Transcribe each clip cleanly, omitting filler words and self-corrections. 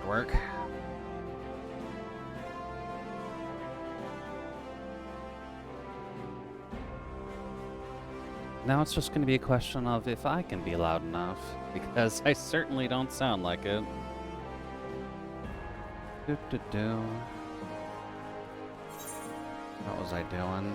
work. Now it's just going to be a question of if I can be loud enough, because I certainly don't sound like it. Do-do-do. What was I doing?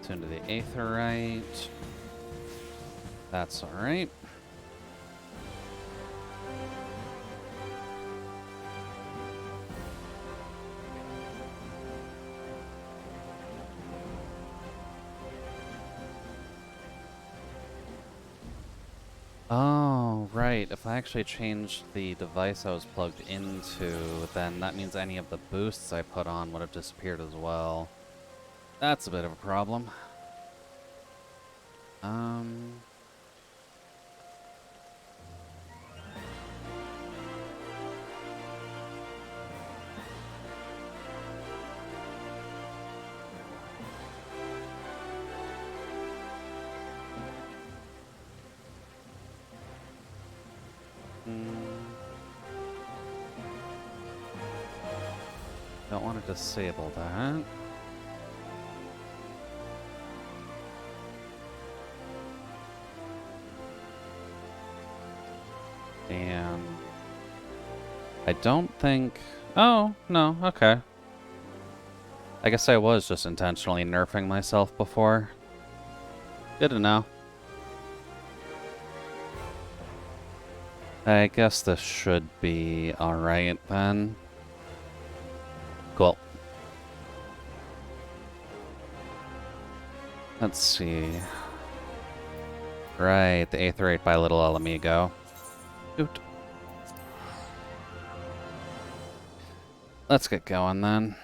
Tune to the aetherite. That's alright. Oh, right. If I actually changed the device I was plugged into, then that means any of the boosts I put on would have disappeared as well. That's a bit of a problem. Don't want to disable that. And I don't think... Oh, no, okay. I guess I was just intentionally nerfing myself before. Good to know. I guess this should be alright then. Cool. Let's see. Right, the aetherite by Little El Amigo. Oot. Let's get going then.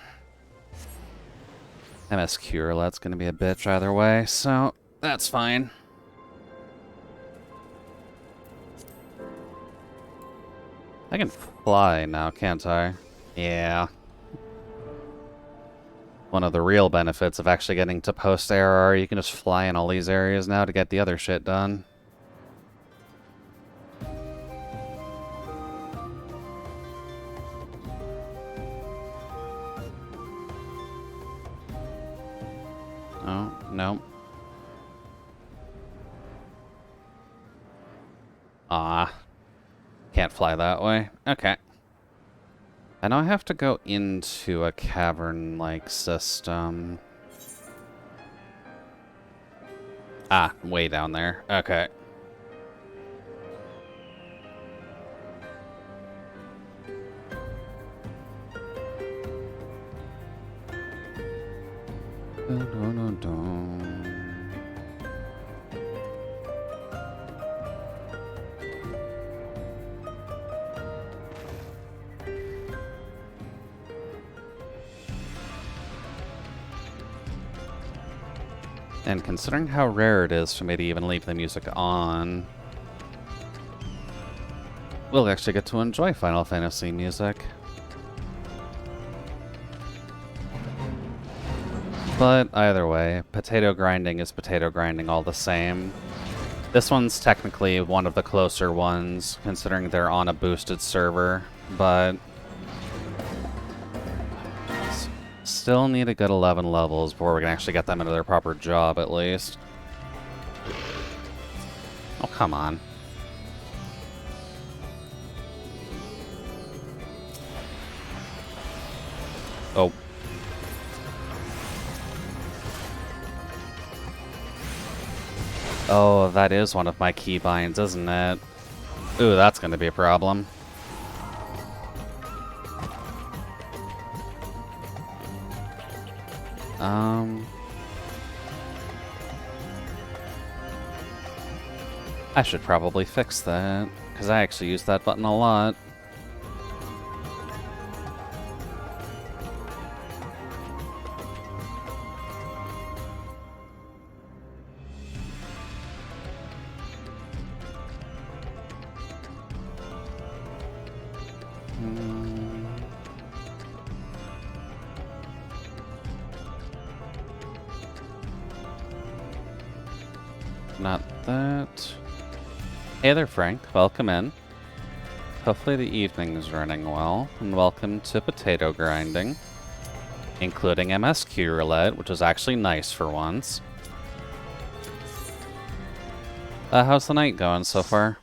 MSQ roulette's gonna be a bitch either way, so that's fine. I can fly now, can't I? Yeah. One of the real benefits of actually getting to post-ARR, you can just fly in all these areas now to get the other shit done. Oh, no. Ah. Can't fly that way. Okay. I know I have to go into a cavern-like system. Ah, way down there. Okay. Dun, dun, dun, dun. And considering how rare it is for me to even leave the music on, we'll actually get to enjoy Final Fantasy music. But either way, potato grinding is potato grinding all the same. This one's technically one of the closer ones, considering they're on a boosted server, but still need a good 11 levels before we can actually get them into their proper job, at least. Oh, come on. Oh. Oh, that is one of my keybinds, isn't it? Ooh, that's gonna be a problem. I should probably fix that, because I actually use that button a lot. Not that. Hey there, Frank. Welcome in. Hopefully the evening is running well, and welcome to potato grinding, including MSQ roulette, which is actually nice for once. How's the night going so far?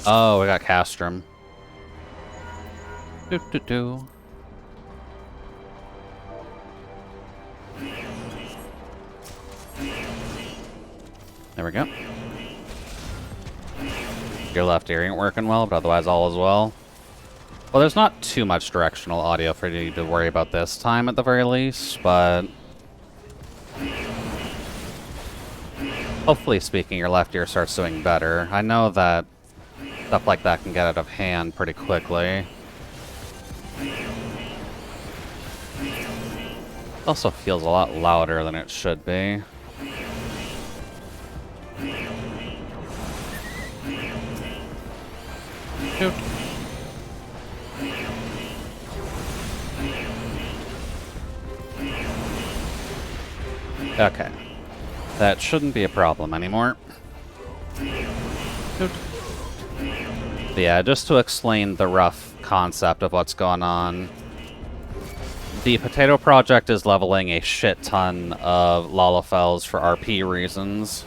Oh, we got Castrum. Do. There we go. Your left ear ain't working well, but otherwise all is well. Well, there's not too much directional audio for you to worry about this time at the very least, but hopefully speaking, your left ear starts doing better. I know that stuff like that can get out of hand pretty quickly. It also feels a lot louder than it should be. Shoot. Okay. That shouldn't be a problem anymore. Shoot. Yeah, just to explain the rough concept of what's going on. The Potato Project is leveling a shit ton of Lalafels for RP reasons.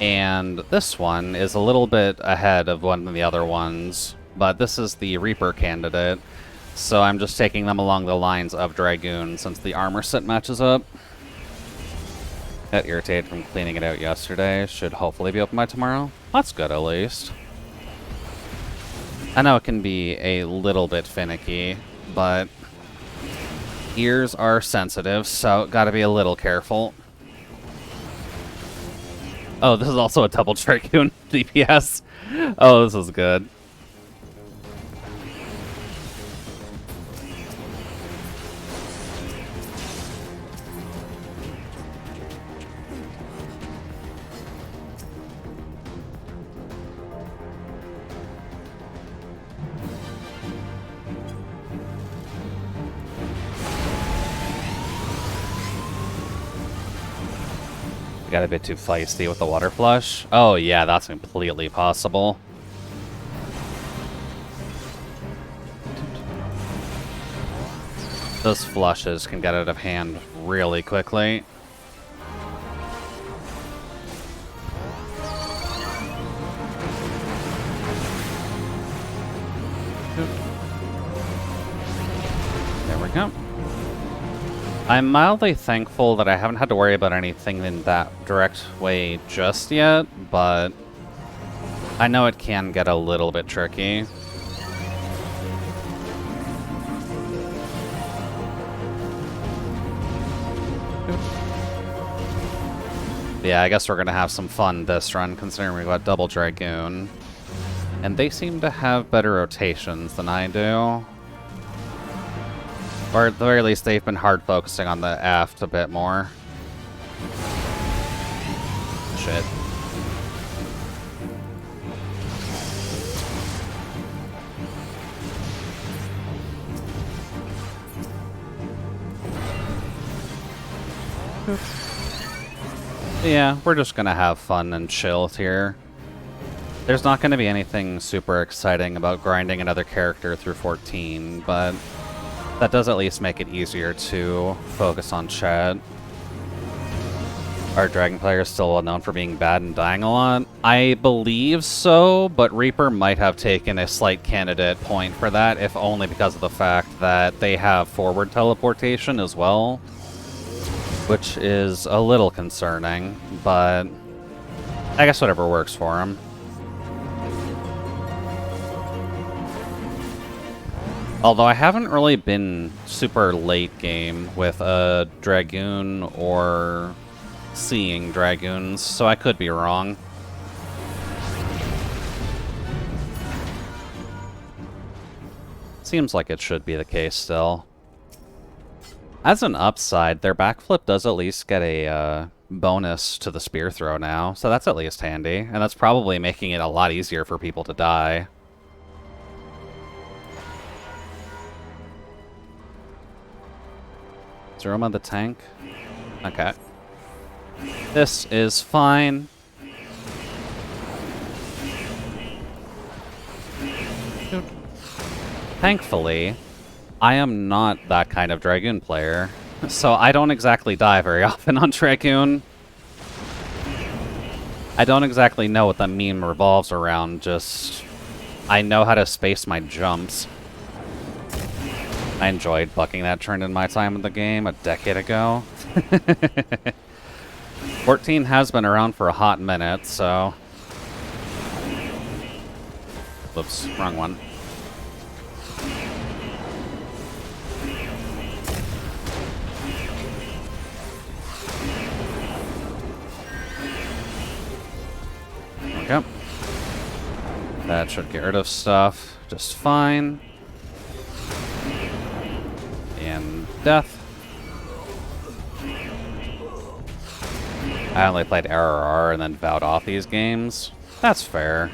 And this one is a little bit ahead of one of the other ones, but this is the Reaper candidate, so I'm just taking them along the lines of Dragoon since the armor set matches up. Got irritated from cleaning it out yesterday. Should hopefully be open by tomorrow. That's good, at least. I know it can be a little bit finicky, but ears are sensitive, so gotta be a little careful. Oh, this is also a double Dragoon DPS. Oh, this is good. Got a bit too feisty with the water flush. Oh yeah, that's completely possible. Those flushes can get out of hand really quickly. There we go. I'm mildly thankful that I haven't had to worry about anything in that direct way just yet, but I know it can get a little bit tricky. Yeah, I guess we're gonna have some fun this run, considering we've got double Dragoon. And they seem to have better rotations than I do. Or at the very least, they've been hard focusing on the aft a bit more. Shit. Yeah, we're just gonna have fun and chill here. There's not gonna be anything super exciting about grinding another character through 14, but that does at least make it easier to focus on chat. Are Dragon players still well known for being bad and dying a lot? I believe so, but Reaper might have taken a slight candidate point for that, if only because of the fact that they have forward teleportation as well, which is a little concerning, but I guess whatever works for them. Although I haven't really been super late game with a Dragoon or seeing Dragoons, so I could be wrong. Seems like it should be the case still. As an upside, their backflip does at least get a bonus to the spear throw now, so that's at least handy. And that's probably making it a lot easier for people to die. Is room on the tank? Okay. This is fine. Thankfully, I am not that kind of Dragoon player, so I don't exactly die very often on Dragoon. I don't exactly know what the meme revolves around, just I know how to space my jumps. I enjoyed bucking that trend in my time in the game a decade ago. 14 has been around for a hot minute, so... Whoops, wrong one. There we go. That should get rid of stuff just fine. And death. I only played RRR and then vowed off these games. That's fair.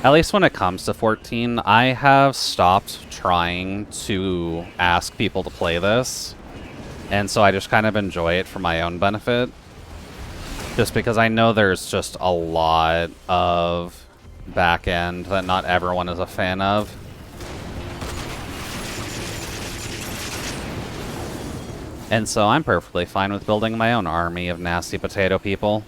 At least when it comes to 14, I have stopped trying to ask people to play this. And so I just kind of enjoy it for my own benefit. Just because I know there's just a lot of back end that not everyone is a fan of. And so I'm perfectly fine with building my own army of nasty potato people.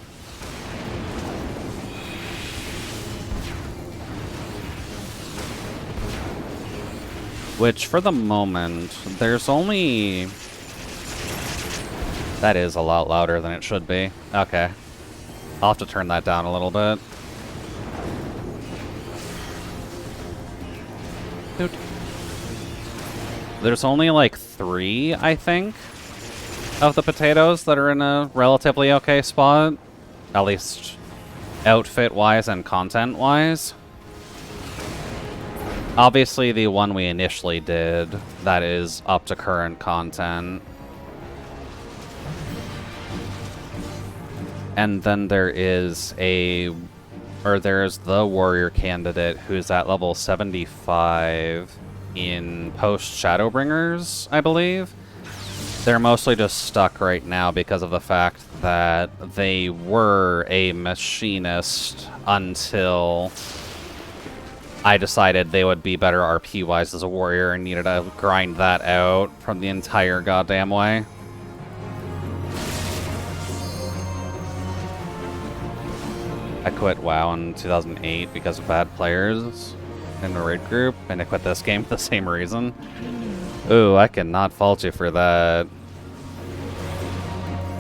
Which, for the moment, there's only... That is a lot louder than it should be. Okay. I'll have to turn that down a little bit. Doot. There's only like 3, I think, of the potatoes that are in a relatively okay spot. At least outfit-wise and content-wise. Obviously, the one we initially did, that is up to current content. And then there's the warrior candidate who's at level 75 in post-Shadowbringers, I believe. They're mostly just stuck right now because of the fact that they were a machinist until I decided they would be better RP-wise as a warrior and needed to grind that out from the entire goddamn way. I quit WoW in 2008 because of bad players in the raid group, and I quit this game for the same reason. Ooh, I cannot fault you for that.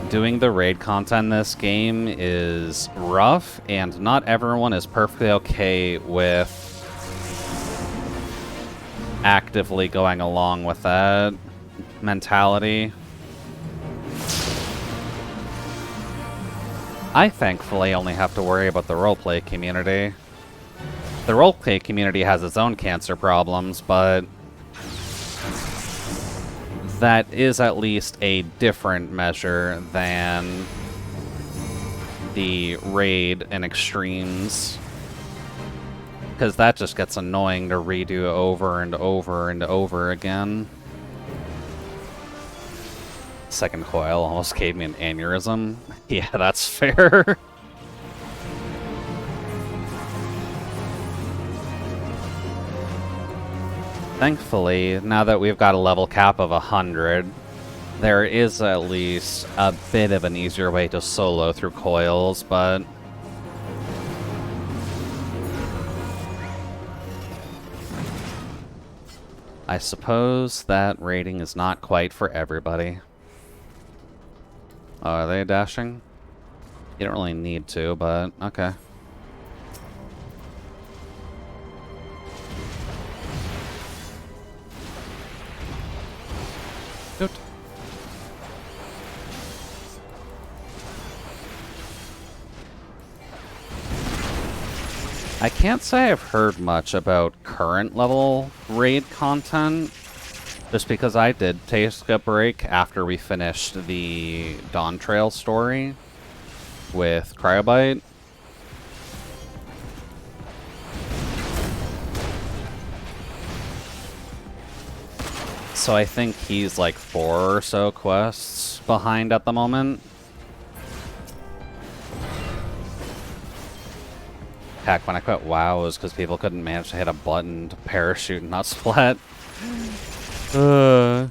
Doing the raid content in this game is rough, and not everyone is perfectly okay with actively going along with that mentality. I thankfully only have to worry about the roleplay community. The roleplay community has its own cancer problems, but that is at least a different measure than the raid and extremes. Because that just gets annoying to redo over and over and over again. Second coil almost gave me an aneurysm. Yeah, that's fair. Thankfully, now that we've got a level cap of 100, there is at least a bit of an easier way to solo through coils, but... I suppose that rating is not quite for everybody. Oh, are they dashing? You don't really need to, but okay. Good. I can't say I've heard much about current level raid content, just because I did take a break after we finished the Dawn Trail story with Cryobite. So I think he's like 4 or so quests behind at the moment. Heck, when I quit WoW, it was because people couldn't manage to hit a button to parachute and not splat. Gotta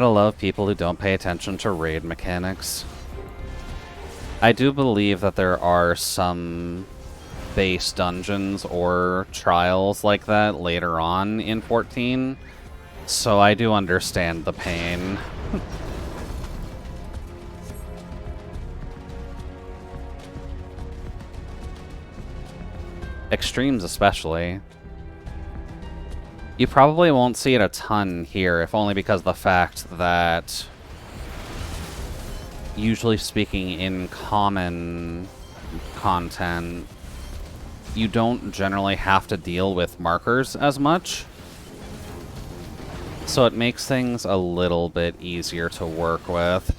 love people who don't pay attention to raid mechanics. I do believe that there are some base dungeons or trials like that later on in 14, so I do understand the pain. Extremes especially. You probably won't see it a ton here, if only because of the fact that, usually speaking, in common content, you don't generally have to deal with markers as much. So it makes things a little bit easier to work with,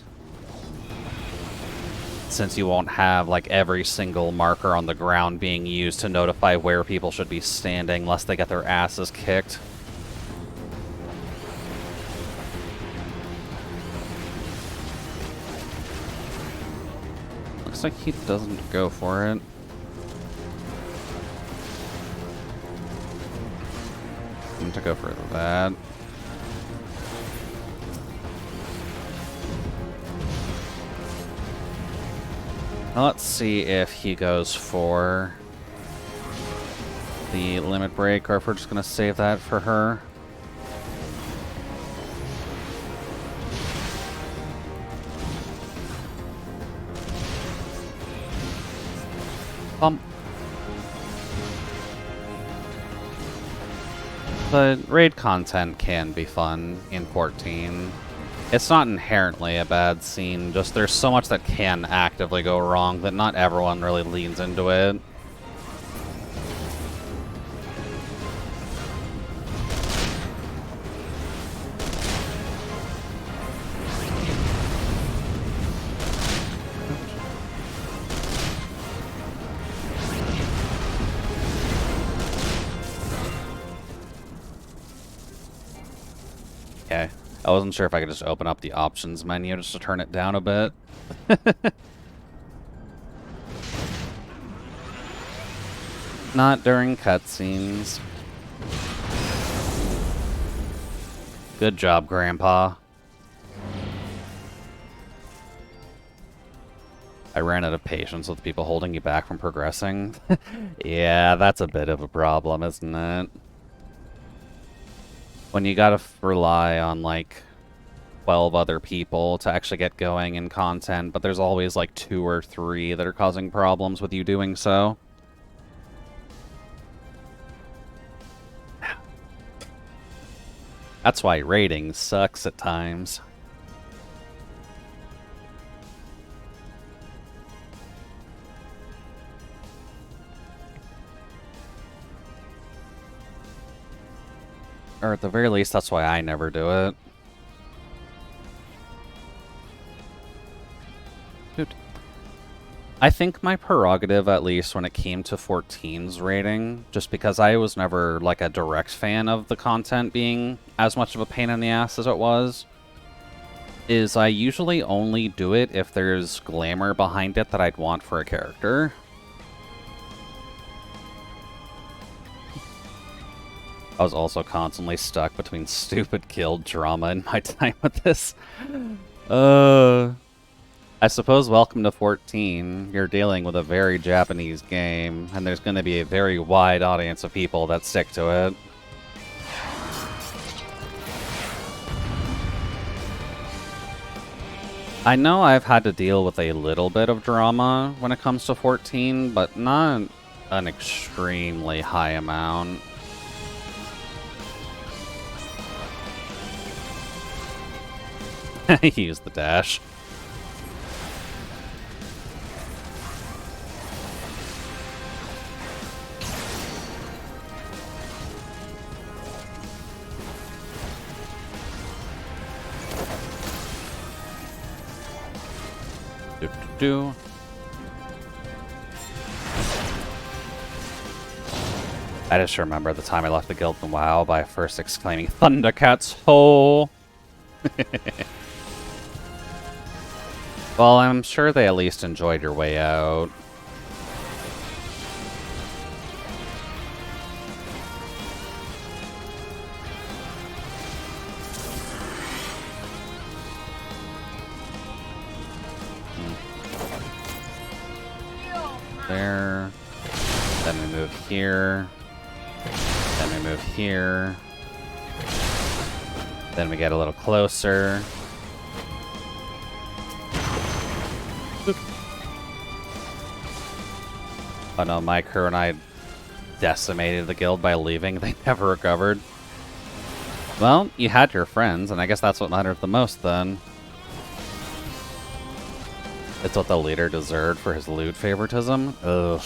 since you won't have like every single marker on the ground being used to notify where people should be standing lest they get their asses kicked. Looks like he doesn't go for it. I'm going to go for that. Now let's see if he goes for the limit break, or if we're just going to save that for her. But raid content can be fun in 14. It's not inherently a bad scene, just there's so much that can actively go wrong that not everyone really leans into it. Okay. I wasn't sure if I could just open up the options menu just to turn it down a bit. Not during cutscenes. Good job, Grandpa. I ran out of patience with people holding you back from progressing. Yeah, that's a bit of a problem, isn't it? When you gotta rely on, like, 12 other people to actually get going in content, but there's always, like, 2 or 3 that are causing problems with you doing so. That's why raiding sucks at times. Or at the very least, that's why I never do it. Dude. I think my prerogative, at least when it came to 14's rating, just because I was never like a direct fan of the content being as much of a pain in the ass as it was, is I usually only do it if there's glamour behind it that I'd want for a character. I was also constantly stuck between stupid guild drama in my time with this. I suppose welcome to 14. You're dealing with a very Japanese game, and there's going to be a very wide audience of people that stick to it. I know I've had to deal with a little bit of drama when it comes to 14, but not an extremely high amount. Use the dash. Do. I just remember the time I left the guild in WoW by first exclaiming, Thundercat's hole! Well, I'm sure they at least enjoyed your way out. There. Then we move here. Then we move here. Then we get a little closer. Oh no, my crew and I decimated the guild by leaving. They never recovered. Well, you had your friends, and I guess that's what mattered the most then. It's what the leader deserved for his loot favoritism. Ugh.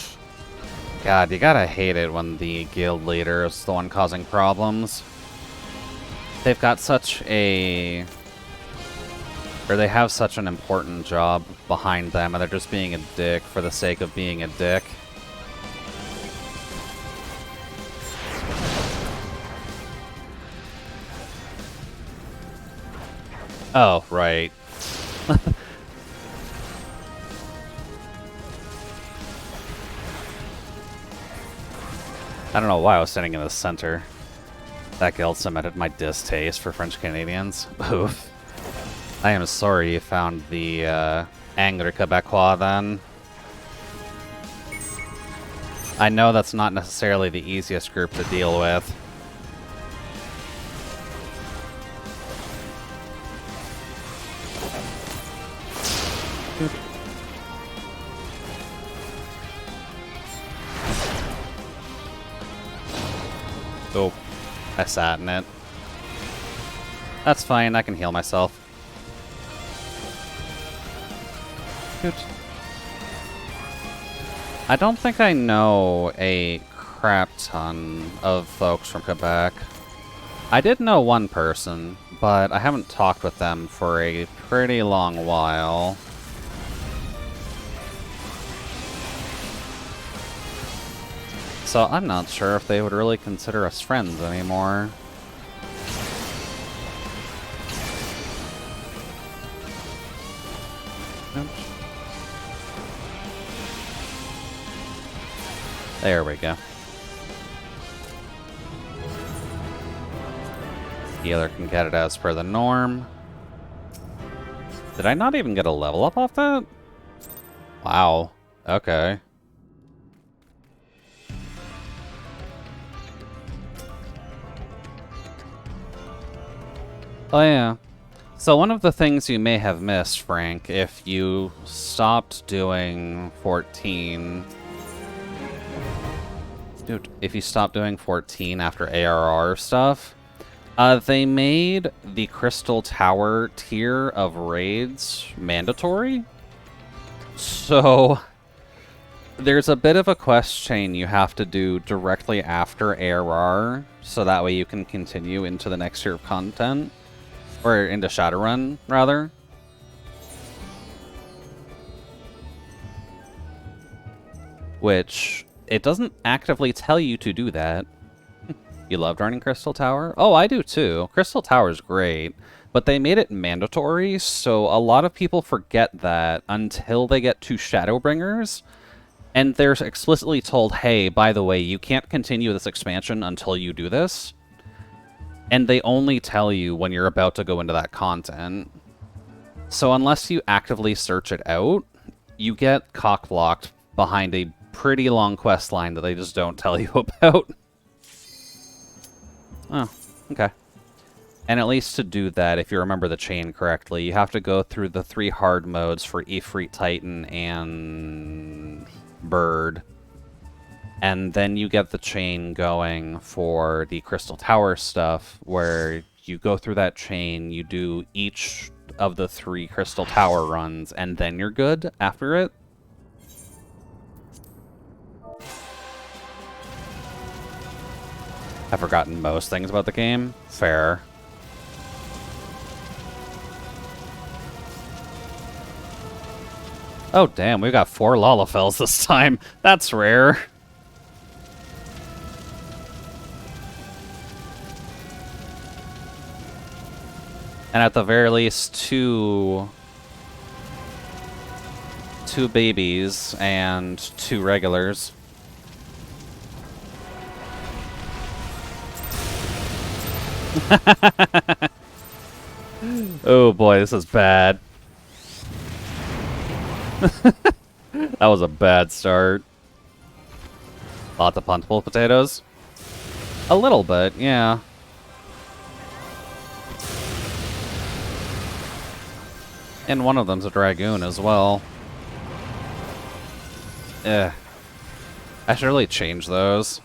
God, you gotta hate it when the guild leader is the one causing problems. They've got such a... or they have such an important job behind them, and they're just being a dick for the sake of being a dick. Oh, right. I don't know why I was sitting in the center. That guild cemented my distaste for French Canadians. Oof. I am sorry you found the angry Quebecois then. I know that's not necessarily the easiest group to deal with. Oh, I sat in it. That's fine, I can heal myself. Shoot. I don't think I know a crap ton of folks from Quebec. I did know one person, but I haven't talked with them for a pretty long while. So I'm not sure if they would really consider us friends anymore. Oops. There we go. Healer can get it as per the norm. Did I not even get a level up off that? Wow. Okay. Oh yeah. So one of the things you may have missed, Frank, if you stopped doing 14... Dude, if you stopped doing 14 after ARR stuff, they made the Crystal Tower tier of raids mandatory. So there's a bit of a quest chain you have to do directly after ARR, so that way you can continue into the next tier of content. Or into Shadowrun, rather. Which, it doesn't actively tell you to do that. You loved running Crystal Tower? Oh, I do too. Crystal Tower's great. But they made it mandatory, so a lot of people forget that until they get to Shadowbringers. And they're explicitly told, hey, by the way, you can't continue this expansion until you do this. And they only tell you when you're about to go into that content. So unless you actively search it out, you get cock-blocked behind a pretty long quest line that they just don't tell you about. Oh, okay. And at least to do that, if you remember the chain correctly, you have to go through the 3 hard modes for Ifrit, Titan, and Bird. And then you get the chain going for the Crystal Tower stuff, where you go through that chain, you do each of the 3 Crystal Tower runs, and then you're good after it. I've forgotten most things about the game. Fair. Oh, damn, we've got 4 Lalafels this time. That's rare. And at the very least, two babies and 2 regulars. Oh boy, this is bad. That was a bad start. Lots of puntable potatoes? A little bit, yeah. And one of them's a Dragoon as well. I should really change those.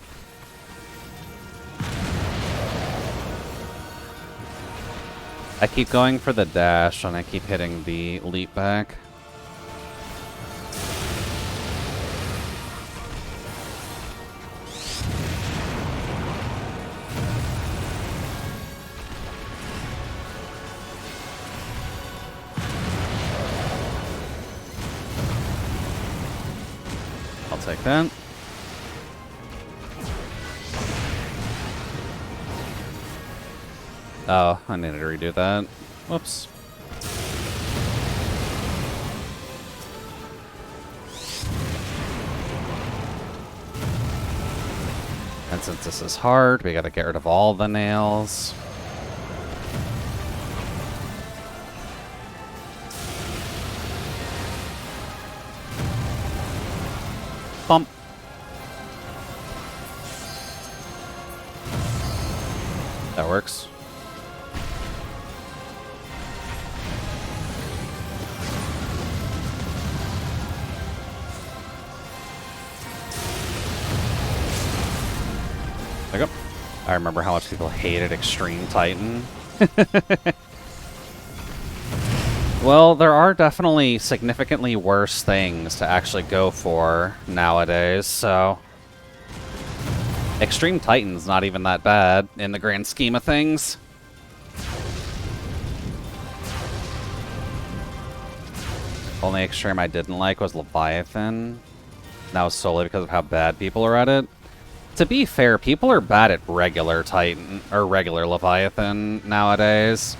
I keep going for the dash and I keep hitting the leap back. I'll take that. Oh, I needed to redo that. Whoops. And since this is hard, we gotta get rid of all the nails. Bump. That works. There we go. I remember how much people hated Extreme Titan. Well, there are definitely significantly worse things to actually go for nowadays, so... Extreme Titan's not even that bad in the grand scheme of things. Only Extreme I didn't like was Leviathan. That was solely because of how bad people are at it. To be fair, people are bad at regular Titan, or regular Leviathan nowadays.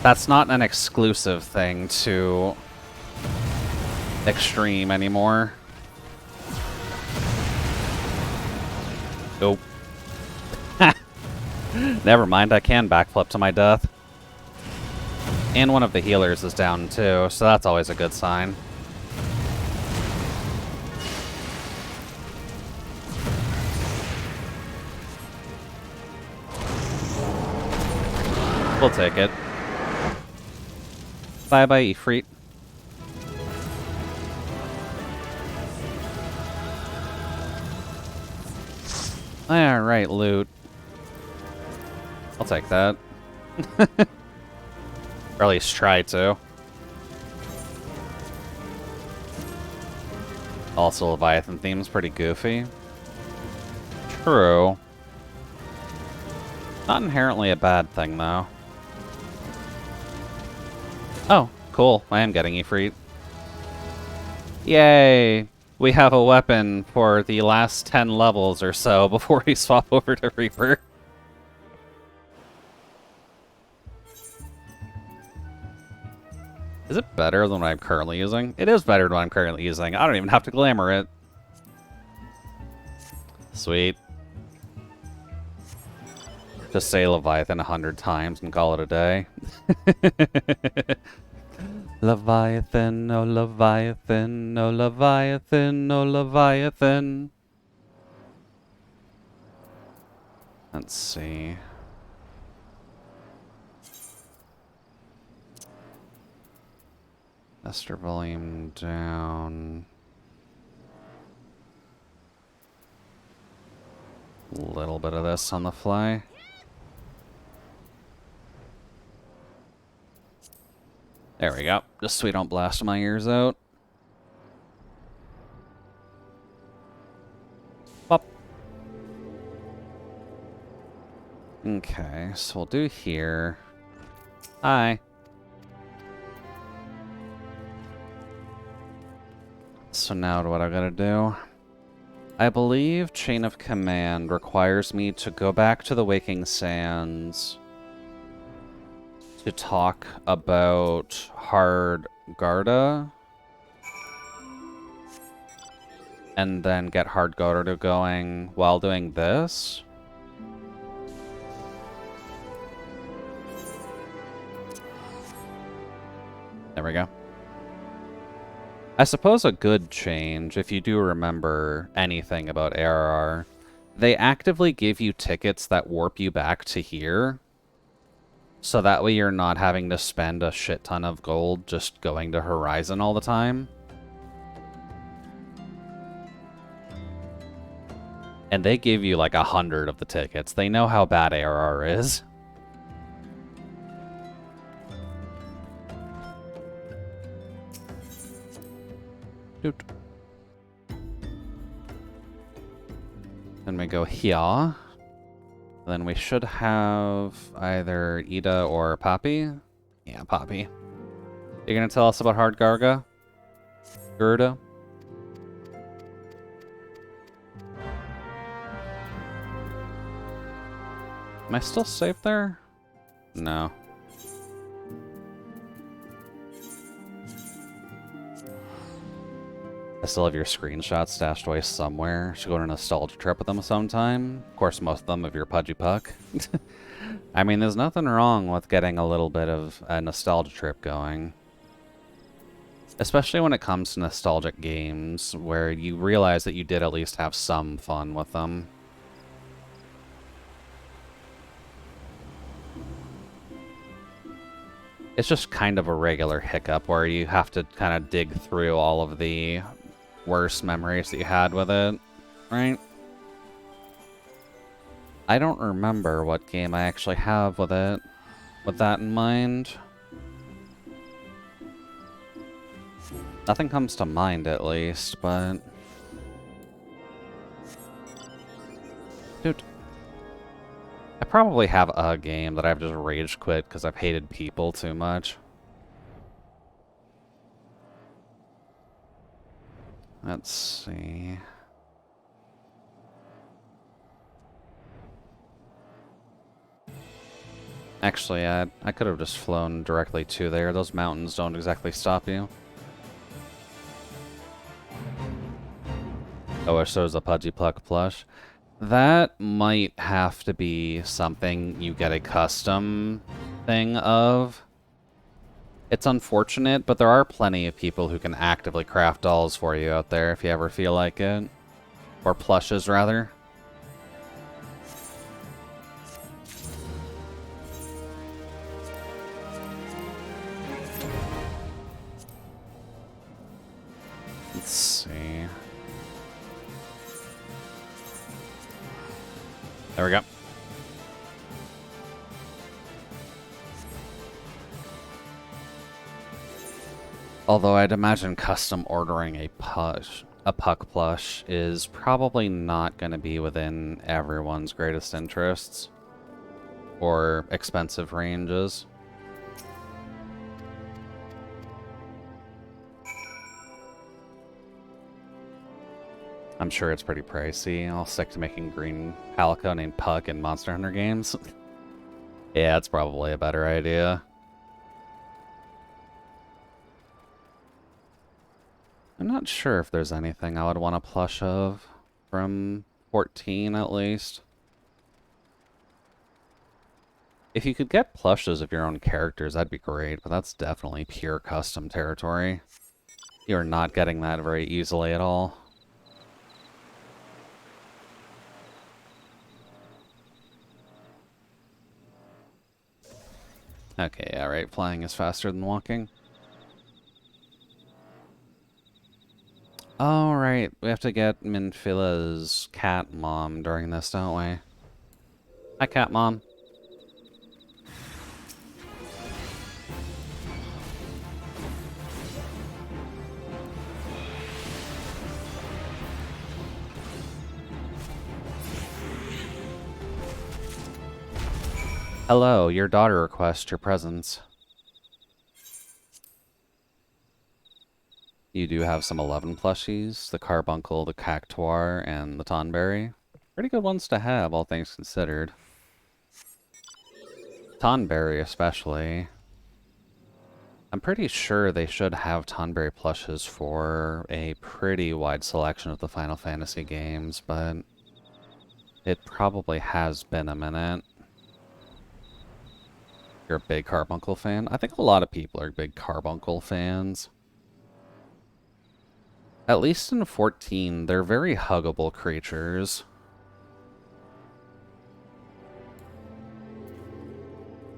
That's not an exclusive thing to Extreme anymore. Nope. Never mind, I can backflip to my death. And one of the healers is down too, so that's always a good sign. We'll take it. Bye-bye, Ifrit. Alright, loot. I'll take that. Or at least try to. Also, Leviathan theme's pretty goofy. True. Not inherently a bad thing, though. Oh, cool. I am getting Ifrit. Yay! We have a weapon for the last 10 levels or so before we swap over to Reaper. Is it better than what I'm currently using? It is better than what I'm currently using. I don't even have to glamour it. Sweet. Just say Leviathan 100 times and call it a day. Leviathan, oh Leviathan, oh Leviathan, oh Leviathan. Let's see. Ester volume down. A little bit of this on the fly. There we go. Just so we don't blast my ears out. Pop. Okay, so we'll do here. Hi. So now what I gotta do? I believe Chain of Command requires me to go back to the Waking Sands to talk about Hard Garda, and then get Hard Garda going while doing this. There we go. I suppose a good change, if you do remember anything about ARR, they actively give you tickets that warp you back to here. So that way you're not having to spend a shit ton of gold just going to Horizon all the time. And they give you like 100 of the tickets. They know how bad ARR is. Doot. Then we go here. Then we should have either Ida or Poppy. Yeah, Poppy. You're gonna tell us about Hard Garga? Gerda? Am I still safe there? No. I still have your screenshots stashed away somewhere. Should go on a nostalgia trip with them sometime. Of course, most of them of your Pudgy Puck. I mean, there's nothing wrong with getting a little bit of a nostalgia trip going. Especially when it comes to nostalgic games, where you realize that you did at least have some fun with them. It's just kind of a regular hiccup where you have to kind of dig through all of the worst memories that you had with it, right? I don't remember what game I actually have with it, with that in mind. Nothing comes to mind, at least, but... Dude. I probably have a game that I've just rage quit because I've hated people too much. Let's see... Actually, I could have just flown directly to there. Those mountains don't exactly stop you. Oh, so there's a Pudgy Puck plush. That might have to be something you get a custom thing of. It's unfortunate, but there are plenty of people who can actively craft dolls for you out there if you ever feel like it. Or plushes, rather. Let's see. There we go. Although I'd imagine custom ordering a puck plush is probably not going to be within everyone's greatest interests or expensive ranges. I'm sure it's pretty pricey. I'll stick to making green Palico named Puck in Monster Hunter games. Yeah, it's probably a better idea. I'm not sure if there's anything I would want a plush of from 14, at least. If you could get plushes of your own characters, that'd be great, but that's definitely pure custom territory. You're not getting that very easily at all. Okay, alright, flying is faster than walking. Alright, we have to get Minfila's cat mom during this, don't we? Hi, cat mom. Hello, your daughter requests your presence. You do have some 11 plushies, the Carbuncle, the Cactuar, and the Tonberry. Pretty good ones to have, all things considered. Tonberry especially. I'm pretty sure they should have Tonberry plushes for a pretty wide selection of the Final Fantasy games, but it probably has been a minute. You're a big Carbuncle fan? I think a lot of people are big Carbuncle fans. At least in 14, they're very huggable creatures.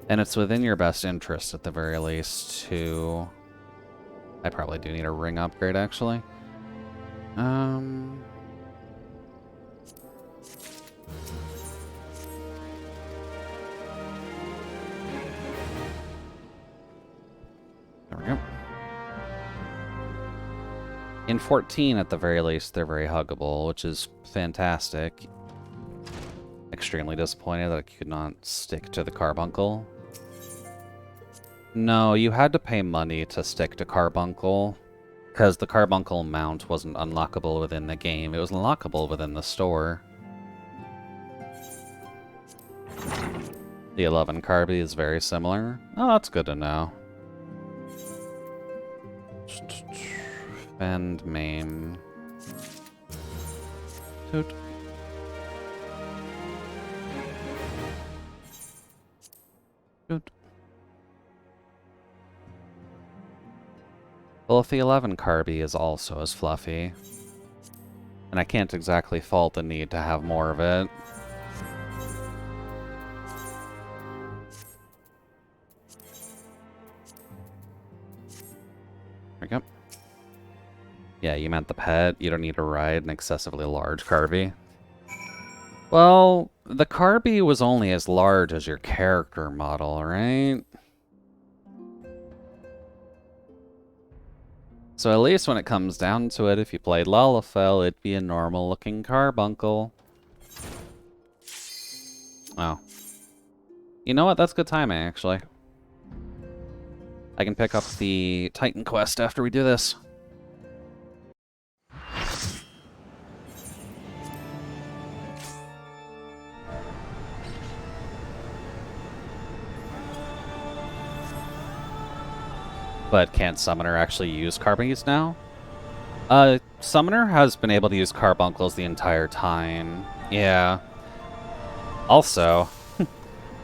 And it's within your best interest, at the very least, to... I probably do need a ring upgrade, actually. There we go. In 14, at the very least, they're very huggable, which is fantastic. Extremely disappointed that I could not stick to the Carbuncle. No, you had to pay money to stick to Carbuncle, because the Carbuncle mount wasn't unlockable within the game. It was unlockable within the store. The 11 Carby is very similar. Oh, that's good to know. Fend, maim. Toot. Toot. Well, if the 11 Carby is also as fluffy, and I can't exactly fault the need to have more of it. There we go. Yeah, you meant the pet. You don't need to ride an excessively large Carby. Well, the Carby was only as large as your character model, right? So at least when it comes down to it, if you played Lalafell, it'd be a normal-looking Carbuncle. Oh. You know what? That's good timing, actually. I can pick up the Titan quest after we do this. But can't Summoner actually use Carbies now? Summoner has been able to use Carbuncles the entire time. Yeah. Also,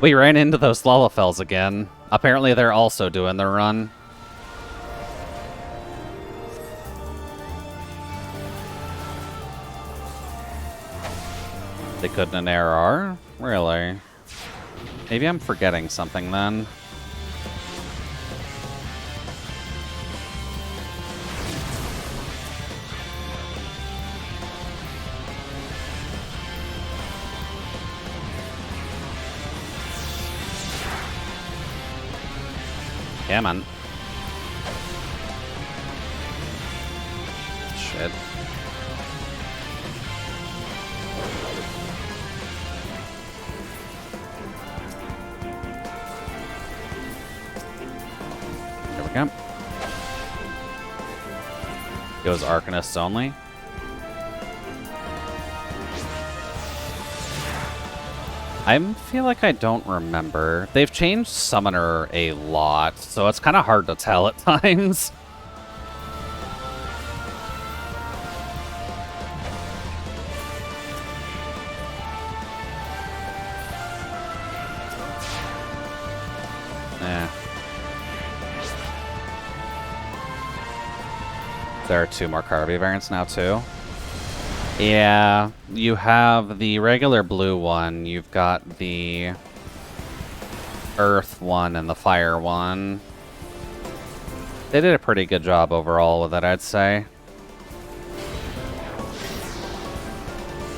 we ran into those Lalafells again. Apparently they're also doing their run. They couldn't an ARR? Really? Maybe I'm forgetting something then. Yeah, man. Shit. There we go. Goes Arcanists only. I feel like I don't remember. They've changed Summoner a lot, so it's kind of hard to tell at times. Eh. There are 2 more Carby variants now, too. Yeah, you have the regular blue one, you've got the earth one and the fire one. They did a pretty good job overall with it, I'd say.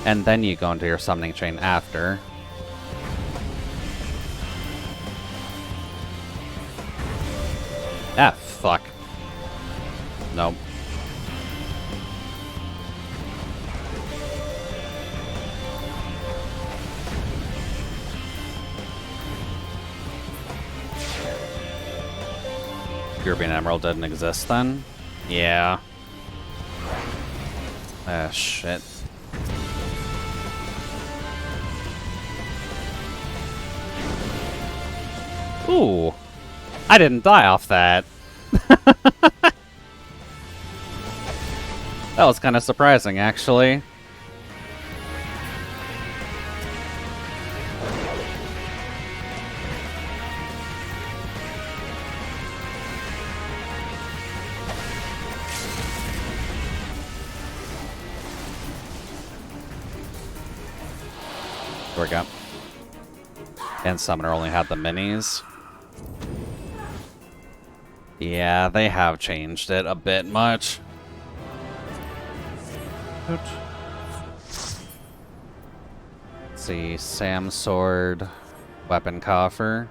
And then you go into your summoning chain after. Ah, fuck. Nope. European Emerald didn't exist then? Yeah. Ah, shit. Ooh! I didn't die off that. That was kind of surprising, actually. There we go. And Summoner only had the minis. Yeah, they have changed it a bit much. Let's see, Sam's sword, weapon coffer.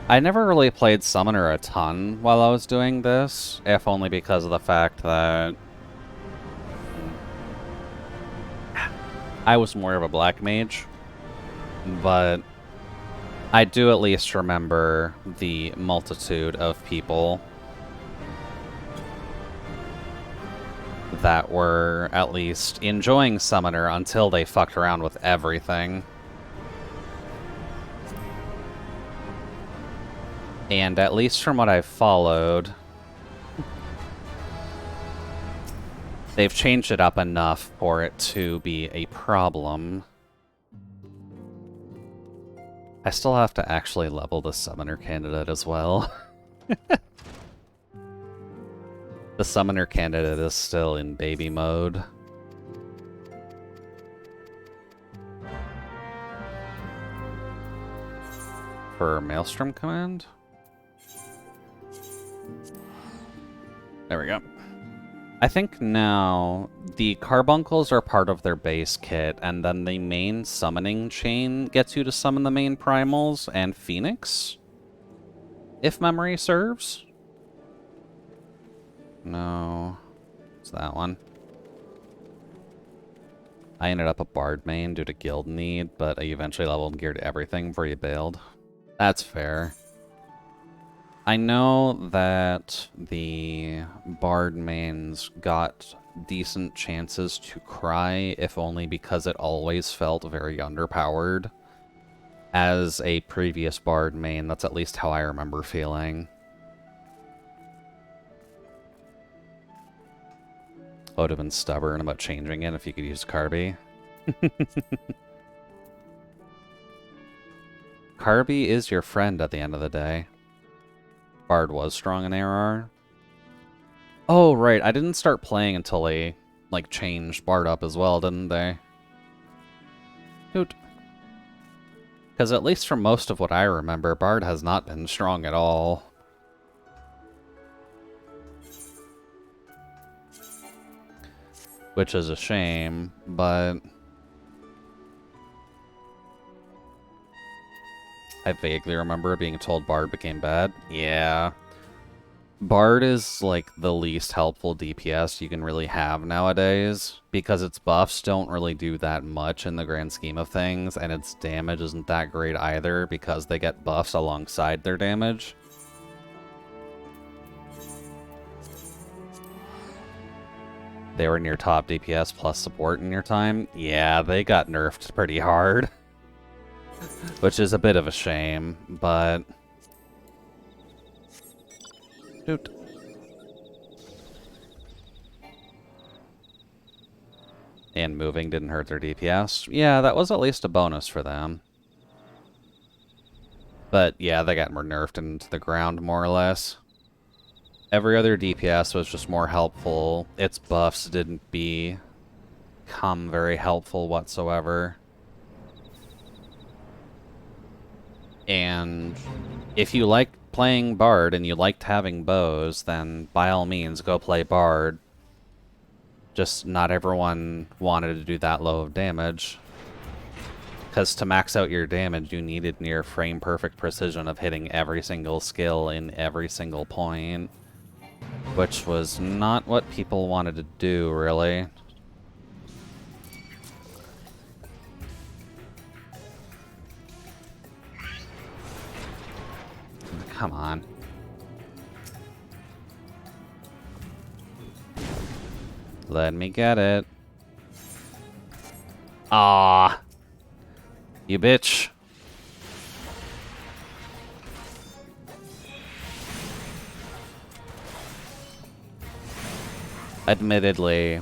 I never really played Summoner a ton while I was doing this, if only because of the fact that I was more of a black mage, but I do at least remember the multitude of people that were at least enjoying Summoner until they fucked around with everything. And at least from what I've followed, they've changed it up enough for it to be a problem. I still have to actually level the Summoner candidate as well. The Summoner candidate is still in baby mode. For Maelstrom command? There we go. I think now the carbuncles are part of their base kit, and then the main summoning chain gets you to summon the main primals and Phoenix, if memory serves. No, it's that one. I ended up a Bard main due to guild need, but I eventually leveled and geared everything before you bailed. That's fair. I know that the Bard mains got decent chances to cry, if only because it always felt very underpowered. As a previous Bard main, that's at least how I remember feeling. I would have been stubborn about changing it if you could use Carby. Carby is your friend at the end of the day. Bard was strong in ARR. Oh, right. I didn't start playing until they, like, changed Bard up as well, didn't they? Hoot. Because at least from most of what I remember, Bard has not been strong at all. Which is a shame, but I vaguely remember being told Bard became bad. Yeah. Bard is, like, the least helpful DPS you can really have nowadays, because its buffs don't really do that much in the grand scheme of things, and its damage isn't that great either, because they get buffs alongside their damage. They were near top DPS plus support in your time? Yeah, they got nerfed pretty hard. Which is a bit of a shame, but... Shoot. And moving didn't hurt their DPS. Yeah, that was at least a bonus for them. But yeah, they got more nerfed into the ground, more or less. Every other DPS was just more helpful. Its buffs didn't become very helpful whatsoever. And if you like playing Bard and you liked having bows, then by all means go play Bard. Just not everyone wanted to do that low of damage. Because to max out your damage, you needed near frame perfect precision of hitting every single skill in every single point. Which was not what people wanted to do, really. Come on. Let me get it. Ah, you bitch. Admittedly,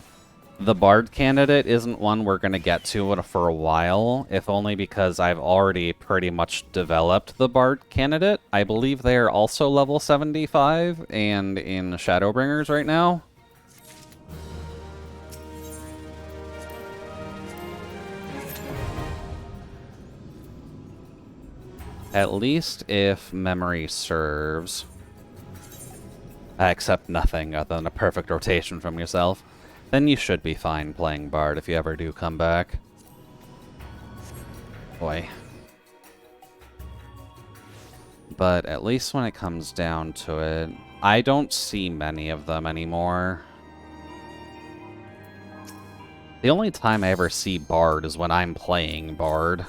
the Bard candidate isn't one we're going to get to for a while, if only because I've already pretty much developed the Bard candidate. I believe they are also level 75 and in Shadowbringers right now. At least if memory serves. I accept nothing other than a perfect rotation from yourself. Then you should be fine playing Bard if you ever do come back. Boy. But at least when it comes down to it, I don't see many of them anymore. The only time I ever see Bard is when I'm playing Bard.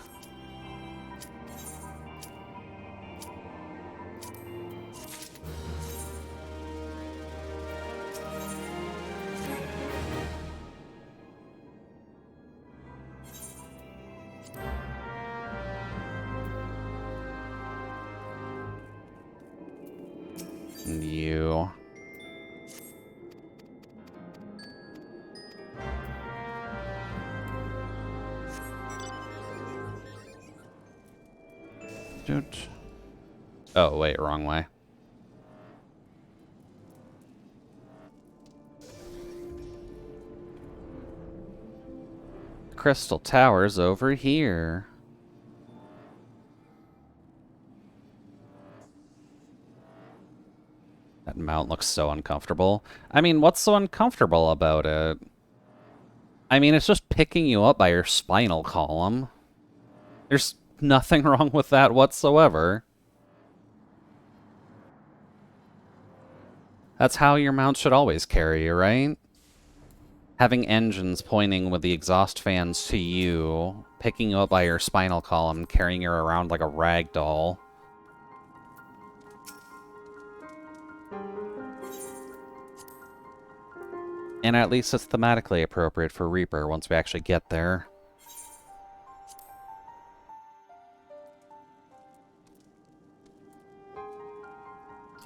You. Dude. Oh, wait, wrong way. Crystal Tower's over here. That mount looks so uncomfortable. I mean, what's so uncomfortable about it? I mean, it's just picking you up by your spinal column. There's nothing wrong with that whatsoever. That's how your mount should always carry you, right? Having engines pointing with the exhaust fans to you, picking you up by your spinal column, carrying you around like a rag doll. And at least it's thematically appropriate for Reaper once we actually get there.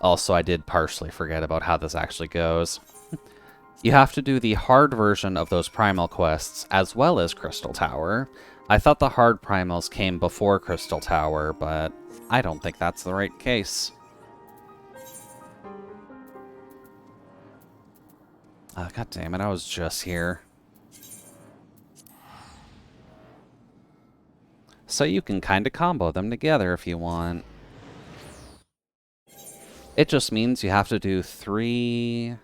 Also, I did partially forget about how this actually goes. You have to do the hard version of those primal quests as well as Crystal Tower. I thought the hard primals came before Crystal Tower, but I don't think that's the right case. Oh, God damn it, I was just here. So you can kind of combo them together if you want. It just means you have to do 3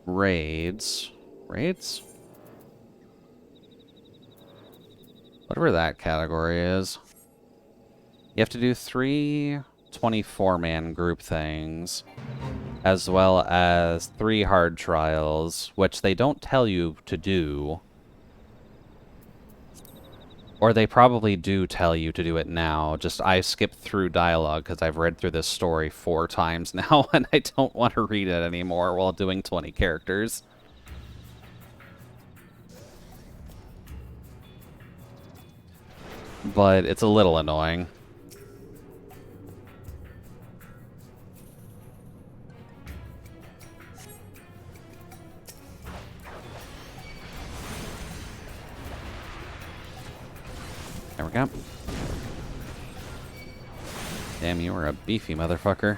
raids. Raids? Whatever that category is. You have to do 3 24-man group things, as well as 3 hard trials, which they don't tell you to do. Or they probably do tell you to do it now. Just I skipped through dialogue because I've read through this story 4 times now, and I don't want to read it anymore while doing 20 characters. But it's a little annoying. There we go. Damn, you were a beefy motherfucker.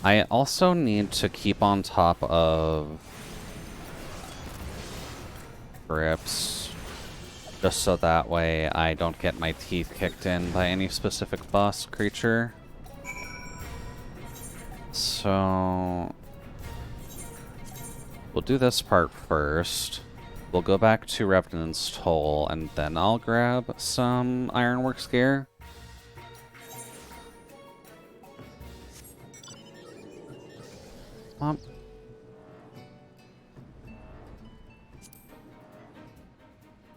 I also need to keep on top of grips, just so that way I don't get my teeth kicked in by any specific boss creature. So we'll do this part first. We'll go back to Revenant's Toll, and then I'll grab some Ironworks gear. But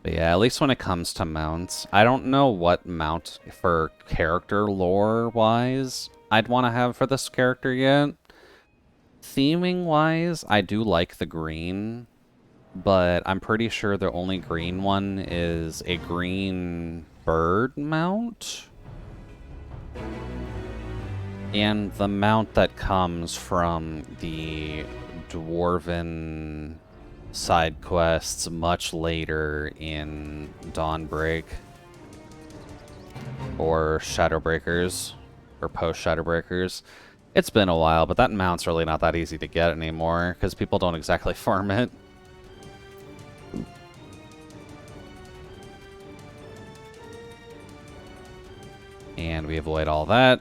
yeah, at least when it comes to mounts, I don't know what mount for character lore-wise I'd want to have for this character yet. Theming-wise, I do like the green, but I'm pretty sure the only green one is a green bird mount. And the mount that comes from the Dwarven side quests much later in Dawnbreak. Or Shadowbreakers. Or post-Shadowbreakers. It's been a while, but that mount's really not that easy to get anymore, because people don't exactly farm it. And we avoid all that.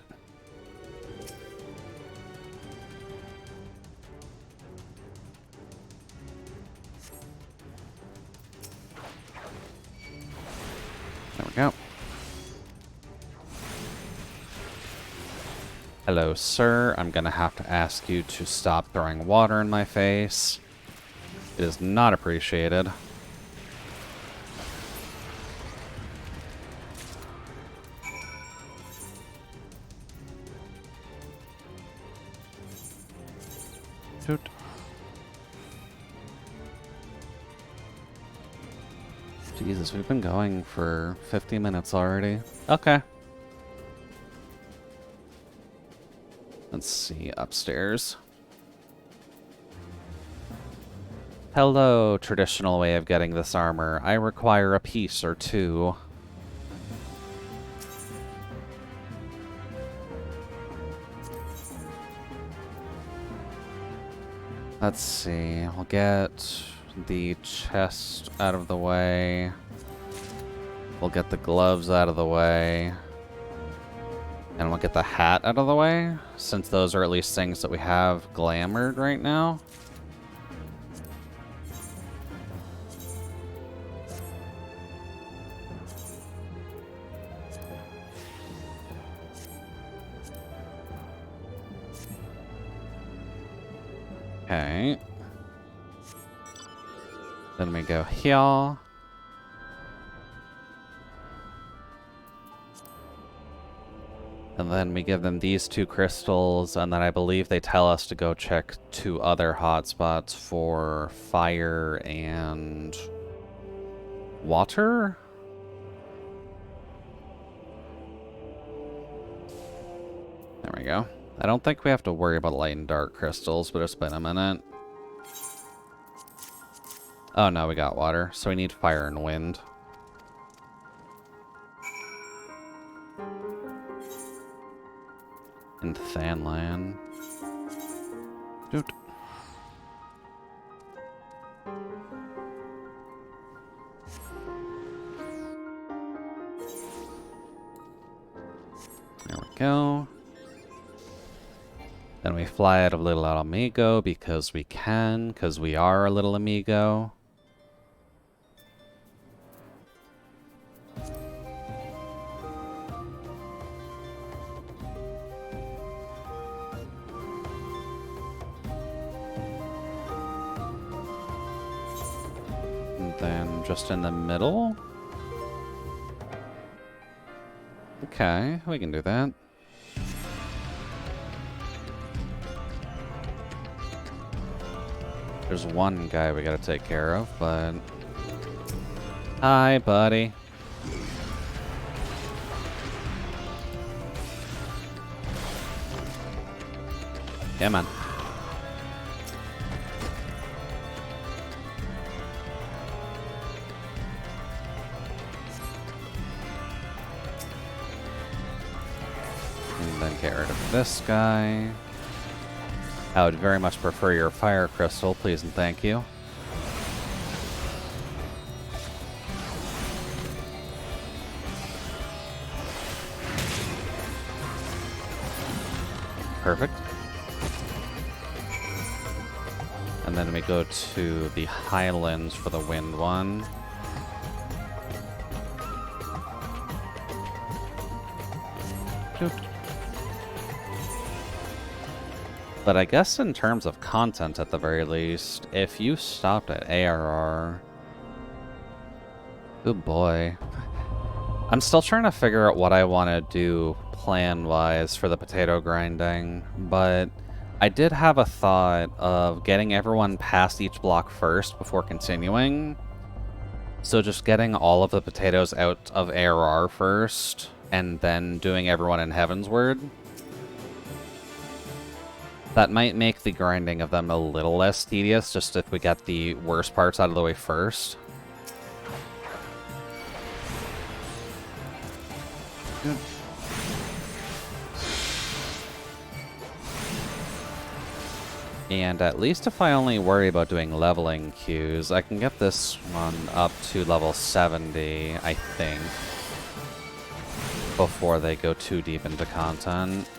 There we go. Hello, sir. I'm gonna have to ask you to stop throwing water in my face. It is not appreciated. Toot. Jesus, we've been going for 50 minutes already. Okay. Let's see, upstairs. Hello, traditional way of getting this armor. I require a piece or two. Let's see, we'll get the chest out of the way. We'll get the gloves out of the way. And we'll get the hat out of the way, since those are at least things that we have glamored right now. Okay. Then we go here. And then we give them these 2 crystals, and then I believe they tell us to go check 2 other hotspots for fire and water? There we go. I don't think we have to worry about light and dark crystals, but it's been a minute. Oh no, we got water, so we need fire and wind. In Thanland. Doot. There we go. Then we fly out of Little Amigo because we can, because we are a little amigo. And then just in the middle. Okay, we can do that. There's one guy we gotta take care of, but... Hi, buddy. Yeah, man. And then get rid of this guy. I would very much prefer your fire crystal, please and thank you. Perfect. And then we go to the Highlands for the wind one. Doot. But I guess in terms of content, at the very least, if you stopped at ARR... Good boy. I'm still trying to figure out what I want to do plan-wise for the potato grinding, but I did have a thought of getting everyone past each block first before continuing. So just getting all of the potatoes out of ARR first, and then doing everyone in Heavensward. That might make the grinding of them a little less tedious, just if we get the worst parts out of the way first. Good. And at least if I only worry about doing leveling queues, I can get this one up to level 70, I think, before they go too deep into content.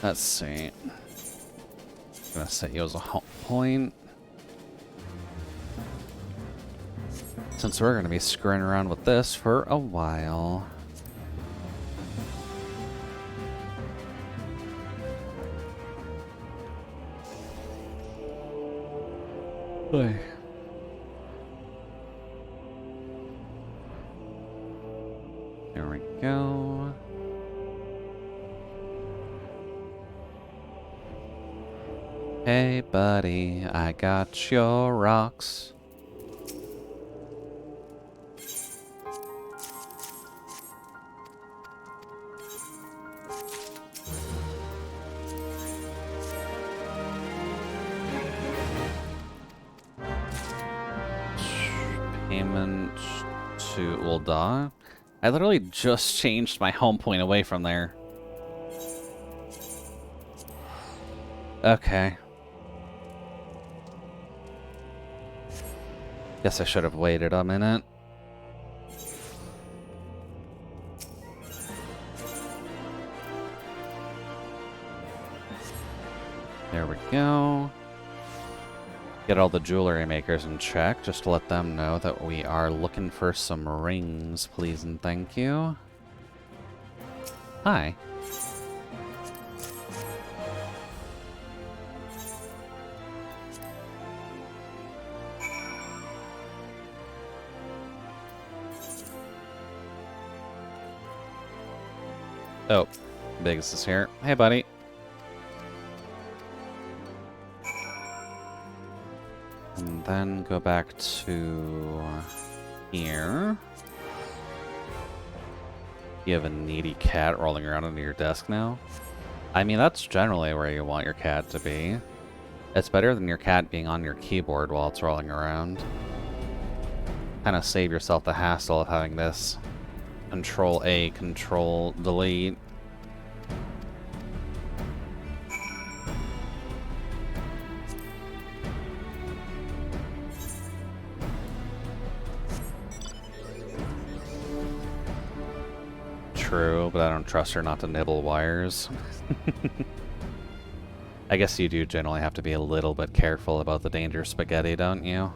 Let's see. I'm gonna set you as a home point. Since we're gonna be screwing around with this for a while. Boy. There we go. Hey buddy, I got your rocks. Payment to Ulda. I literally just changed my home point away from there. Okay. Guess I should have waited a minute. There we go. Get all the jewelry makers in check, just to let them know that we are looking for some rings, please and thank you. Hi. Oh, Biggs is here. Hey, buddy. And then go back to here. You have a needy cat rolling around under your desk now. I mean, that's generally where you want your cat to be. It's better than your cat being on your keyboard while it's rolling around. Kind of save yourself the hassle of having this Control A, Control Delete. True, but I don't trust her not to nibble wires. I guess you do generally have to be a little bit careful about the dangerous spaghetti, don't you?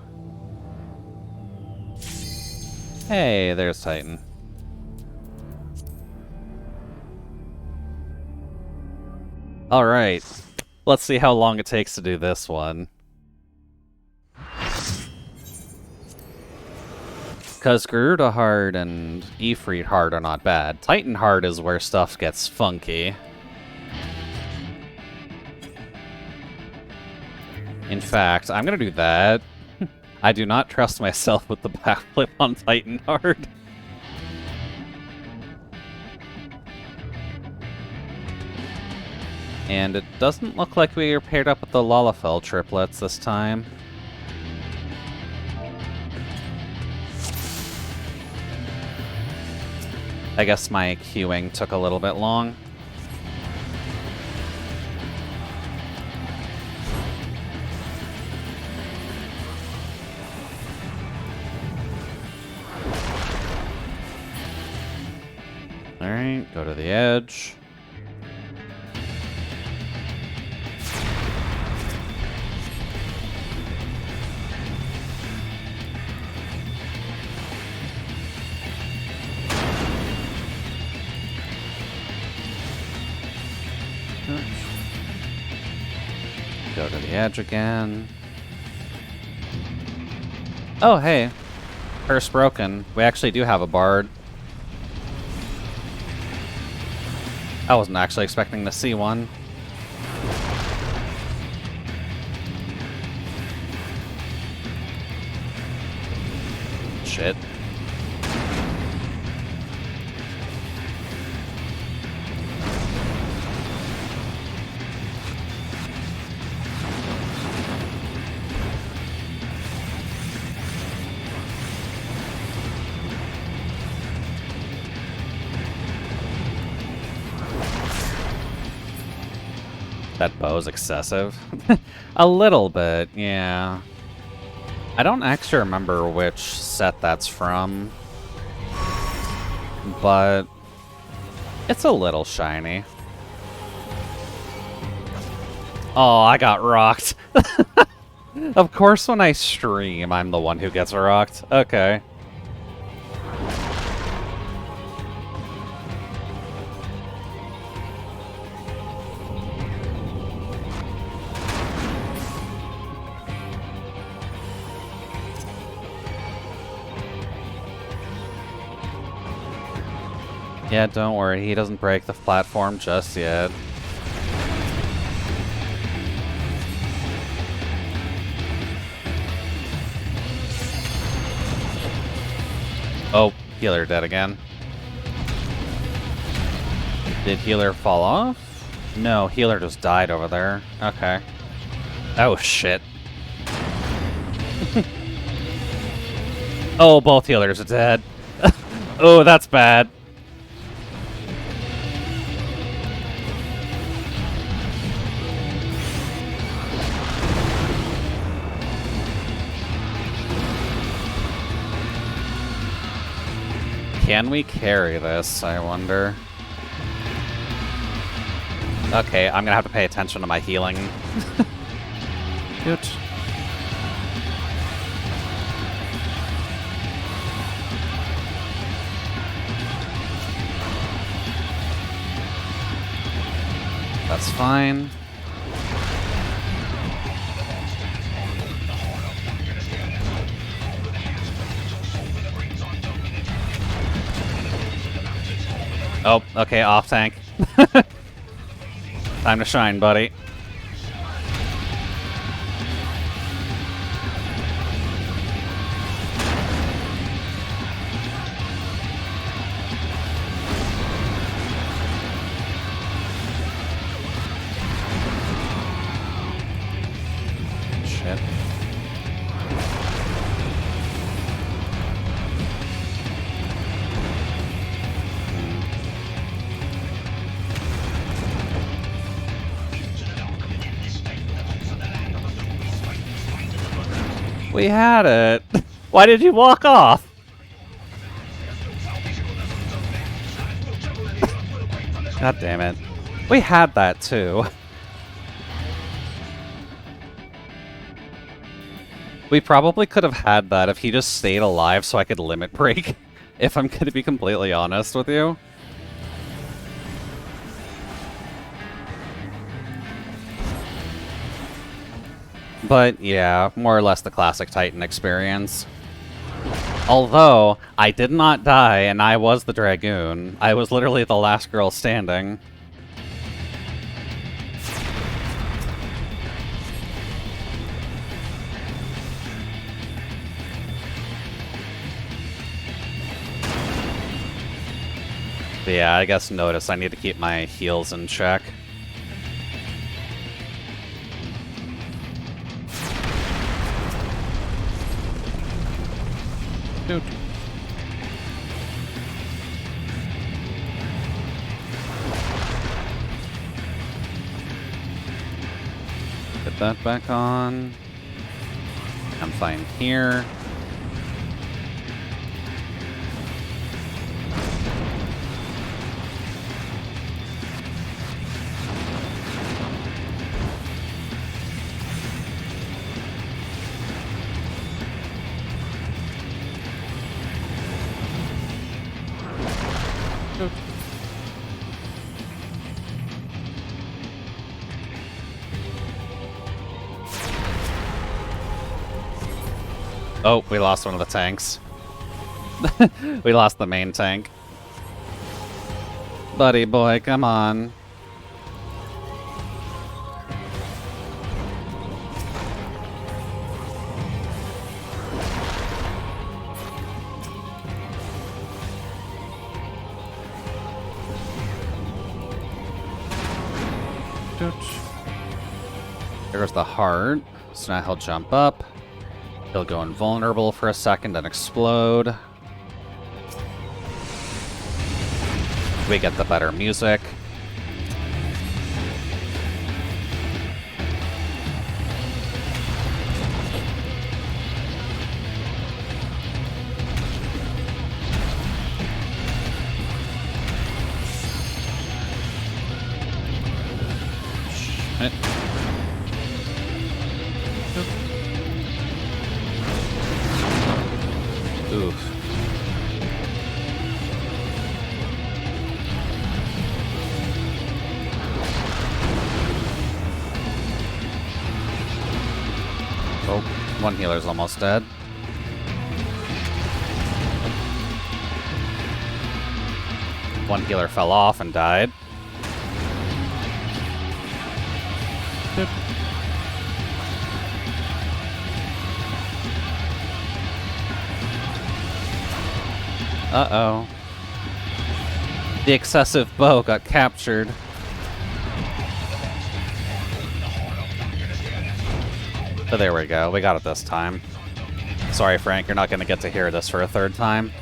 Hey, there's Titan. Alright, let's see how long it takes to do this one. Because Garuda Hard and Ifrit Hard are not bad. Titan Hard is where stuff gets funky. In fact, I'm gonna do that. I do not trust myself with the backflip on Titan Hard. And it doesn't look like we are paired up with the Lalafell triplets this time. I guess my queuing took a little bit long. Alright, go to the edge. Go to the edge again. Oh, hey. Curse broken. We actually do have a bard. I wasn't actually expecting to see one. Shit. That bow's excessive. A little bit, yeah. I don't actually remember which set that's from, but it's a little shiny. Oh, I got rocked. Of course when I stream, I'm the one who gets rocked. Okay. Yeah, don't worry, he doesn't break the platform just yet. Oh, healer dead again. Did healer fall off? No, healer just died over there. Okay. Oh, shit. Oh, both healers are dead. Oh, that's bad. Can we carry this, I wonder? Okay, I'm gonna have to pay attention to my healing. Good. That's fine. Oh, okay, off tank. Time to shine, buddy. Shit. We had it. Why did you walk off? God damn it. We had that too. We probably could have had that if he just stayed alive so I could limit break, if I'm going to be completely honest with you. But yeah, more or less the classic Titan experience. Although, I did not die and I was the Dragoon. I was literally the last girl standing. But yeah, I guess notice I need to keep my heals in check. Dude. Get that back on. I'm fine here. Oh, we lost one of the tanks. We lost the main tank. Buddy boy, come on. There's the heart. So now he'll jump up. He'll go invulnerable for a second and explode. We get the better music. Shit. Oof. Oh, one healer's almost dead. One healer fell off and died. Uh-oh. The excessive bow got captured. But there we go. We got it this time. Sorry, Frank, you're not going to get to hear this for a third time.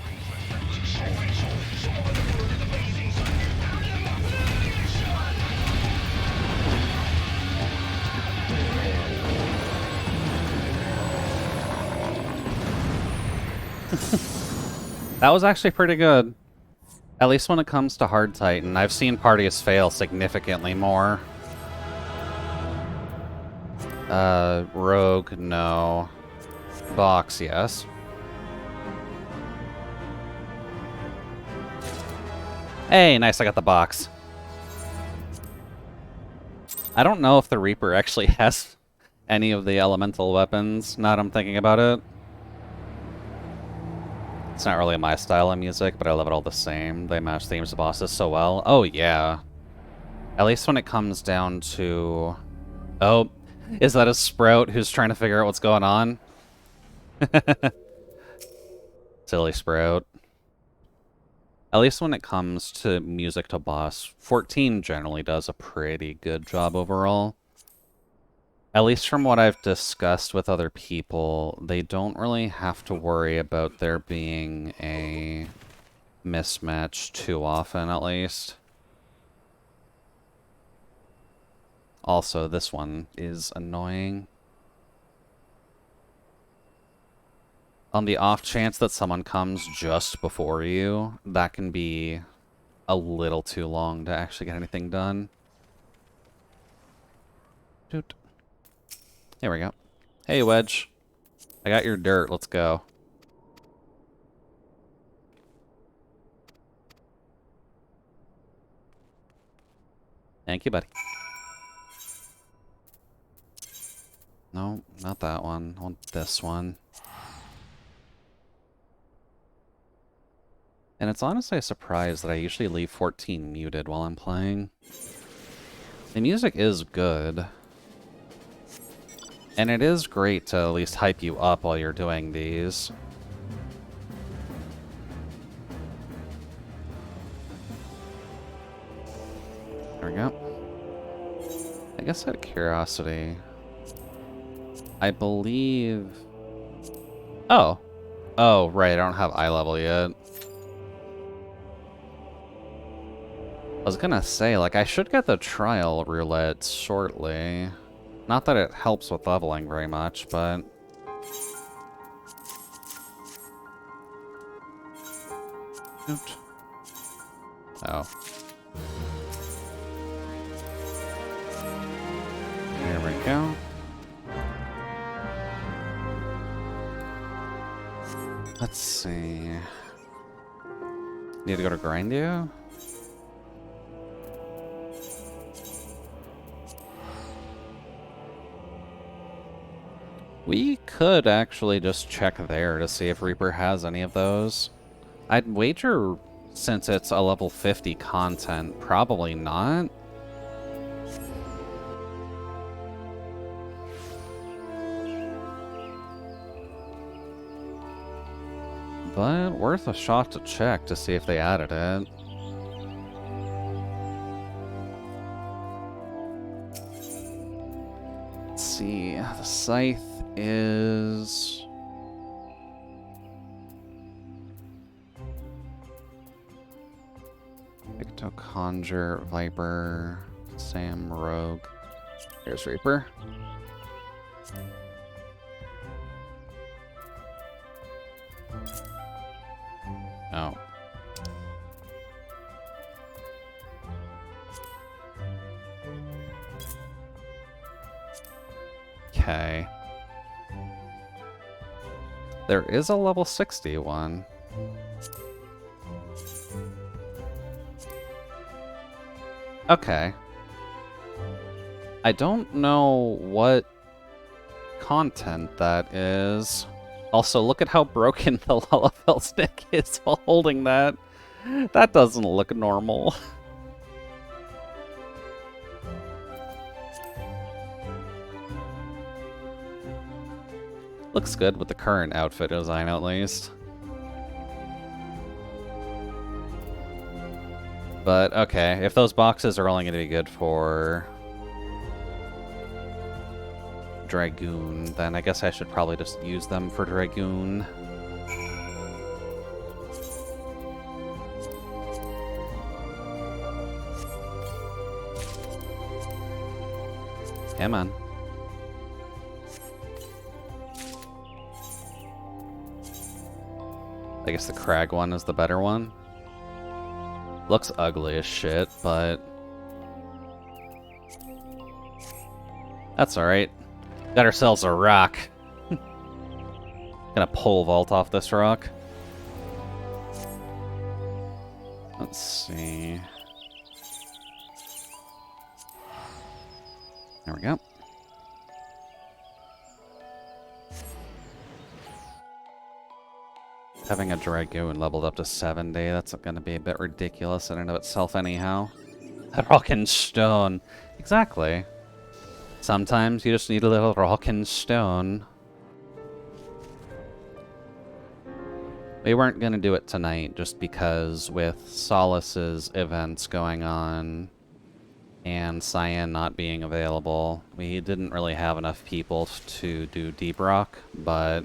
That was actually pretty good. At least when it comes to Hard Titan. I've seen parties fail significantly more. Rogue, no. Box, yes. Hey, nice, I got the box. I don't know if the Reaper actually has any of the elemental weapons, now that I'm thinking about it. It's not really my style of music, but I love it all the same. They match themes of bosses so well. Oh, yeah. At least when it comes down to... Oh, is that a Sprout who's trying to figure out what's going on? Silly Sprout. At least when it comes to music to boss, 14 generally does a pretty good job overall. At least from what I've discussed with other people, they don't really have to worry about there being a mismatch too often, at least. Also, this one is annoying. On the off chance that someone comes just before you, that can be a little too long to actually get anything done. Doot. There we go. Hey, Wedge. I got your dirt. Let's go. Thank you, buddy. No, not that one. I want this one. And it's honestly a surprise that I usually leave 14 muted while I'm playing. The music is good. And it is great to at least hype you up while you're doing these. There we go. I guess out of curiosity, I believe... Oh. Oh, right, I don't have eye level yet. I was gonna say, like, I should get the trial roulette shortly. Not that it helps with leveling very much, but... Oops. Oh. There we go. Let's see... Need to go to Grindio? We could actually just check there to see if Reaper has any of those. I'd wager, since it's a level 50 content, probably not. But worth a shot to check to see if they added it. Let's see, the scythe is... Icto, Conjure, Viper, Sam, Rogue. Here's Reaper. Oh. Okay. There is a level 60 one. Okay. I don't know what content that is. Also, look at how broken the Lullaby stick is while holding that. That doesn't look normal. Looks good with the current outfit design, at least. But, okay, if those boxes are only going to be good for Dragoon, then I guess I should probably just use them for Dragoon. Come on. I guess the Crag one is the better one. Looks ugly as shit, but that's alright. Got ourselves a rock. Gonna pole vault off this rock. Let's see. There we go. Having a Dragoon leveled up to 70, that's gonna be a bit ridiculous in and of itself anyhow. A rock and stone. Exactly. Sometimes you just need a little rock and stone. We weren't gonna do it tonight just because with Solace's events going on and Cyan not being available, we didn't really have enough people to do Deep Rock, but...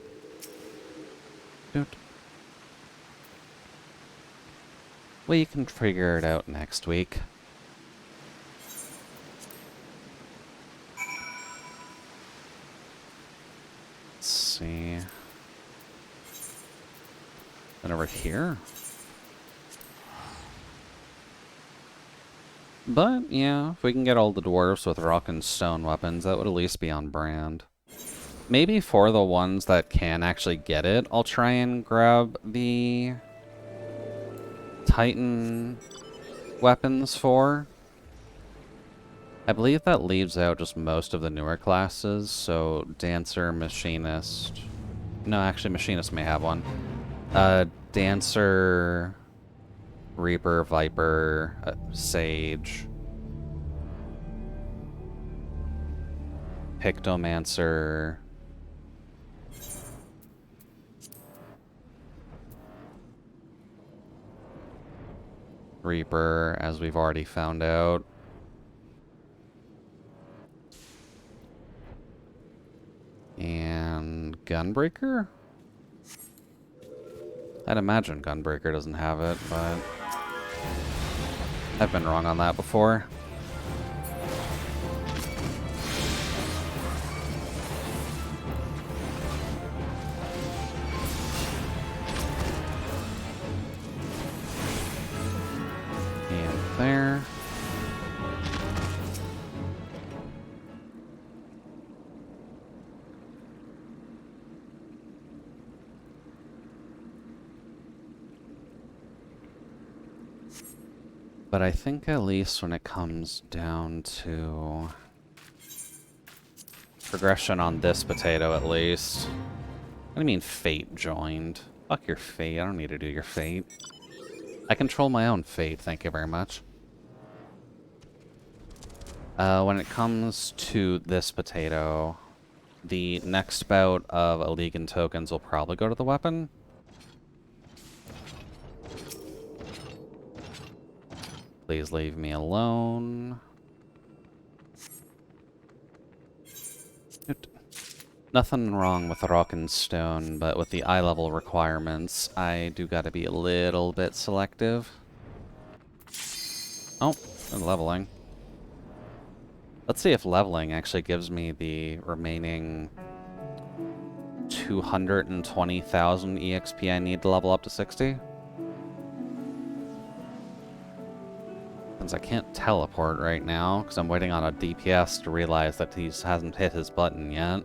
we can figure it out next week. Let's see. Then over here. But, yeah, if we can get all the dwarves with rock and stone weapons, that would at least be on brand. Maybe for the ones that can actually get it, I'll try and grab the Titan weapons for. I believe that leaves out just most of the newer classes, so Dancer, Machinist... no, actually, Machinist may have one. Dancer, Reaper, Viper, Sage, Pictomancer, Reaper, as we've already found out. And Gunbreaker? I'd imagine Gunbreaker doesn't have it, but I've been wrong on that before. And there. But I think at least when it comes down to progression on this potato, at least. What do you mean, fate joined? Fuck your fate. I don't need to do your fate. I control my own fate, thank you very much. When it comes to this potato, the next bout of Illegan tokens will probably go to the weapon. Please leave me alone. Nothing wrong with rock and stone, but with the eye level requirements, I do gotta be a little bit selective. Oh, and leveling. Let's see if leveling actually gives me the remaining 220,000 EXP I need to level up to 60. Since I can't teleport right now, because I'm waiting on a DPS to realize that he hasn't hit his button yet.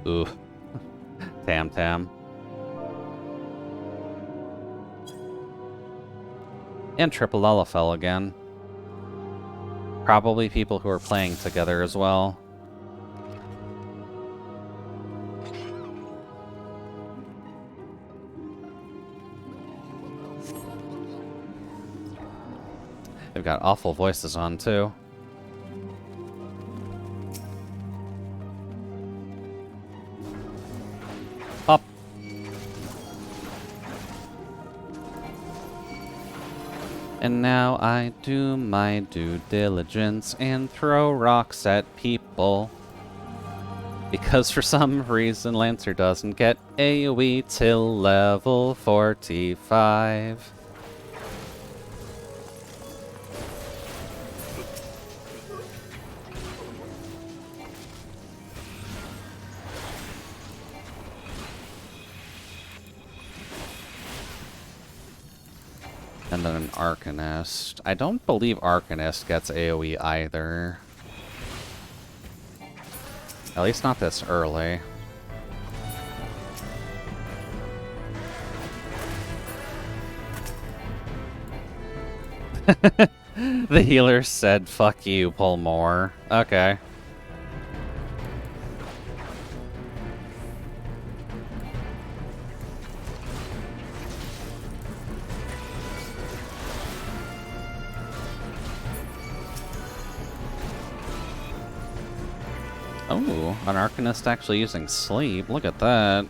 Ooh. Tam. And Triple Lullafell again. Probably people who are playing together as well. They've got awful voices on, too. Pop. And now I do my due diligence and throw rocks at people. Because for some reason Lancer doesn't get AoE till level 45. And then an Arcanist. I don't believe Arcanist gets AoE either. At least not this early. The healer said, fuck you, pull more. Okay. Oh, an Arcanist actually using sleep. Look at that.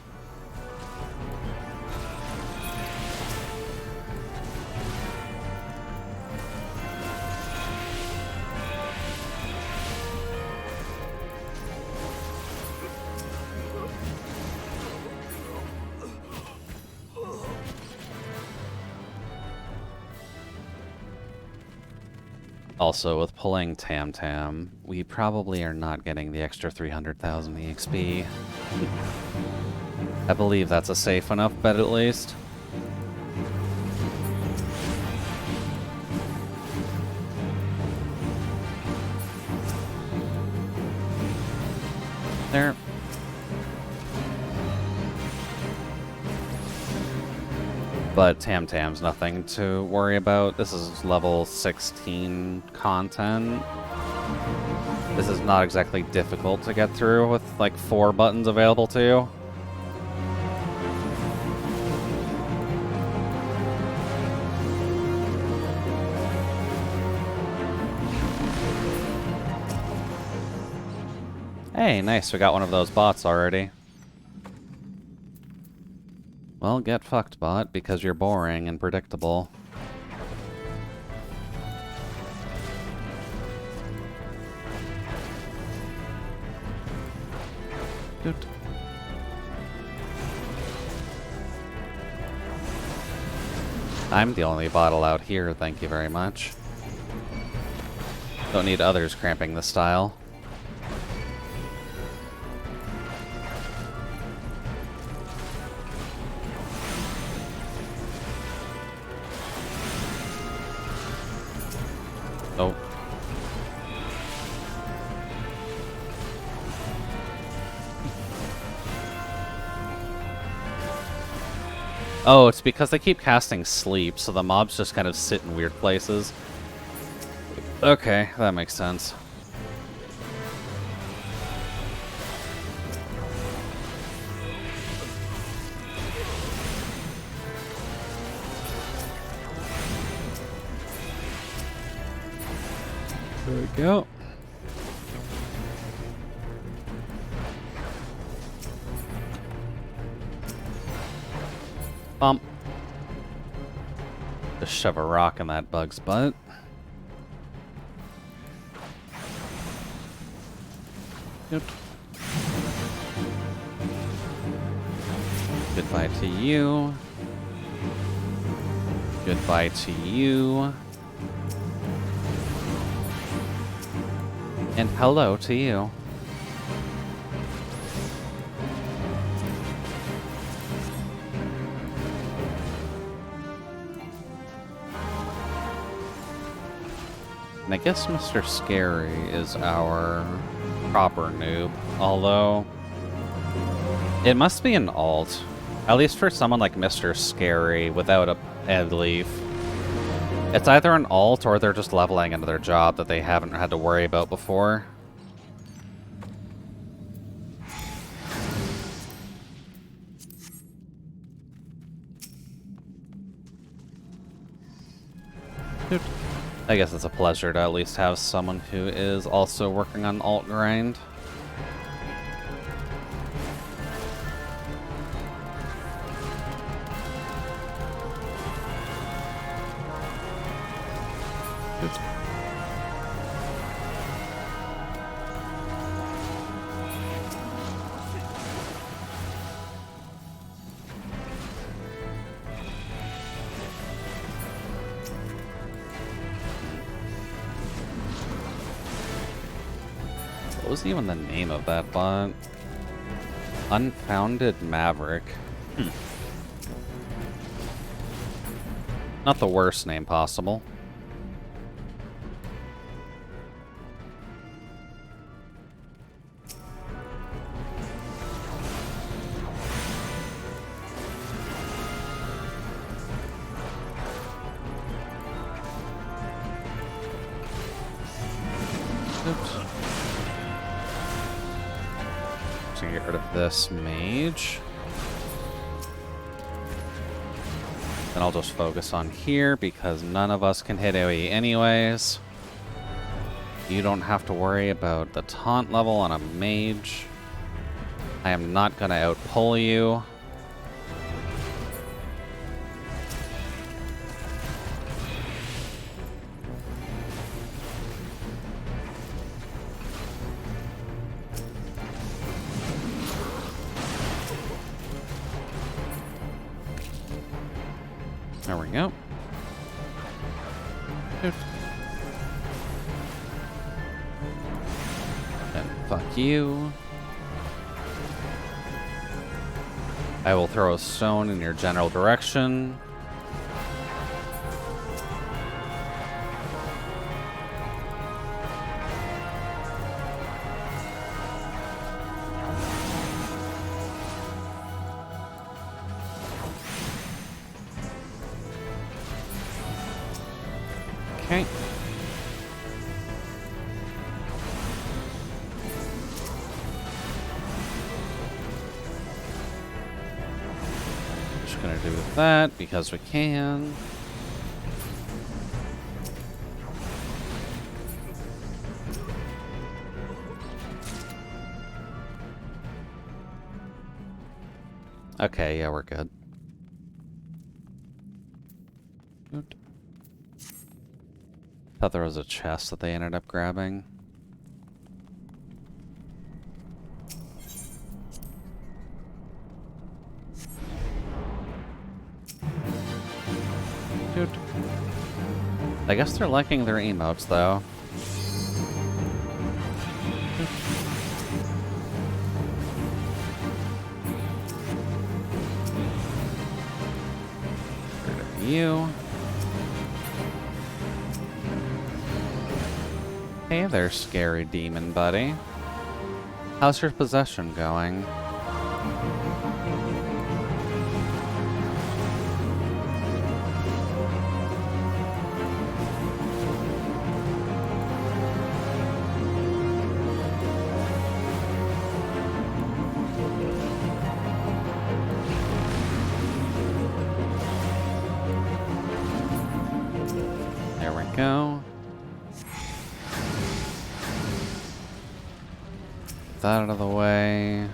Also, with pulling Tam, we probably are not getting the extra 300,000 EXP. I believe that's a safe enough bet at least. There. But Tam's nothing to worry about. This is level 16 content. This is not exactly difficult to get through with like 4 buttons available to you. Hey, nice, we got one of those bots already. Well, get fucked, bot, because you're boring and predictable. Doot. I'm the only bot allowed here, thank you very much. Don't need others cramping the style. Oh. Oh, it's because they keep casting sleep, so the mobs just kind of sit in weird places. Okay, that makes sense. There we go. Bump. Just shove a rock in that bug's butt. Yep. Goodbye to you. Goodbye to you. And hello to you. And I guess Mr. Scary is our proper noob, although it must be an alt, at least for someone like Mr. Scary without a head leaf. It's either an alt or they're just leveling into their job that they haven't had to worry about before. I guess it's a pleasure to at least have someone who is also working on alt grind. What was even the name of that bot? Unfounded Maverick. Not the worst name possible. Oops. So get rid of this mage. Then I'll just focus on here because none of us can hit AoE anyways. You don't have to worry about the taunt level on a mage. I am not going to outpull you. There we go. Good. And fuck you. I will throw a stone in your general direction. Okay. Just gonna do that because we can. Okay, yeah, we're good. Good. Thought there was a chest that they ended up grabbing. Dude. I guess they're liking their emotes, though. Get rid of you. Hey there, scary demon buddy. How's your possession going? There we go. Get that out of the way.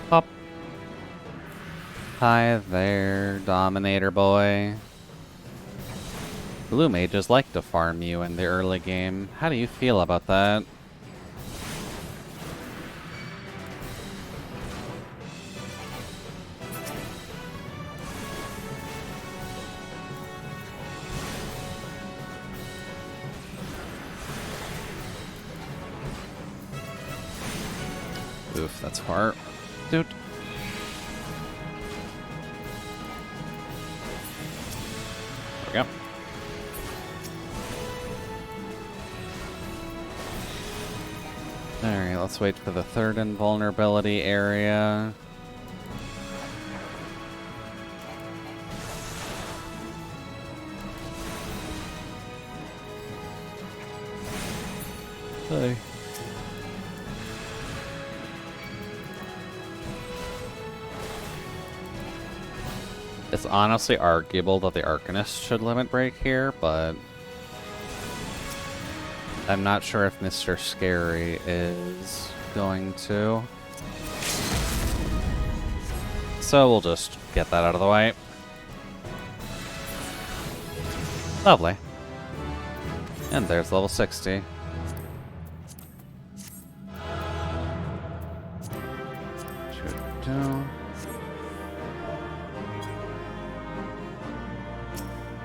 Pop. Hi there, Dominator boy. Blue mages like to farm you in the early game. How do you feel about that? Oof, that's far. Dude. There we go. Alright, let's wait for the third invulnerability area. Hey. It's honestly arguable that the Arcanist should limit break here, but I'm not sure if Mr. Scary is going to. So we'll just get that out of the way. Lovely. And there's level 60.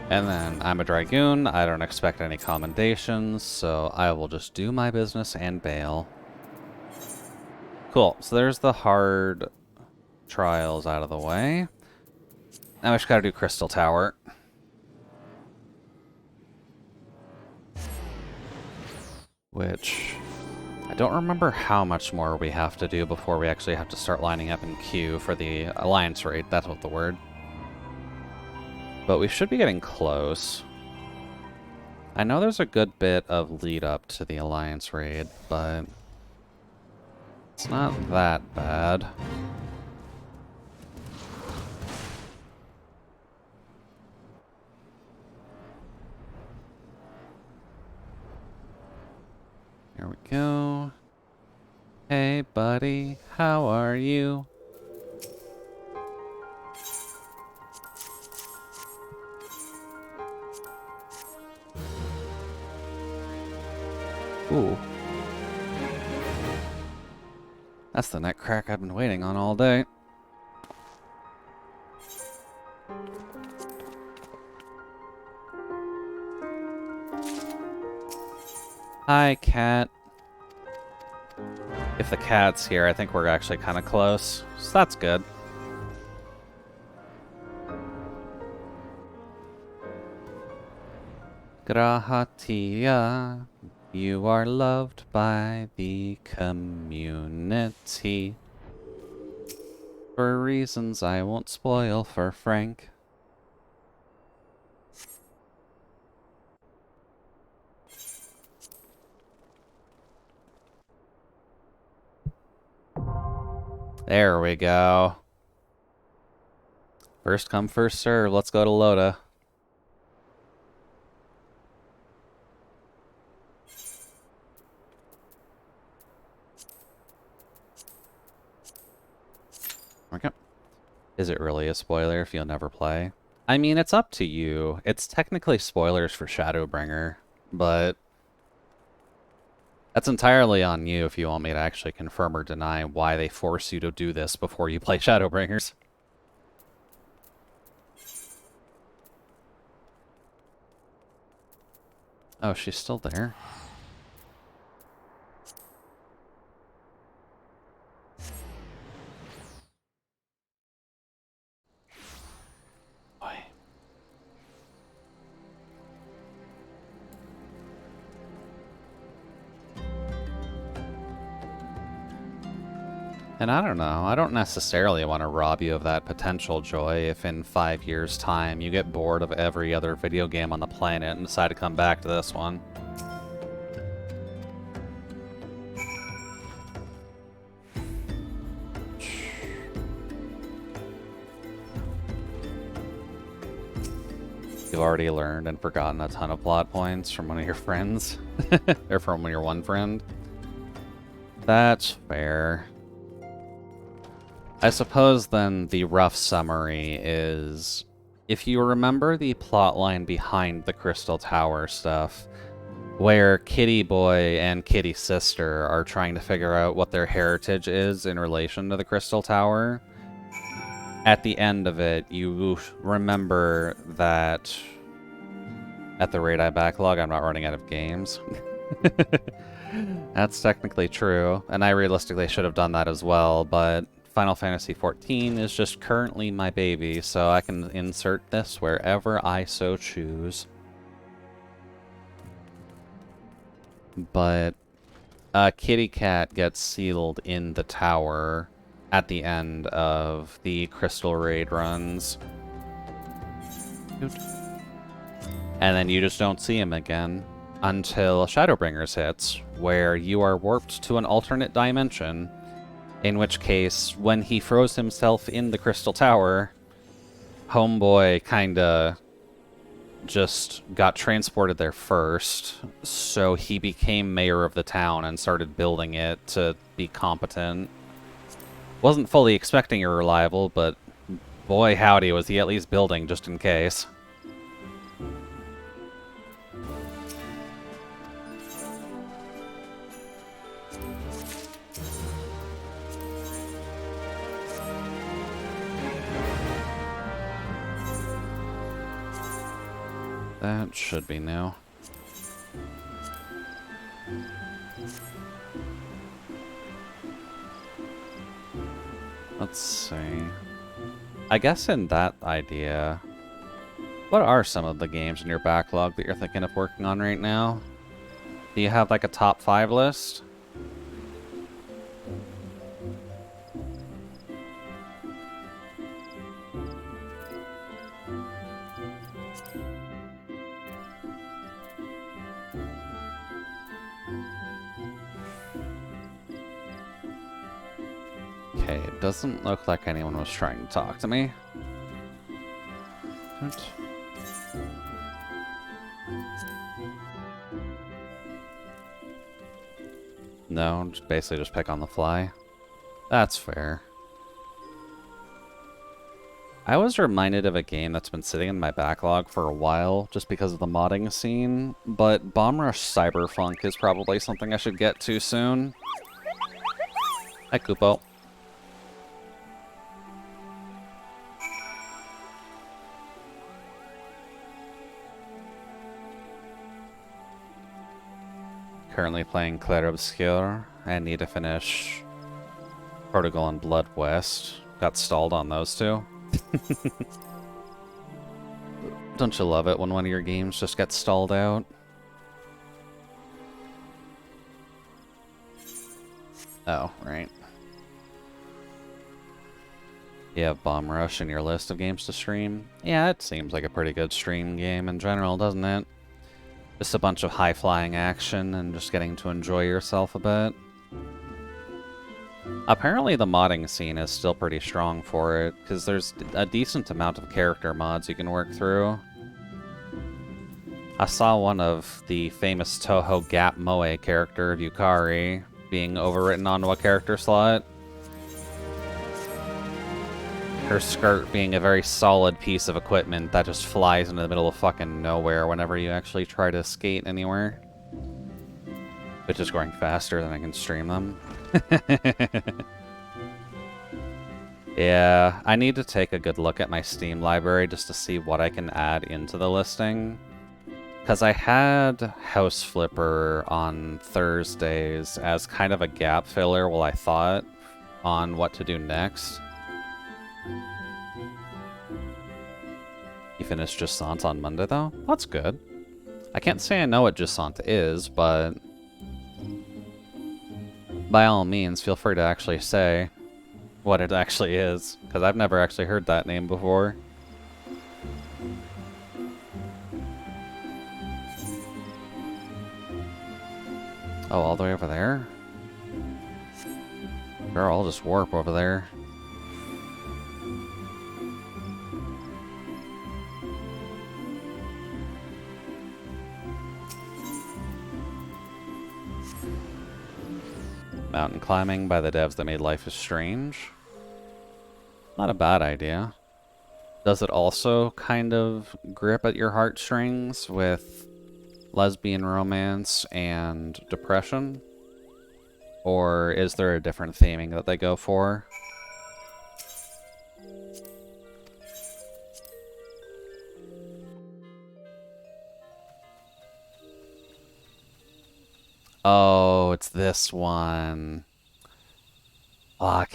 And then I'm a Dragoon, I don't expect any commendations, so I will just do my business and bail. Cool, so there's the hard trials out of the way. Now we just gotta do Crystal Tower. Which, I don't remember how much more we have to do before we actually have to start lining up in queue for the Alliance raid, that's what the word. But we should be getting close. I know there's a good bit of lead up to the Alliance raid, but it's not that bad. Here we go. Hey buddy, how are you? Ooh. That's the neck crack I've been waiting on all day. Hi, cat. If the cat's here, I think we're actually kind of close. So that's good. Grahatia. You are loved by the community. For reasons I won't spoil for Frank. There we go. First come, first serve. Let's go to Loda. Okay. Is it really a spoiler if you'll never play? I mean, it's up to you. It's technically spoilers for Shadowbringer, but that's entirely on you if you want me to actually confirm or deny why they force you to do this before you play Shadowbringers. Oh, she's still there. Boy. And I don't know, I don't necessarily want to rob you of that potential joy if in 5 years' time you get bored of every other video game on the planet and decide to come back to this one. You've already learned and forgotten a ton of plot points from one of your friends. Or from your one friend. That's fair. I suppose then the rough summary is, if you remember the plotline behind the Crystal Tower stuff, where Kitty Boy and Kitty Sister are trying to figure out what their heritage is in relation to the Crystal Tower, at the end of it, you remember that at the rate I backlog, I'm not running out of games. That's technically true, and I realistically should have done that as well, but Final Fantasy XIV is just currently my baby, so I can insert this wherever I so choose. But Kitty Cat gets sealed in the tower at the end of the Crystal Raid runs. And then you just don't see him again until Shadowbringers hits, where you are warped to an alternate dimension, in which case, when he throws himself in the Crystal Tower, Homeboy kinda just got transported there first, so he became mayor of the town and started building it to be competent. Wasn't fully expecting a reliable, but boy howdy was he at least building just in case. That should be new. Let's see. I guess in that idea, what are some of the games in your backlog that you're thinking of working on right now? Do you have like a top 5 list? Okay, it doesn't look like anyone was trying to talk to me. What? No, basically just pick on the fly. That's fair. I was reminded of a game that's been sitting in my backlog for a while just because of the modding scene, but Bomb Rush Cyberfunk is probably something I should get to soon. Hi, Kupo. Currently playing Clair Obscur. I need to finish Protocol and Blood West. Got stalled on those two. Don't you love it when one of your games just gets stalled out? Oh, right. You have Bomb Rush in your list of games to stream? Yeah, it seems like a pretty good stream game in general, doesn't it? Just a bunch of high-flying action and just getting to enjoy yourself a bit. Apparently the modding scene is still pretty strong for it, because there's a decent amount of character mods you can work through. I saw one of the famous Toho Gap Moe character of Yukari being overwritten onto a character slot. Her skirt being a very solid piece of equipment that just flies into the middle of fucking nowhere whenever you actually try to skate anywhere. Which is going faster than I can stream them. Yeah, I need to take a good look at my Steam library just to see what I can add into the listing. Because I had House Flipper on Thursdays as kind of a gap filler while I thought on what to do next. You finished Jusant on Monday, though? That's good. I can't say I know what Jusant is, but by all means, feel free to actually say. what it actually is, because I've never actually heard that name before. Oh, all the way over there? Sure, I'll just warp over there. Mountain climbing by the devs that made Life is Strange. Not a bad idea. Does it also kind of grip at your heartstrings with lesbian romance and depression? Or is there a different theming that they go for? Oh, it's this one. Fuck.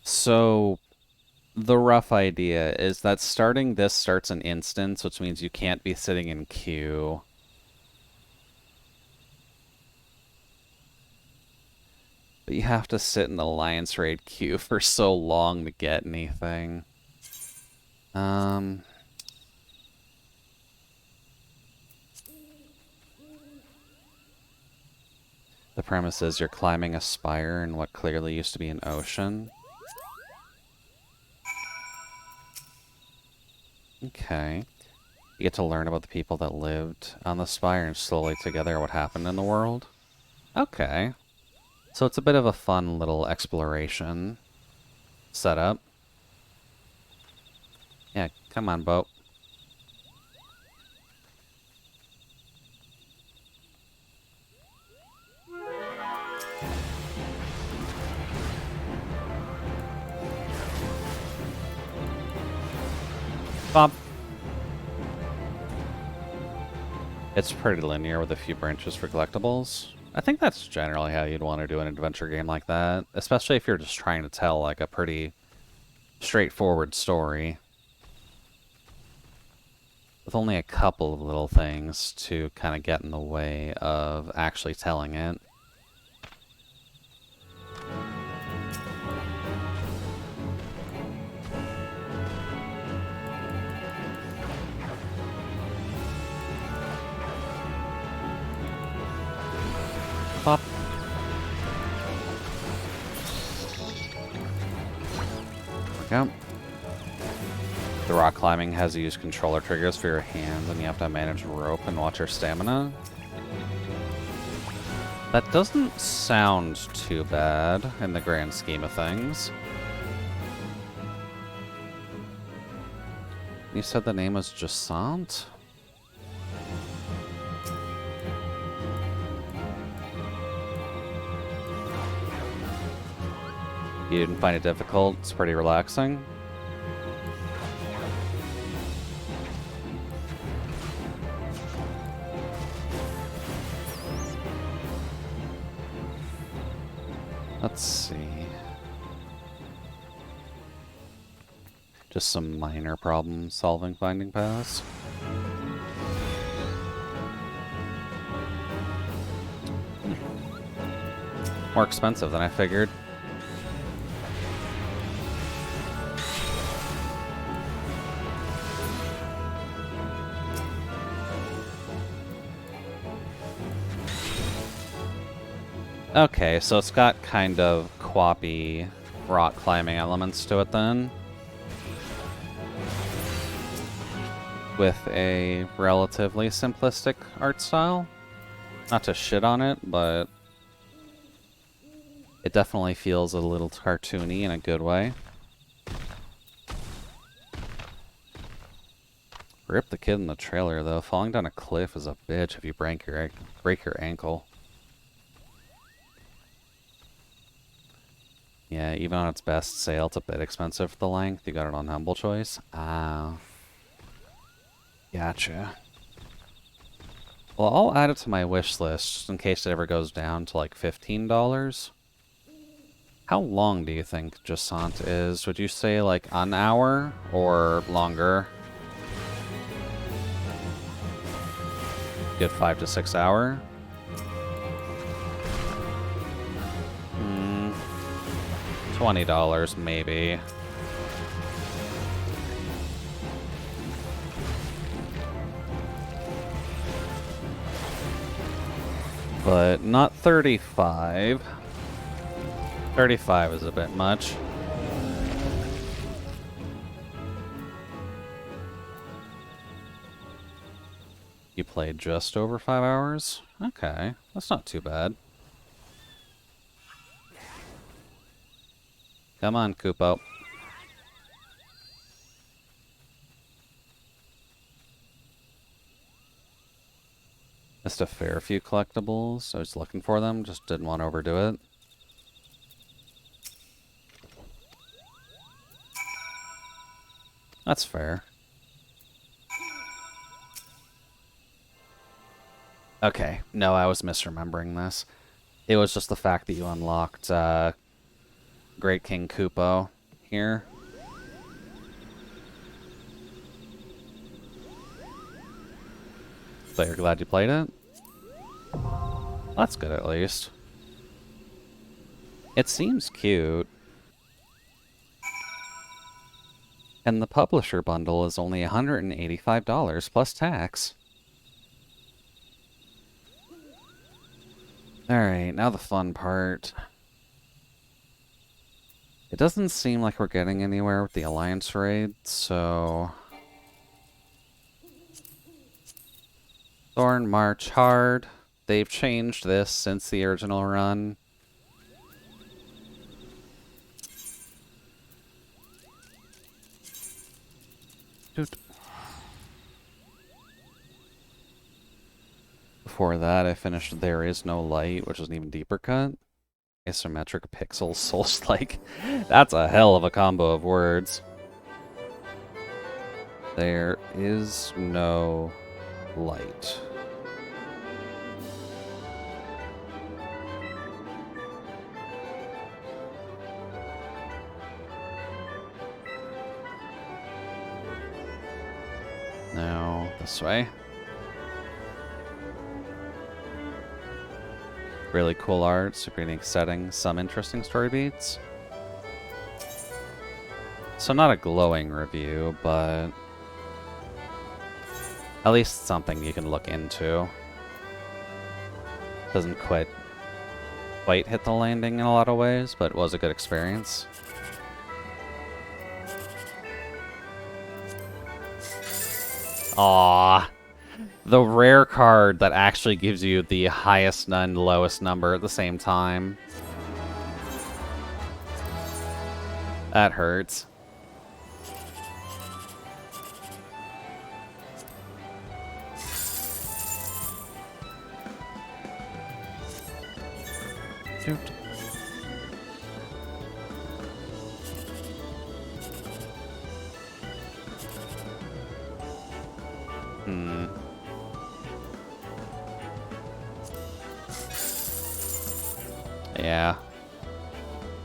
So the rough idea is that starting this starts an instance, which means you can't be sitting in queue. But you have to sit in the Alliance Raid queue for so long to get anything. The premise is you're climbing a spire in what clearly used to be an ocean. Okay. You get to learn about the people that lived on the spire and slowly together what happened in the world. Okay. So it's a bit of a fun little exploration setup. Yeah, come on, boat. Bob. It's pretty linear with a few branches for collectibles. I think that's generally how you'd want to do an adventure game like that, especially if you're just trying to tell like a pretty straightforward story. With only a couple of little things to kind of get in the way of actually telling it. Pop. There we go. The rock climbing has you use controller triggers for your hands, and you have to manage rope and watch your stamina. That doesn't sound too bad in the grand scheme of things. You said the name was Jasant? You didn't find it difficult? It's pretty relaxing. Let's see. Just some minor problem solving finding paths. More expensive than I figured. Okay, so it's got kind of quappy rock climbing elements to it then. With a relatively simplistic art style. Not to shit on it, but it definitely feels a little cartoony in a good way. Rip the kid in the trailer though. Falling down a cliff is a bitch if you break your ankle. Yeah, even on its best sale, it's a bit expensive for the length. You got it on Humble Choice? Ah. Gotcha. Well, I'll add it to my wish list, just in case it ever goes down to like $15. How long do you think Jasant is? Would you say like an hour or longer? Good 5 to 6 hour? $20 maybe. But not 35. 35 is a bit much. You played just over 5 hours? Okay, that's not too bad. Come on, Kupo. Missed a fair few collectibles. I was looking for them, just didn't want to overdo it. That's fair. Okay, no, I was misremembering this. It was just the fact that you unlocked Great King Kupo here. So you're glad you played it? That's good at least. It seems cute. And the publisher bundle is only $185 plus tax. Alright, now the fun part. It doesn't seem like we're getting anywhere with the Alliance raid, so... Thorn March Hard. They've changed this since the original run. Before that, I finished There Is No Light, which is an even deeper cut. Asymmetric Pixels Souls-like. That's a hell of a combo of words. There is no light. Now, this way. Really cool art, super unique setting, some interesting story beats. So not a glowing review, but at least something you can look into. Doesn't quite hit the landing in a lot of ways, but it was a good experience. Aww. The rare card that actually gives you the highest and lowest number at the same time. That hurts. Shoot. Yeah.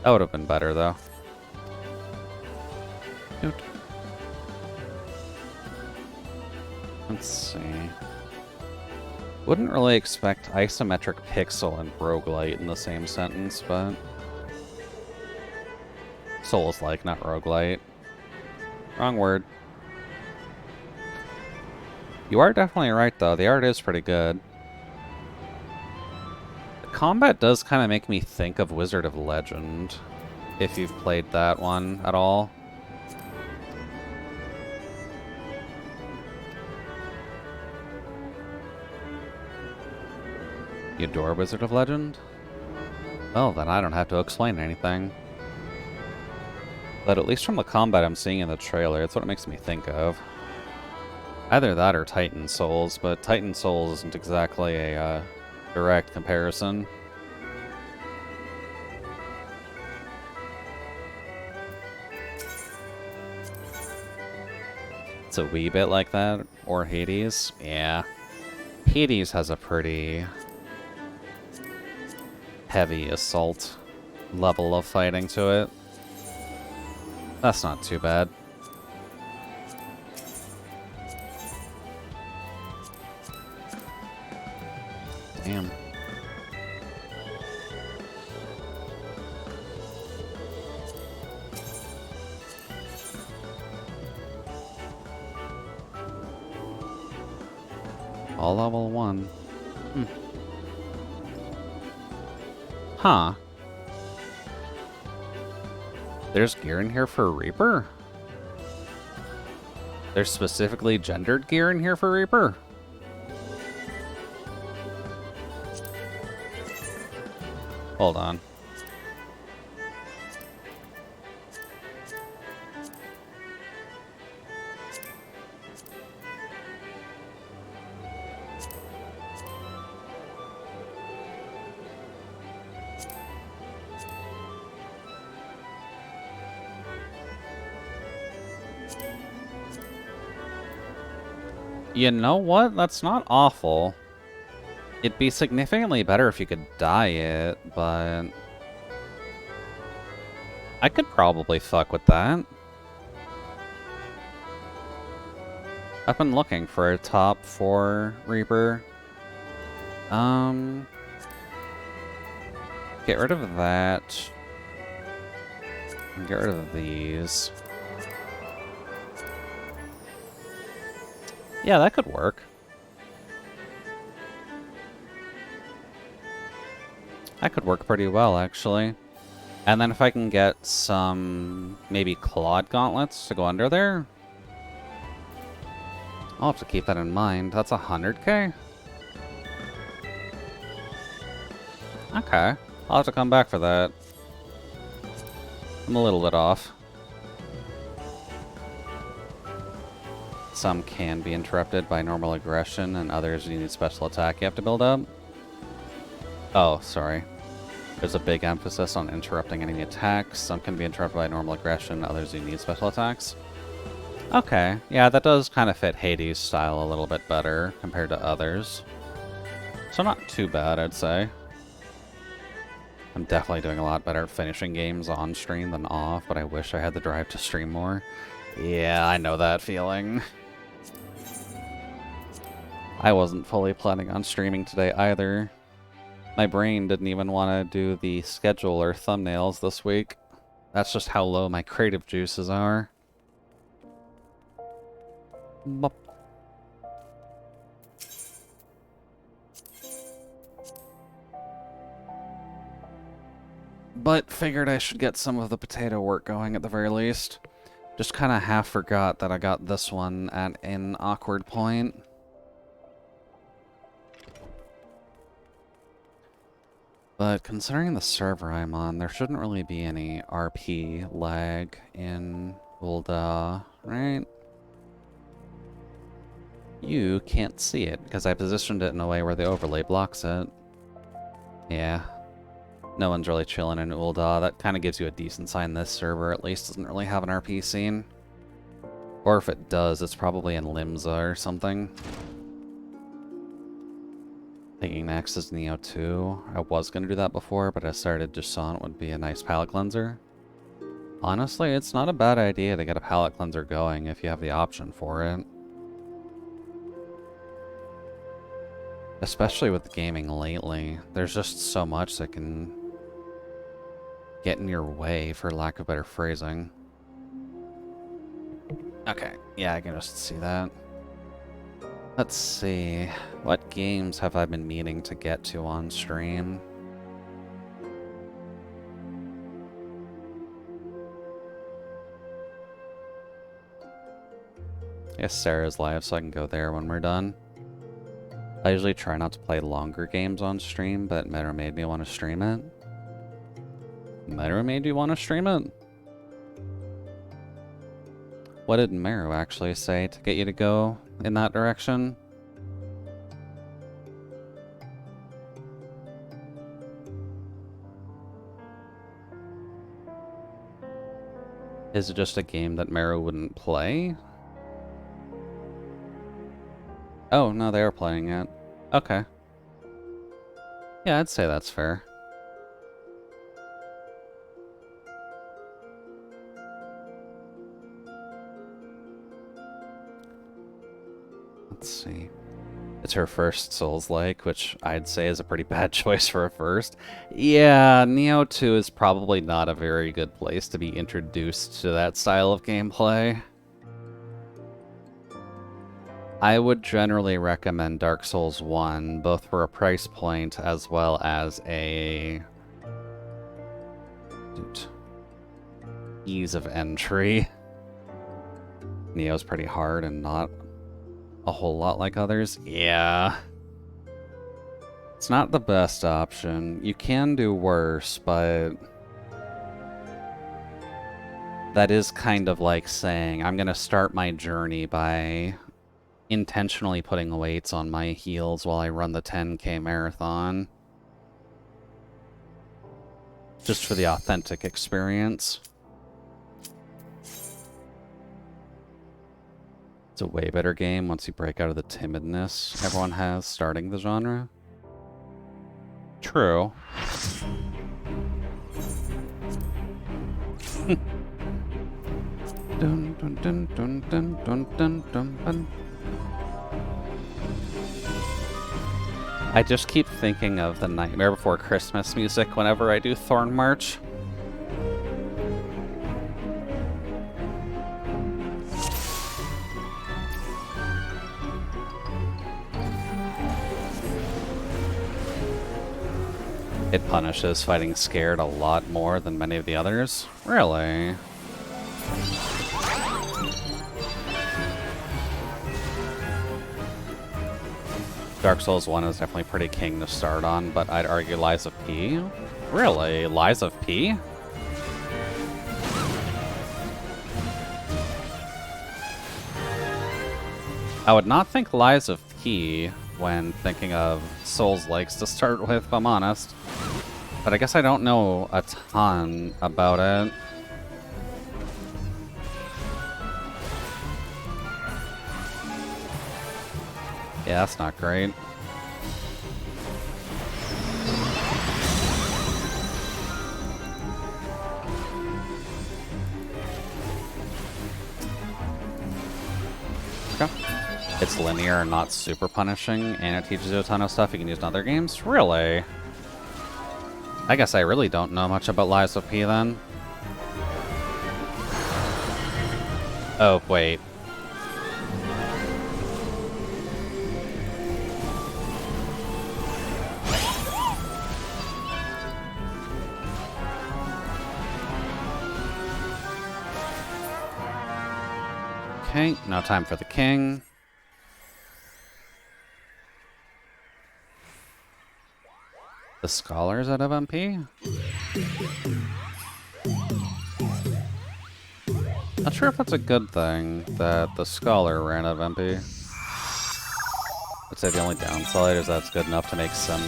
That would have been better, though. Shoot. Let's see. Wouldn't really expect isometric pixel and roguelite in the same sentence, but... Souls-like, not roguelite. Wrong word. You are definitely right, though. The art is pretty good. The combat does kind of make me think of Wizard of Legend, if you've played that one at all. You adore Wizard of Legend? Well, then I don't have to explain anything. But at least from the combat I'm seeing in the trailer, it's what it makes me think of. Either that or Titan Souls, but Titan Souls isn't exactly a direct comparison. It's a wee bit like that. Or Hades. Yeah. Hades has a pretty heavy assault level of fighting to it. That's not too bad. Damn. all level 1. Hmm. Huh. There's gear in here for Reaper? There's specifically gendered gear in here for Reaper? Hold on. You know what? That's not awful. It'd be significantly better if you could dye it, but I could probably fuck with that. I've been looking for a top 4 Reaper. Get rid of that. And get rid of these. Yeah, that could work. That could work pretty well, actually. And then if I can get some, maybe clawed gauntlets to go under there, I'll have to keep that in mind. That's 100k? Okay. I'll have to come back for that. I'm a little bit off. Some can be interrupted by normal aggression, and others you need special attack you have to build up. Oh, sorry. There's a big emphasis on interrupting enemy attacks. Some can be interrupted by normal aggression, others you need special attacks. Okay, yeah, that does kind of fit Hades' style a little bit better compared to others. So not too bad, I'd say. I'm definitely doing a lot better at finishing games on stream than off, but I wish I had the drive to stream more. Yeah, I know that feeling. I wasn't fully planning on streaming today either. My brain didn't even want to do the schedule or thumbnails this week. That's just how low my creative juices are. Bop. But figured I should get some of the potato work going at the very least. Just kind of half forgot that I got this one at an awkward point. But considering the server I'm on, there shouldn't really be any RP lag in Ulda, right? You can't see it, because I positioned it in a way where the overlay blocks it. Yeah. No one's really chilling in Ulda. That kind of gives you a decent sign this server at least doesn't really have an RP scene. Or if it does, it's probably in Limsa or something. Thinking next is Neo 2. I was going to do that before, but I started just saw it would be a nice palette cleanser. Honestly, it's not a bad idea to get a palette cleanser going if you have the option for it. Especially with gaming lately. There's just so much that can get in your way, for lack of better phrasing. Okay, yeah, I can just see that. Let's see, what games have I been meaning to get to on stream? I guess Sarah's live, so I can go there when we're done. I usually try not to play longer games on stream, but Metro made me want to stream it. Metro made you want to stream it? What did Meru actually say to get you to go in that direction? Is it just a game that Meru wouldn't play? Oh, no, they are playing it. Okay. Yeah, I'd say that's fair. Let's see. It's her first Souls-like, which I'd say is a pretty bad choice for a first. Yeah, Neo 2 is probably not a very good place to be introduced to that style of gameplay. I would generally recommend Dark Souls 1, both for a price point as well as a ease of entry. Neo's pretty hard and not a whole lot like others. Yeah. It's not the best option. You can do worse, but that is kind of like saying, I'm gonna start my journey by intentionally putting weights on my heels while I run the 10K marathon. Just for the authentic experience. It's a way better game once you break out of the timidness everyone has starting the genre. True. Dun, dun, dun, dun, dun, dun, dun, dun, dun. I just keep thinking of the Nightmare Before Christmas music whenever I do Thorn March. It punishes fighting scared a lot more than many of the others. Really? Dark Souls 1 is definitely pretty king to start on, but I'd argue Lies of P. Really? Lies of P? I would not think Lies of P when thinking of Souls-likes to start with, if I'm honest. But I guess I don't know a ton about it. Yeah, that's not great. Okay. It's linear and not super punishing, and it teaches you a ton of stuff you can use in other games? Really? I guess I really don't know much about Lies of P then. Oh, wait. Okay, now time for the king. The scholars out of MP? Not sure if that's a good thing that the scholar ran out of MP. I'd say the only downside is that's good enough to make some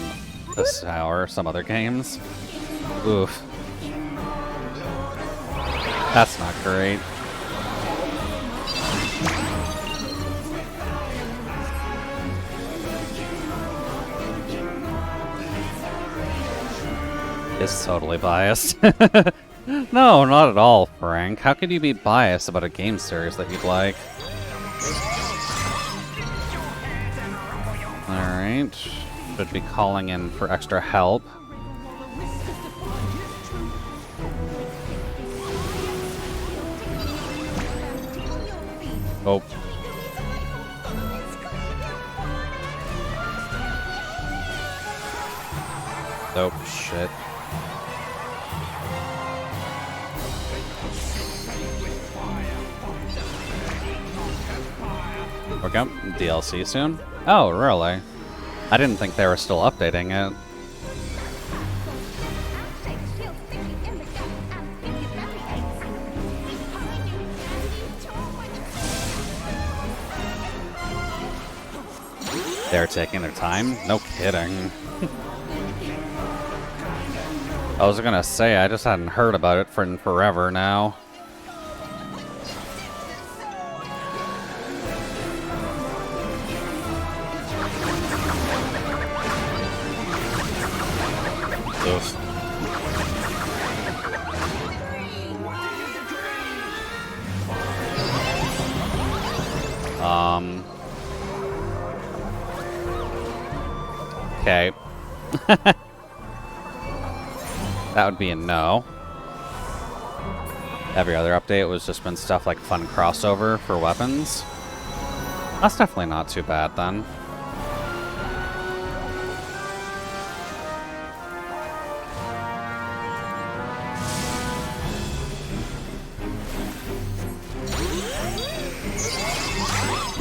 this hour some other games. Oof. That's not great. Is totally biased. No, not at all, Frank. How could you be biased about a game series that you'd like? Alright. Should be calling in for extra help. Oh. Oh, shit. We're going DLC soon? Oh, really? I didn't think they were still updating it. They're taking their time? No kidding. I was gonna say, I just hadn't heard about it for forever now. Oof. Okay. That would be a no. Every other update was just been stuff like fun crossover for weapons. That's definitely not too bad then.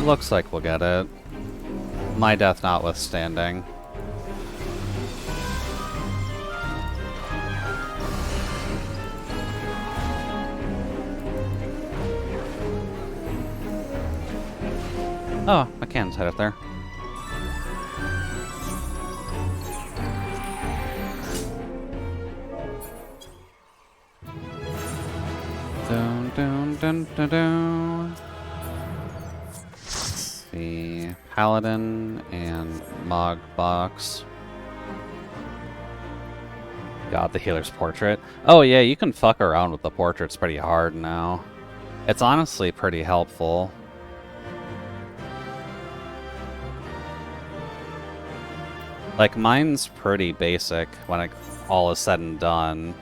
Looks like we'll get it. My death notwithstanding. Oh, I can set it there. Dun dun dun dun dun. The Paladin and Mog box. God, the healer's portrait. Oh yeah, you can fuck around with the portraits pretty hard now. It's honestly pretty helpful. Like, mine's pretty basic when all is said and done.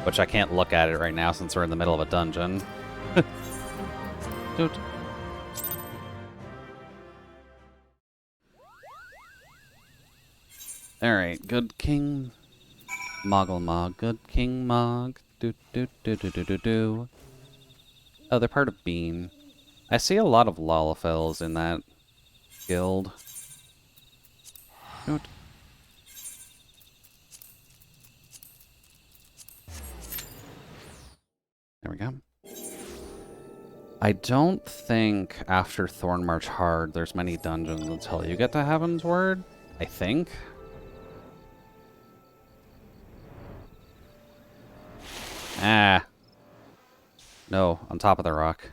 Which I can't look at it right now since we're in the middle of a dungeon. Dude. Alright, good King Moggle Mog, good King Mog. Do do do do do do do. Oh, they're part of Bean. I see a lot of Lalafels in that guild. There we go. I don't think after Thornmarch Hard there's many dungeons until you get to Heaven's Word. I think. Ah. No, on top of the rock.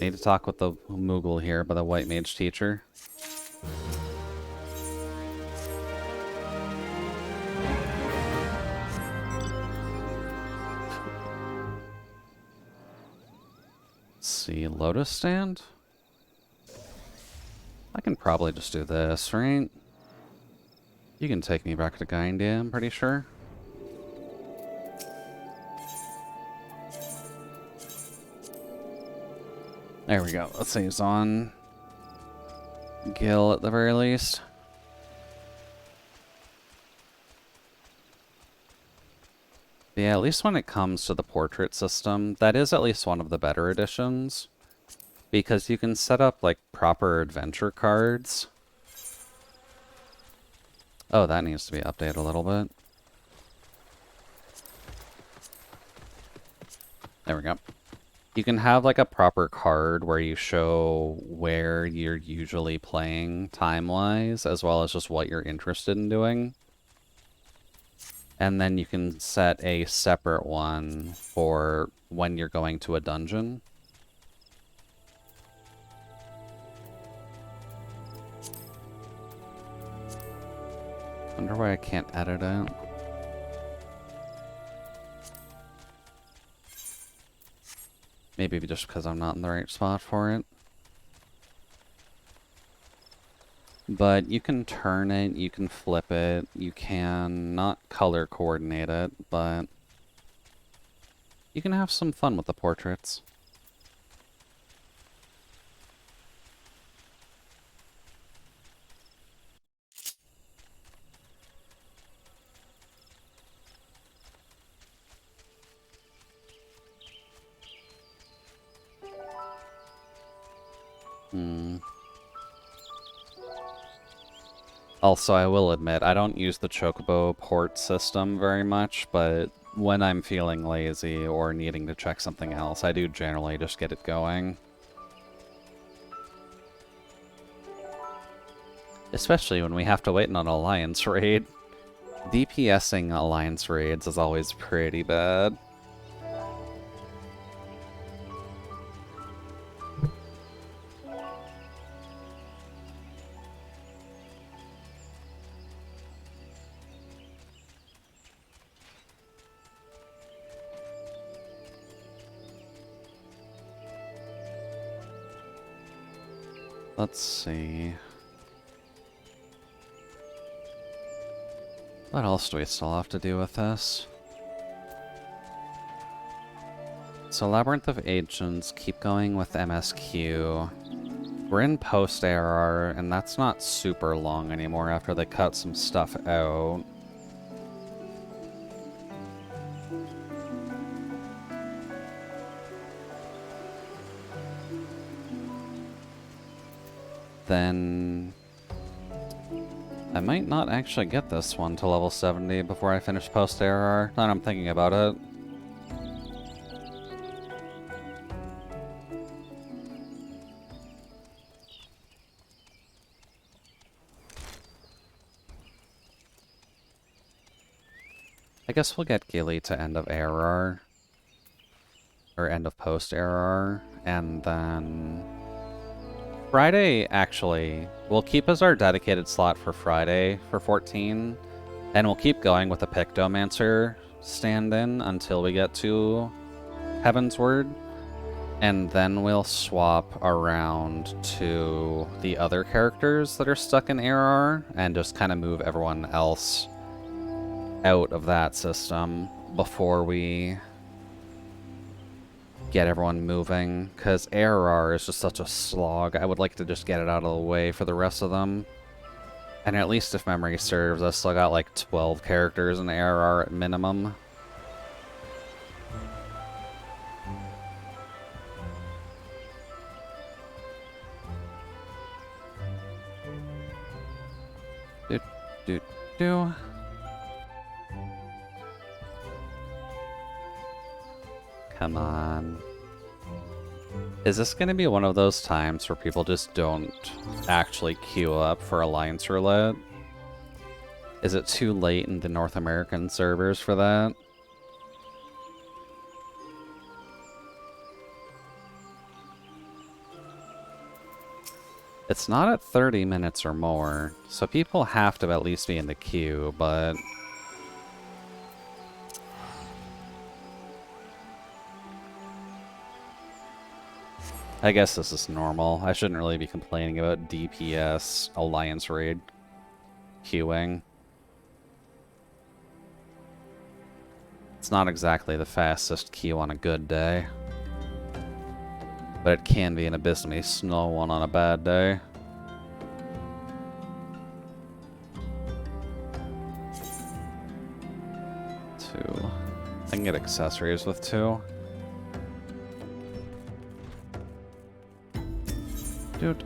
Need to talk with the Moogle here by the White Mage teacher. Let's see, Lotus Stand? I can probably just do this, right? You can take me back to Gaindia, I'm pretty sure. There we go. Let's say he's on Gil at the very least. Yeah, at least when it comes to the portrait system, that is at least one of the better additions. Because you can set up, like, proper adventure cards. Oh, that needs to be updated a little bit. There we go. You can have, like, a proper card where you show where you're usually playing time-wise, as well as just what you're interested in doing. And then you can set a separate one for when you're going to a dungeon. Wonder why I can't edit it. Maybe just because I'm not in the right spot for it. But you can turn it, you can flip it, you can not color coordinate it, but you can have some fun with the portraits. Also, I will admit, I don't use the Chocobo port system very much, but when I'm feeling lazy or needing to check something else, I do generally just get it going. Especially when we have to wait on an Alliance raid. DPSing Alliance raids is always pretty bad. Let's see. What else do we still have to do with this? So Labyrinth of Agents, keep going with MSQ. We're in post-ARR, and that's not super long anymore after they cut some stuff out. Then I might not actually get this one to level 70 before I finish post-ARR. Now that I'm thinking about it. I guess we'll get Gilly to end of ARR. Or end of post-ARR. And then Friday, actually, we'll keep as our dedicated slot for Friday for 14. And we'll keep going with the Pictomancer stand-in until we get to Heaven's Word. And then we'll swap around to the other characters that are stuck in ARR and just kind of move everyone else out of that system before we get everyone moving, because ARR is just such a slog. I would like to just get it out of the way for the rest of them. And at least if memory serves, I still got like 12 characters in ARR at minimum. Do. Come on. Is this going to be one of those times where people just don't actually queue up for Alliance Roulette? Is it too late in the North American servers for that? It's not at 30 minutes or more, so people have to at least be in the queue, but I guess this is normal. I shouldn't really be complaining about DPS Alliance Raid queuing. It's not exactly the fastest queue on a good day, but it can be an abysmally slow one on a bad day. Two. I can get accessories with 2. Dude.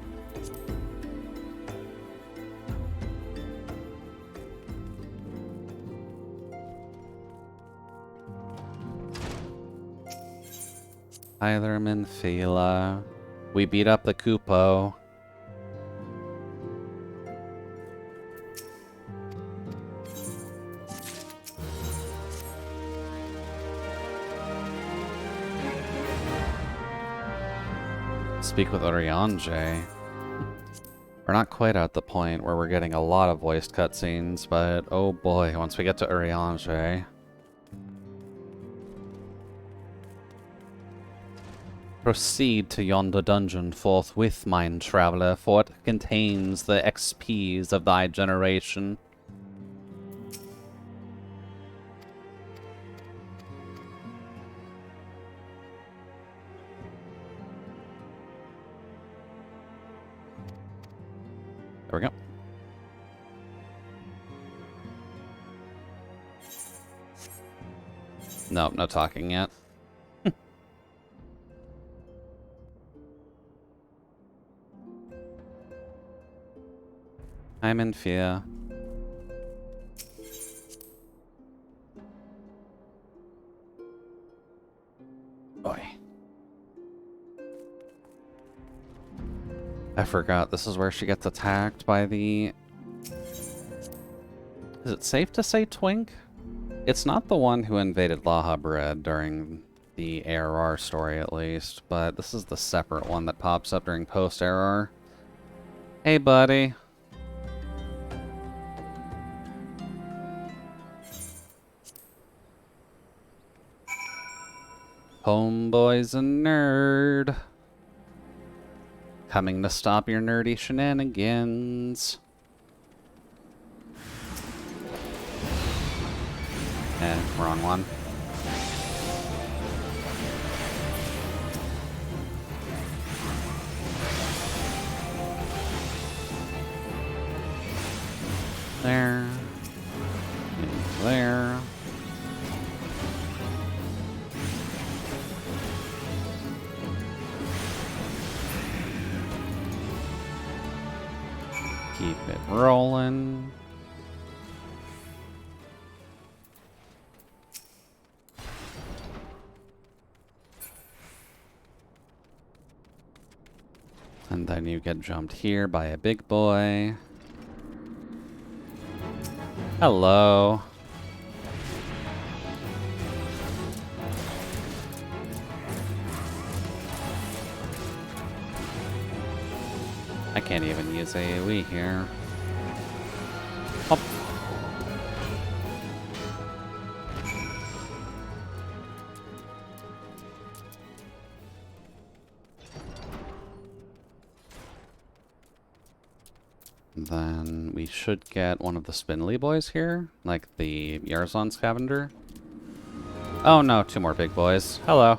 Either Minfila. We beat up the Kupo. Speak with Oriange. We're not quite at the point where we're getting a lot of voiced cutscenes, but oh boy, once we get to Oriange. Proceed to yonder dungeon forthwith, mind traveler, for it contains the XPs of thy generation. There we go. Nope, no talking yet. I'm in fear. Boy. I forgot, this is where she gets attacked by the... Is it safe to say Twink? It's not the one who invaded Laha Bread during the ARR story, at least, but this is the separate one that pops up during post-ARR. Hey, buddy. Homeboy's a nerd. Coming to stop your nerdy shenanigans. Wrong one. Keep it rolling. And then you get jumped here by a big boy. Hello. I can't even use AoE here. Hop. Then we should get one of the spindly boys here, like the Yarzon scavenger. Oh no, two more big boys. Hello.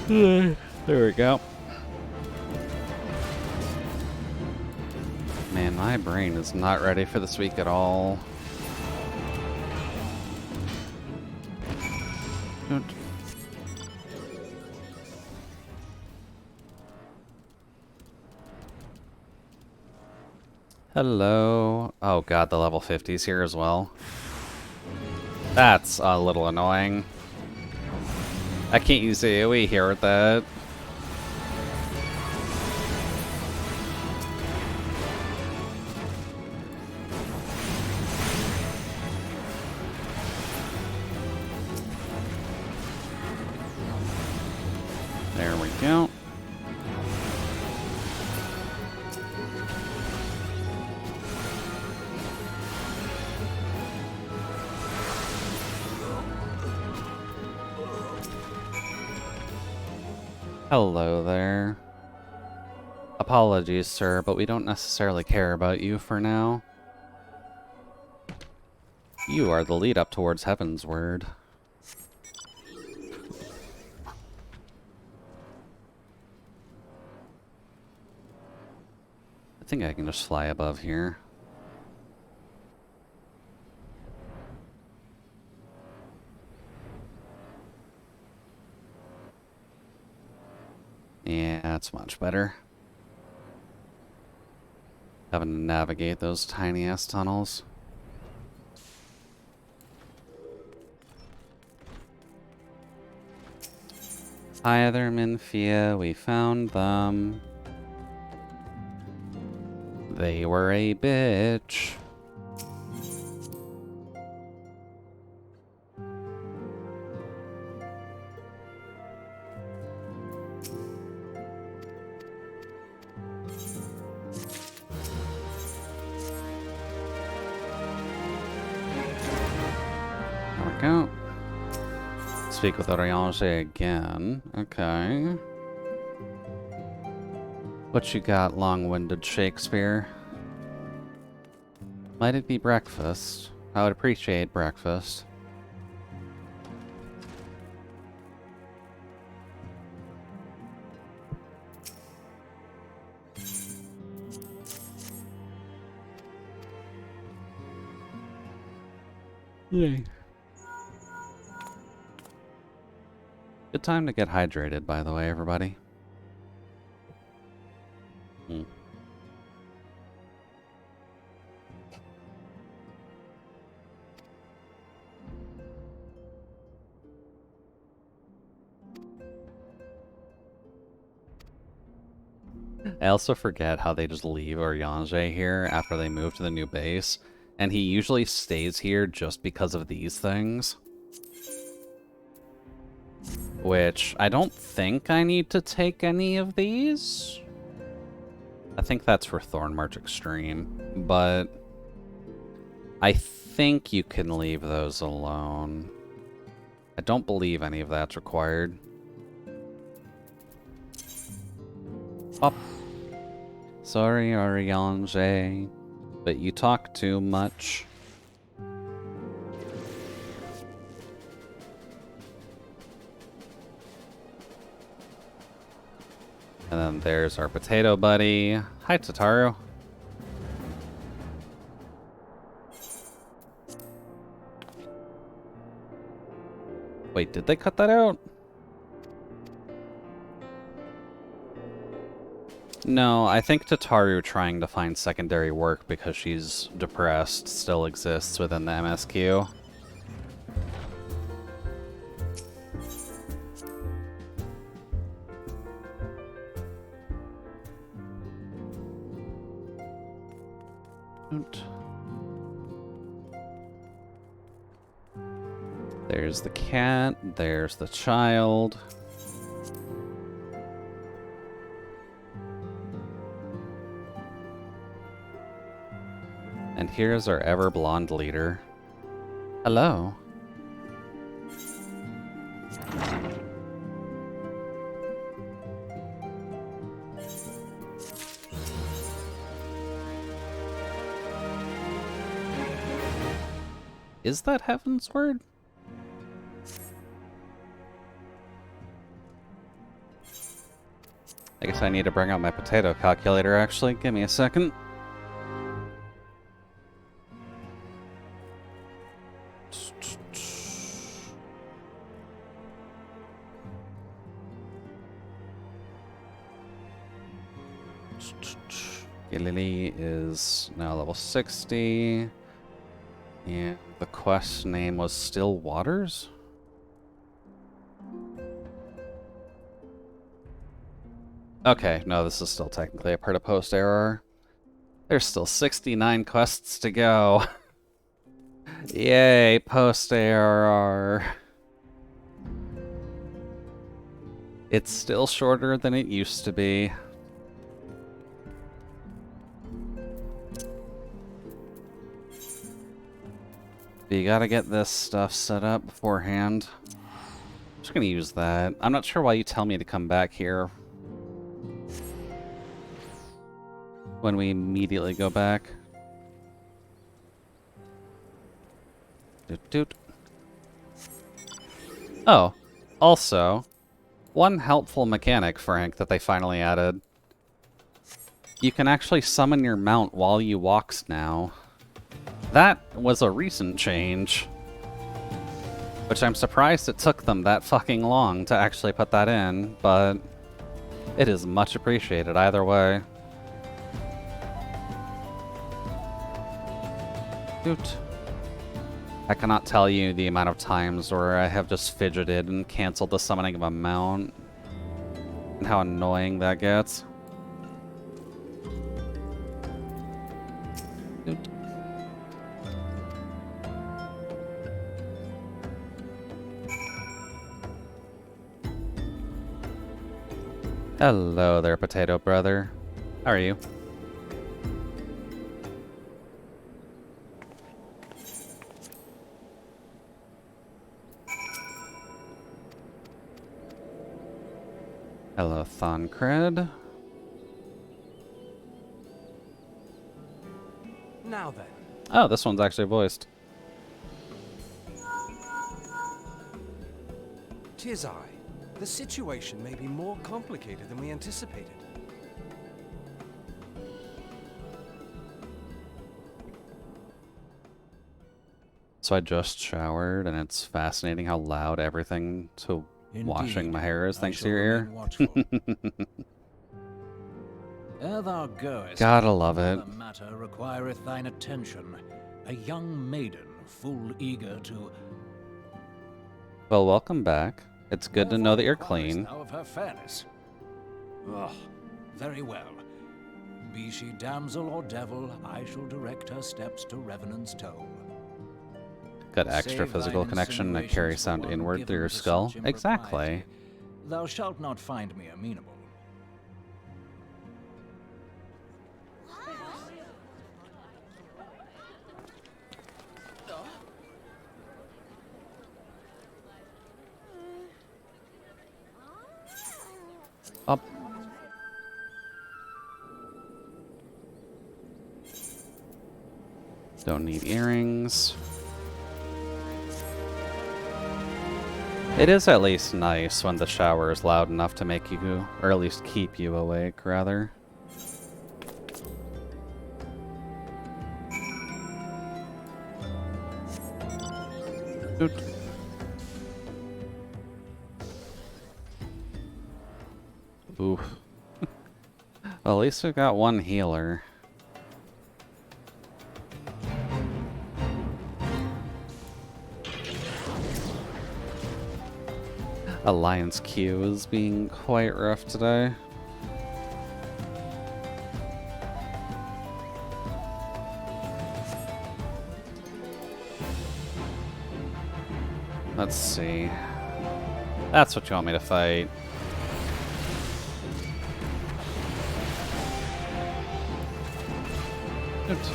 There we go. Man, my brain is not ready for this week at all. Hello. Oh god, the level 50's here as well. That's a little annoying. I can't use AoE here with that. There we go. Hello there. Apologies, sir, but we don't necessarily care about you for now. You are the lead up towards Heaven's Word. I think I can just fly above here. Yeah, that's much better. Having to navigate those tiny-ass tunnels. Hi there, Minfia. We found them. They were a bitch. There we go. Speak with Oriange again. Okay. What you got, long-winded Shakespeare? Might it be breakfast? I would appreciate breakfast. Yay. Good time to get hydrated, by the way, everybody. I also forget how they just leave Oriange here after they move to the new base, and he usually stays here just because of these things. Which, I don't think I need to take any of these. I think that's for Thornmarch Extreme, but I think you can leave those alone. I don't believe any of that's required. Up. Sorry, Oriange, but you talk too much. And then there's our potato buddy. Hi, Tataru. Wait, did they cut that out? No, I think Tataru trying to find secondary work because she's depressed still exists within the MSQ. There's the cat, there's the child. And here's our ever blonde leader. Hello. Is that Heaven's Word? I guess I need to bring out my potato calculator, actually. Give me a second. Lily is now level 60. And the quest name was Still Waters? Okay, no, this is still technically a part of post-error. There's still 69 quests to go. Yay, post-error. It's still shorter than it used to be. But you gotta get this stuff set up beforehand. I'm just gonna use that. I'm not sure why you tell me to come back here when we immediately go back. Doot doot. Oh, also, one helpful mechanic, Frank, that they finally added. You can actually summon your mount while you walks now. That was a recent change. Which I'm surprised it took them that fucking long to actually put that in, but it is much appreciated either way. Doot. I cannot tell you the amount of times where I have just fidgeted and canceled the summoning of a mount. And how annoying that gets. Doot. Hello there, potato brother. How are you? Hello, Thancred. Now then. Oh, this one's actually voiced. 'Tis I. The situation may be more complicated than we anticipated. So I just showered, and it's fascinating how loud everything to washing my hair is thanks to your ear. Ere thou goest, Gotta love it. another matter requireth thine attention. A young maiden, full eager to... Well, welcome back. It's good to know that you're Inquirest clean. thou of her fairness? Oh, very well. Be she damsel or devil, I shall direct her steps to Revenant's Toll. Got extra Save physical thine connection that carries insinuations for sound one inward given through your to skull. such Exactly. impropriety. Thou shalt not find me amenable. Up. Don't need earrings. It is at least nice when the shower is loud enough to make you, or at least keep you awake, rather. Doot. Oof. Well, at least we've got one healer. Alliance Q is being quite rough today. Let's see. That's what you want me to fight. Oops.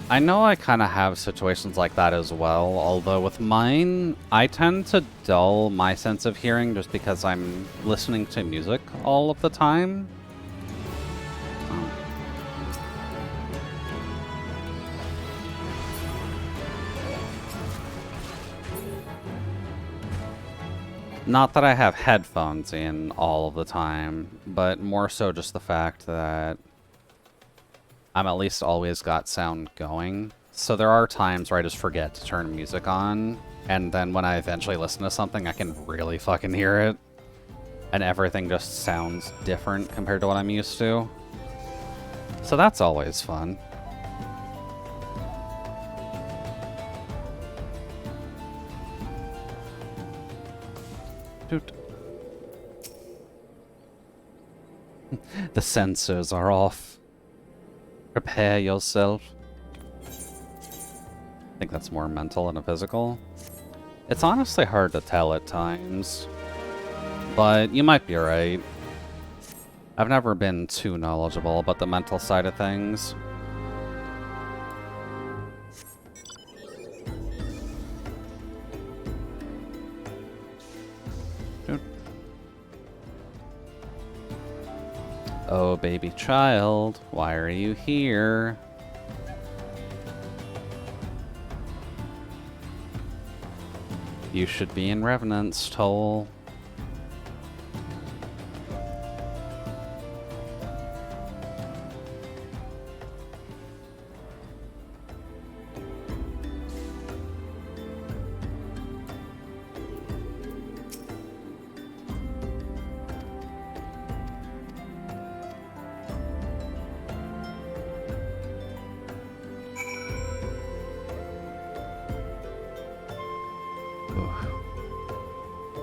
I know I kind of have situations like that as well, although with mine, I tend to dull my sense of hearing just because I'm listening to music all of the time. Not that I have headphones in all of the time, but more so just the fact that I'm at least always got sound going. So there are times where I just forget to turn music on, and then when I eventually listen to something, I can really fucking hear it. And everything just sounds different compared to what I'm used to. So that's always fun. Doot. The sensors are off. Prepare yourself. I think that's more mental than a physical. It's honestly hard to tell at times, but you might be right. I've never been too knowledgeable about the mental side of things. Oh, baby child, why are you here? You should be in Revenant's Toll.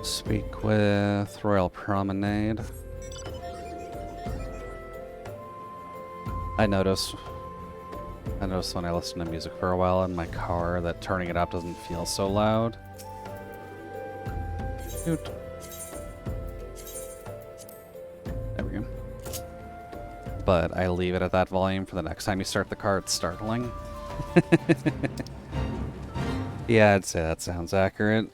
Speak with Royal Promenade. I notice when I listen to music for a while in my car that turning it up doesn't feel so loud. Shoot. There we go. But I leave it at that volume for the next time you start the car. It's startling. Yeah, I'd say that sounds accurate.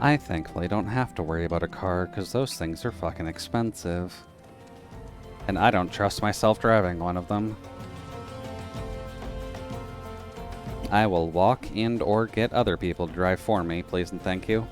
I thankfully don't have to worry about a car, because those things are fucking expensive. And I don't trust myself driving one of them. I will walk and or get other people to drive for me, please and thank you.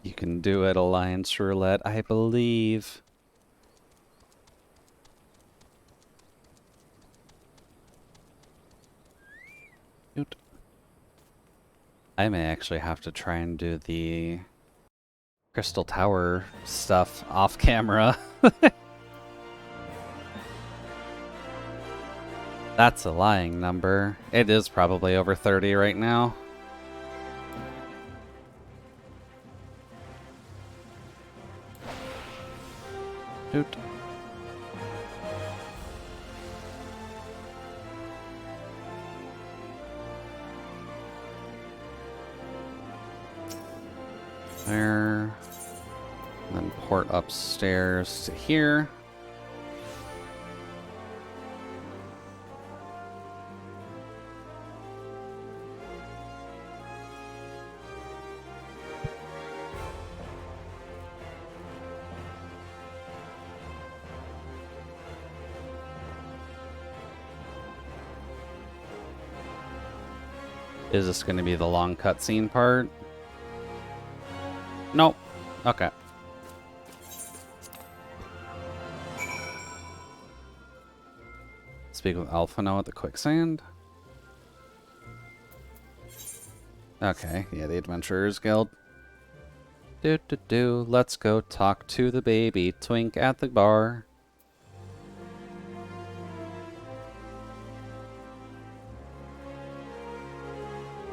You can do it, Alliance Roulette, I believe. Shoot. I may actually have to try and do the Crystal Tower stuff off camera. That's a lying number. It is probably over 30 right now. Shoot. There. And then port upstairs to here. Is this going to be the long cutscene part? Nope. Okay. Speak with Alpha now at the quicksand. Okay, yeah, the Adventurers Guild. Let's go talk to the baby twink at the bar.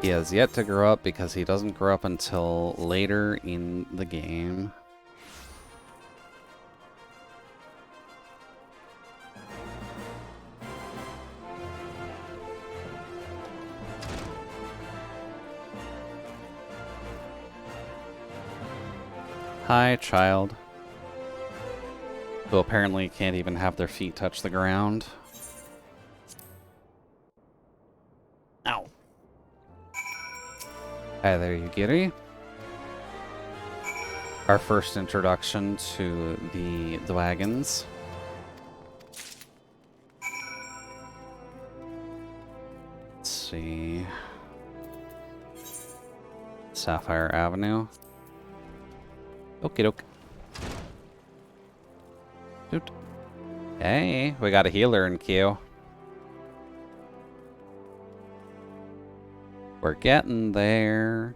He has yet to grow up because he doesn't grow up until later in the game. Hi, child. Who apparently can't even have their feet touch the ground. Ow. Hi there, you giddy. Our first introduction to the wagons. Let's see. Sapphire Avenue. Okie doke. Doot. Hey, we got a healer in queue. We're getting there.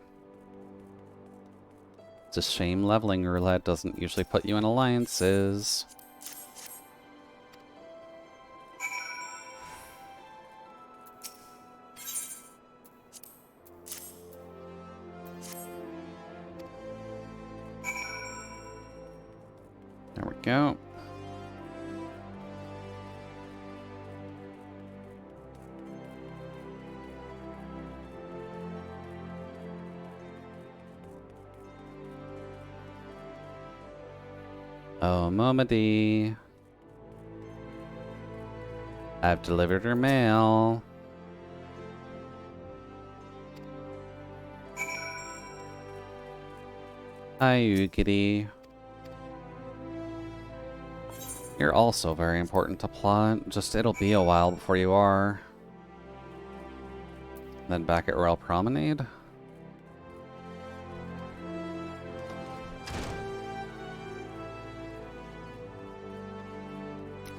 It's a shame leveling roulette doesn't usually put you in alliances. There we go. Oh, Momody. I've delivered her mail. Hi, Ukity. You're also very important to plot. Just it'll be a while before you are. Then back at Royal Promenade.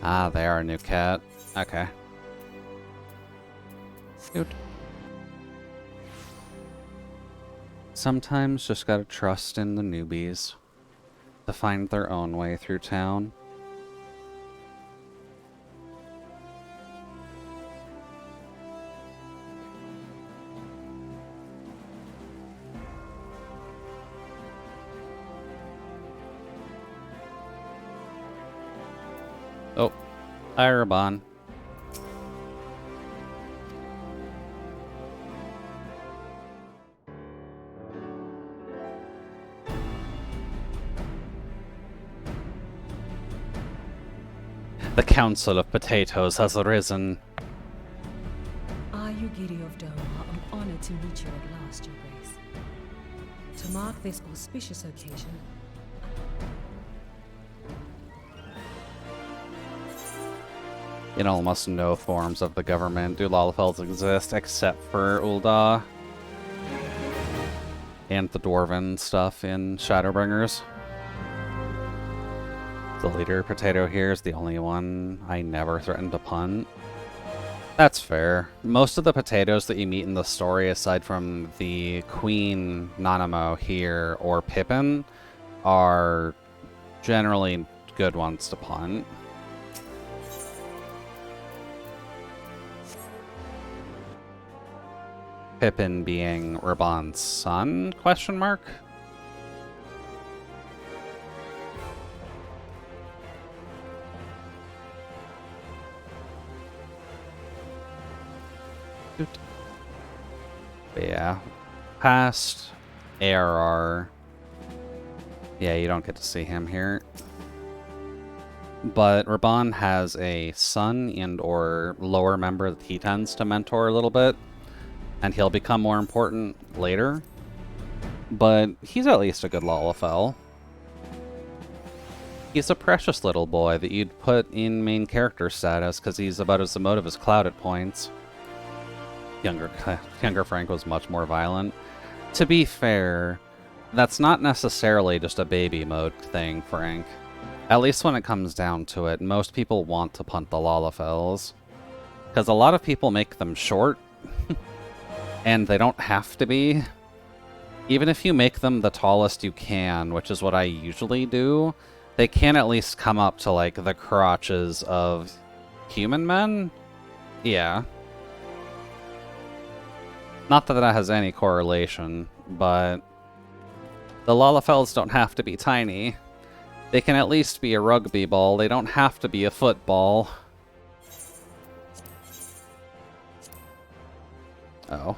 Ah, they are a new cat. Okay. Good. Sometimes just gotta trust in the newbies to find their own way through town. Oh, Irabon. The Council of Potatoes has arisen. Are you Giddy of Doma? I'm honored to meet you at last, Your Grace. To mark this auspicious occasion, In almost no forms of the government do Lalafels exist except for Ul'dah. and the dwarven stuff in Shadowbringers. The leader potato here is the only one I never threatened to punt. That's fair. Most of the potatoes that you meet in the story, aside from the Queen Nanamo here or Pippin, are generally good ones to punt. Pippin being Raban's son, question mark? But yeah, past ARR. Yeah, you don't get to see him here. But Raban has a son and or lower member that he tends to mentor a little bit. And he'll become more important later. But he's at least a good Lalafell. He's a precious little boy that you'd put in main character status because he's about as emotive as Cloud at points. Younger Frank was much more violent. To be fair, that's not necessarily just a baby mode thing, Frank. At least when it comes down to it, most people want to punt the Lalafells. Because a lot of people make them short, and they don't have to be. Even if you make them the tallest you can, which is what I usually do, they can at least come up to, like, the crotches of human men? Yeah. Not that that has any correlation, but the Lalafells don't have to be tiny. They can at least be a rugby ball. They don't have to be a football. Oh.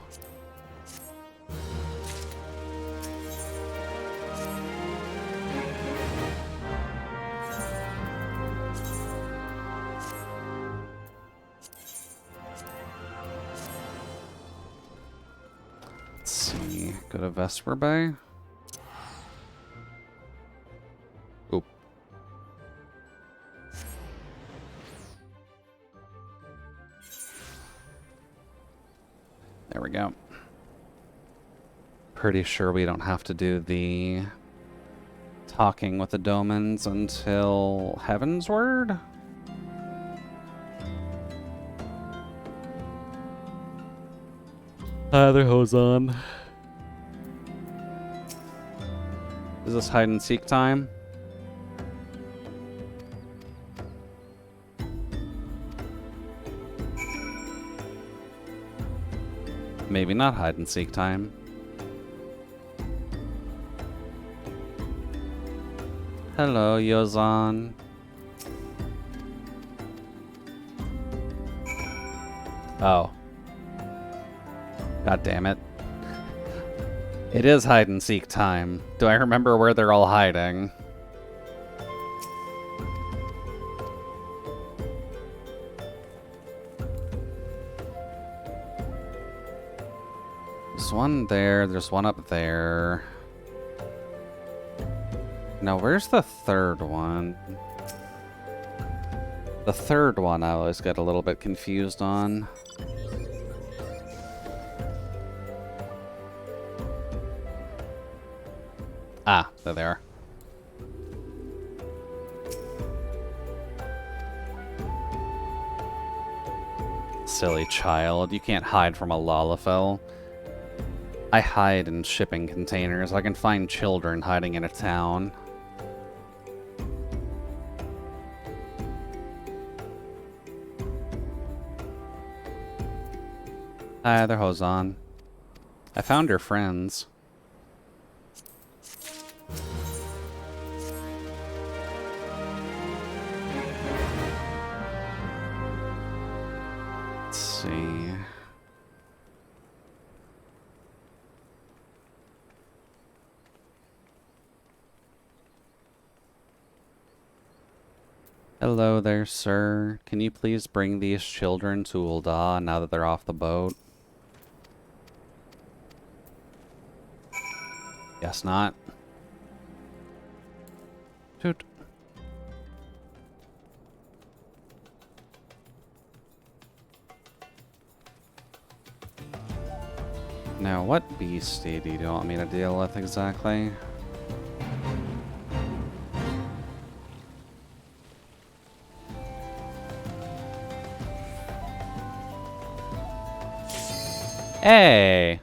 Let's see. Go to Vesper Bay. Oop. There we go. Pretty sure we don't have to do the talking with the Domans until Heaven's Word? They're Hozan. Is this hide and seek time? Maybe not hide and seek time. Hello, Yozan. Oh. God damn it. It is hide and seek time. Do I remember where they're all hiding? There's one there, there's one up there. Now, where's the third one? The third one I always get a little bit confused on. Ah, there they are. Silly child, you can't hide from a Lalafell. I hide in shipping containers. I can find children hiding in a town. Hi there, Hozan. I found your friends. Let's see. Hello there, sir. Can you please bring these children to Ul'dah now that they're off the boat? Guess not. Shoot. Now, what beastie do you want me to deal with exactly? Hey!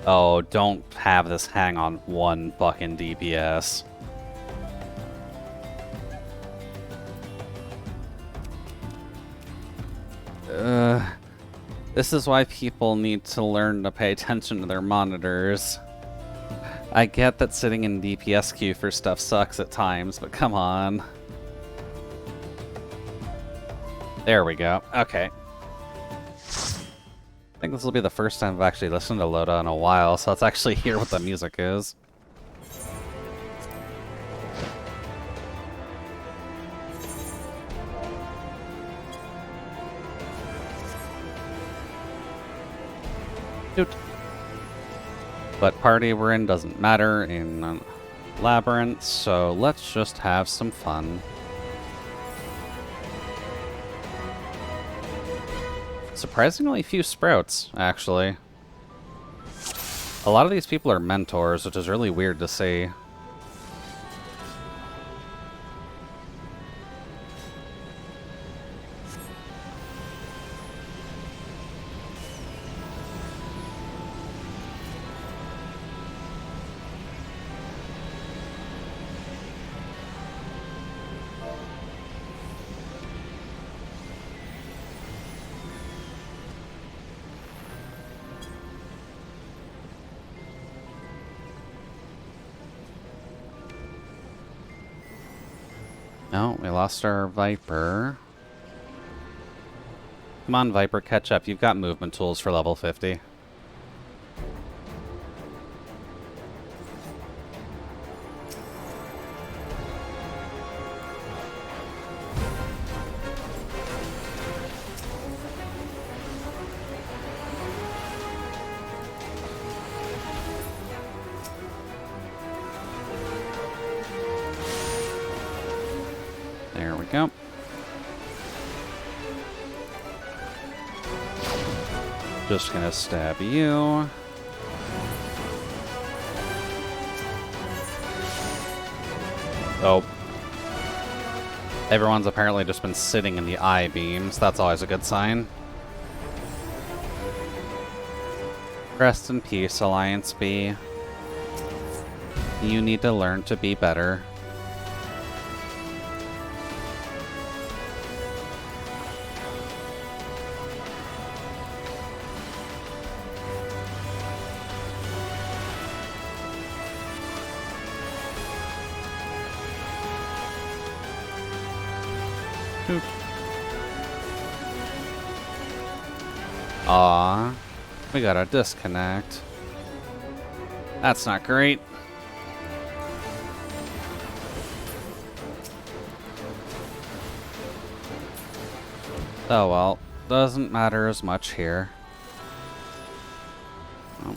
Oh, don't have this hang on one fucking DPS. This is why people need to learn to pay attention to their monitors. I get that sitting in DPS queue for stuff sucks at times, but come on. There we go. Okay. I think this will be the first time I've actually listened to Loda in a while, so let's actually hear what the music is. Shoot. But party we're in doesn't matter in Labyrinth, so let's just have some fun. Surprisingly few sprouts, actually. A lot of these people are mentors, which is really weird to see. No, we lost our Viper. Come on, Viper, catch up. You've got movement tools for level 50. There we go. Just gonna stab you. Oh. Everyone's apparently just been sitting in the I-beams. That's always a good sign. Rest in peace, Alliance B. You need to learn to be better. Aw, we got a disconnect. That's not great. Oh well, doesn't matter as much here. Oh.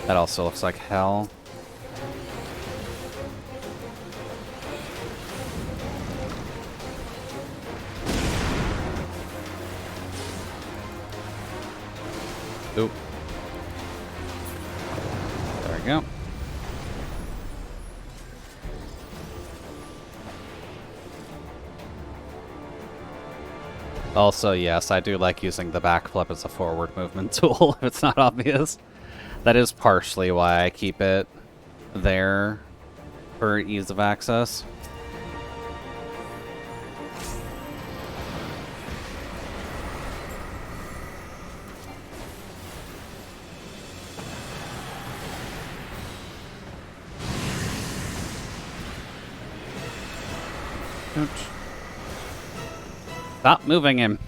That also looks like hell. Oop. There we go. Also, yes, I do like using the backflip as a forward movement tool if it's not obvious. That is partially why I keep it there for ease of access. Stop moving him.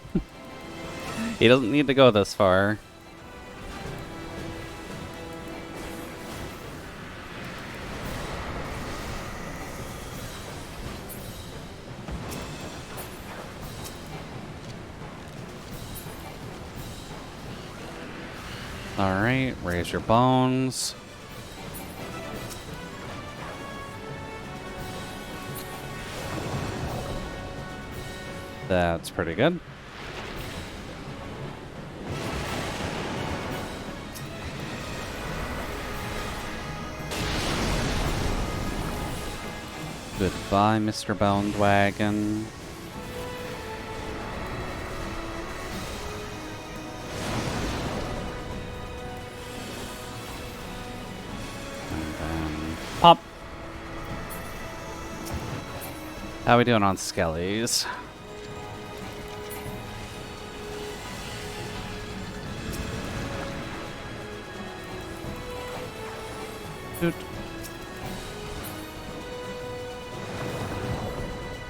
He doesn't need to go this far. Alright, raise your bones. That's pretty good. Goodbye, Mr. Boned Wagon. And then pop. How we doing on Skellies? Doot.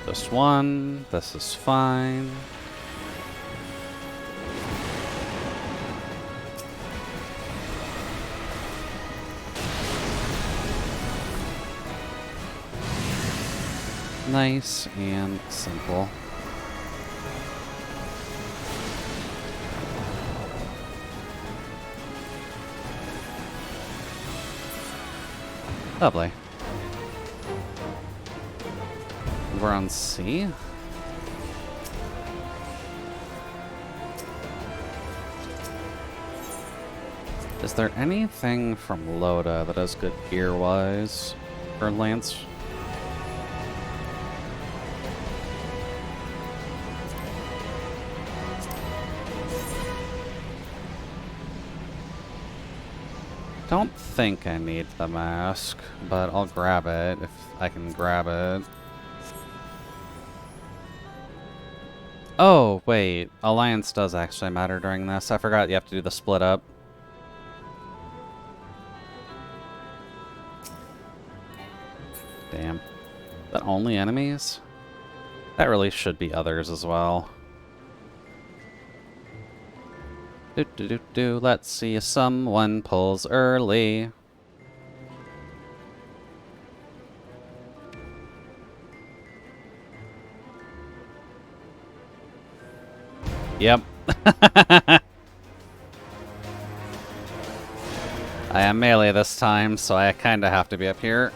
Just one. This is fine. Nice and simple. Lovely. We're on C. Is there anything from Loda that is good gear-wise for Lance? Don't think I need the mask, but I'll grab it if I can grab it. Oh, wait. Alliance does actually matter during this. I forgot you have to do the split up. Damn. But only enemies? That really should be others as well. Let's see if someone pulls early. Yep. I am melee this time, so I kinda have to be up here.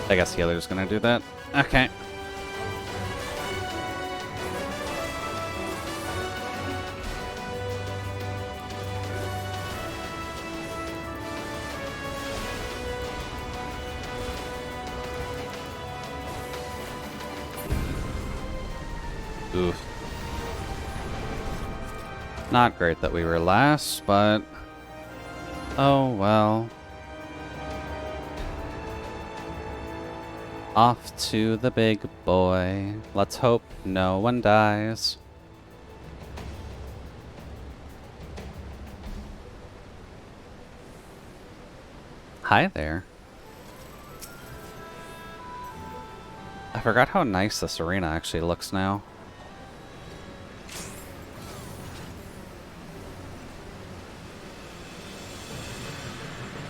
I guess the other's gonna do that. Okay. Oof. Not great that we were last, but oh well. Off to the big boy. Let's hope no one dies. Hi there. I forgot how nice this arena actually looks now.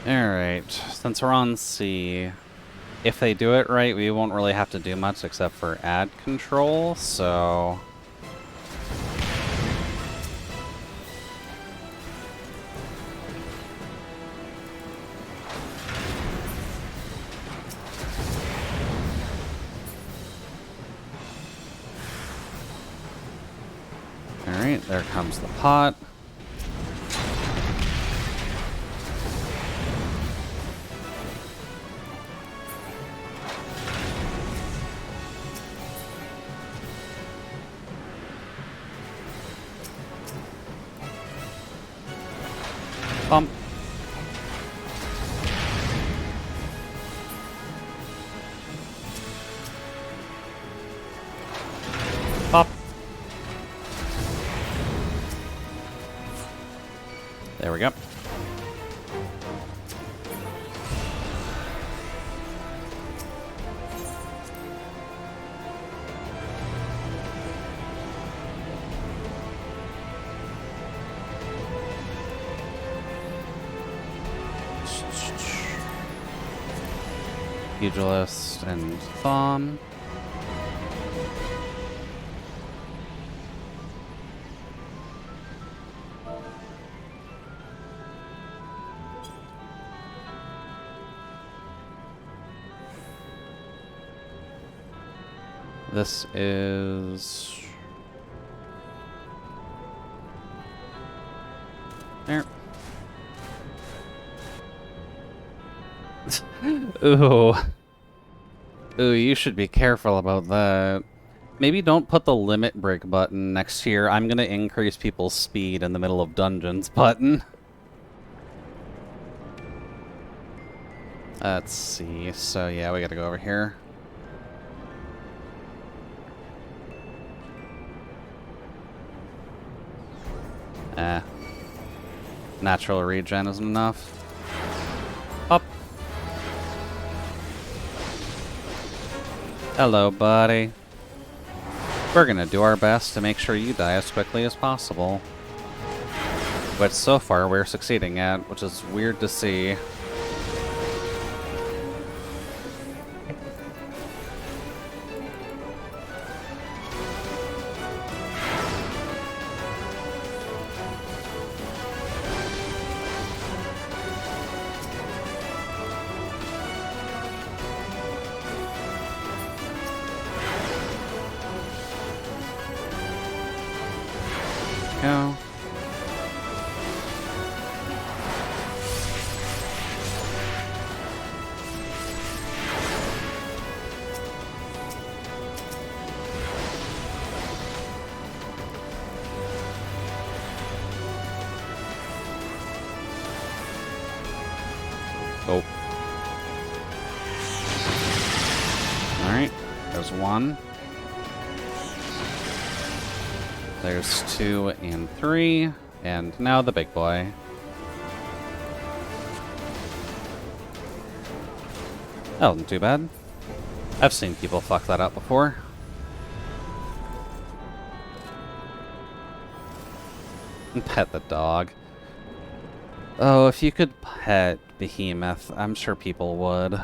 Alright, since we're on C, if they do it right, we won't really have to do much except for add control, so... Alright, there comes the pot. Bump. Pugilist and Thom. This is... there. Ooh. Ooh, you should be careful about that. Maybe don't put the limit break button next to your I'm gonna increase people's speed in the middle of dungeons button. Let's see. So yeah, we gotta go over here. Natural regen isn't enough. Up. Hello, buddy. We're gonna do our best to make sure you die as quickly as possible. But so far, we're succeeding at, which is weird to see. Go. Oh. Alright, there's one. There's 2 and 3, and now the big boy. That wasn't too bad. I've seen people fuck that up before. And pet the dog. Oh, if you could pet Behemoth, I'm sure people would.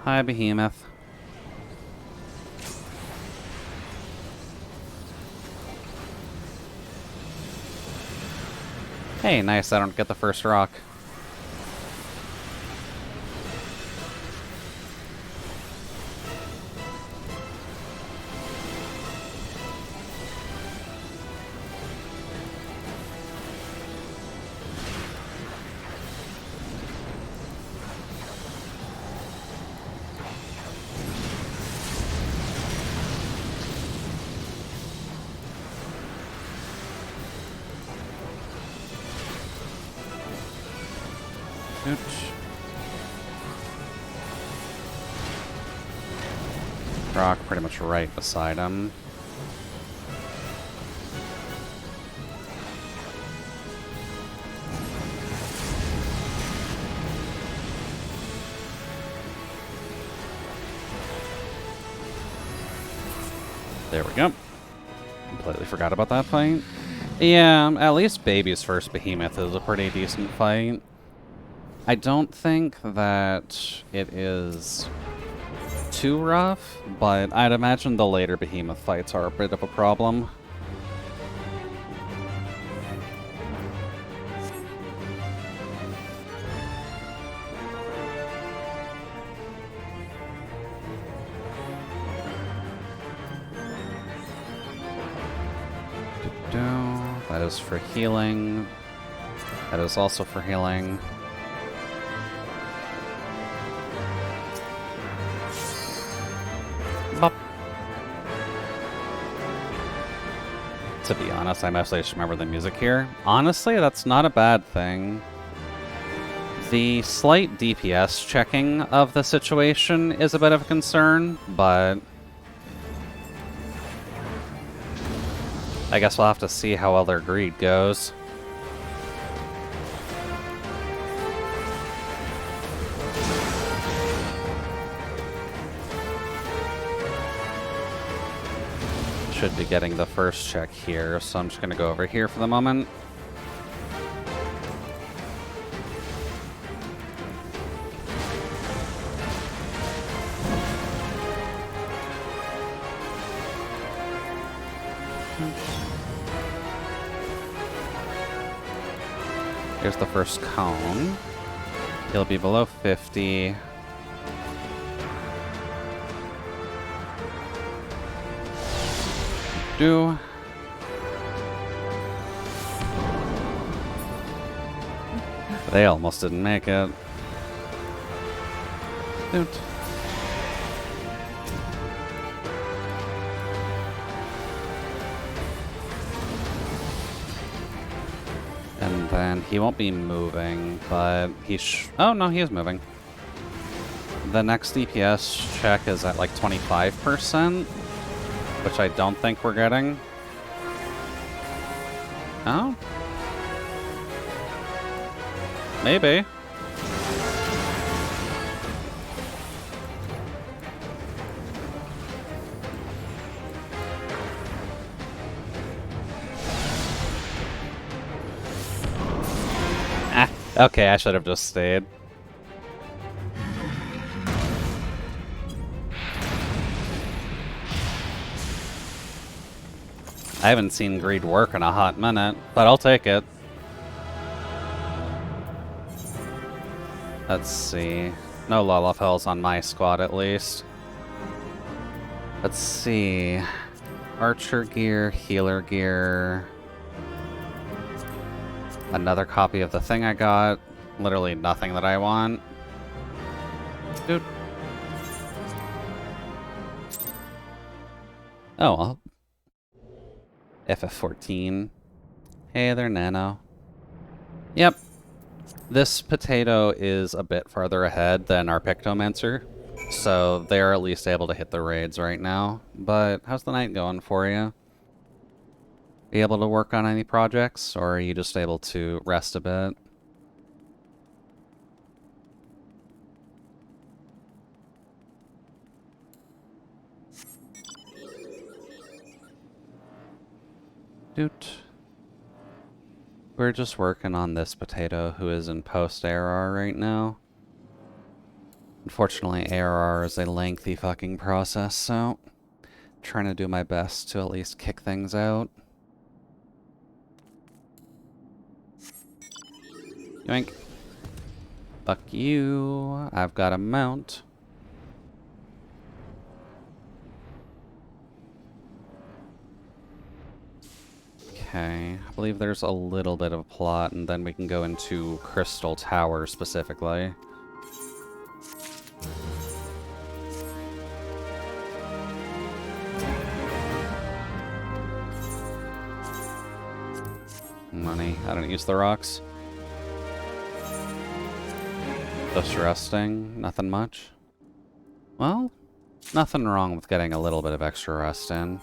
Hi, Behemoth. Hey, nice, I don't get the first rock. Ouch. Rock pretty much right beside him. There we go. Completely forgot about that fight. Yeah, at least Baby's first Behemoth is a pretty decent fight. I don't think that it is too rough, but I'd imagine the later Behemoth fights are a bit of a problem. That is for healing. That is also for healing. Bop. To be honest, I mostly just remember the music here. Honestly, that's not a bad thing. The slight DPS checking of the situation is a bit of a concern, but I guess we'll have to see how well their greed goes. should be getting the first check here, so I'm just gonna go over here for the moment. Here's the first cone. He'll be below 50. They almost didn't make it. Dude. And then he won't be moving, but he oh no, he is moving. The next DPS check is at like 25%. Which I don't think we're getting. Oh? Maybe. Ah, okay, I should have just stayed. I haven't seen greed work in a hot minute, but I'll take it. Let's see. No Lullafells on my squad, at least. Let's see. Archer gear, healer gear. Another copy of the thing I got. Literally nothing that I want. Dude. Oh, well. FF14. Hey there, Nano. Yep. This potato is a bit farther ahead than our Pictomancer, so they're at least able to hit the raids right now. But how's the night going for you? Are you able to work on any projects, or are you just able to rest a bit? Doot. We're just working on this potato who is in post-ARR right now. Unfortunately, ARR is a lengthy fucking process, so trying to do my best to at least kick things out. Yoink. Fuck you. I've got a mount. Okay, I believe there's a little bit of a plot, and then we can go into Crystal Tower specifically. Money. I don't use the rocks. Just resting. Nothing much. Well, nothing wrong with getting a little bit of extra rest in.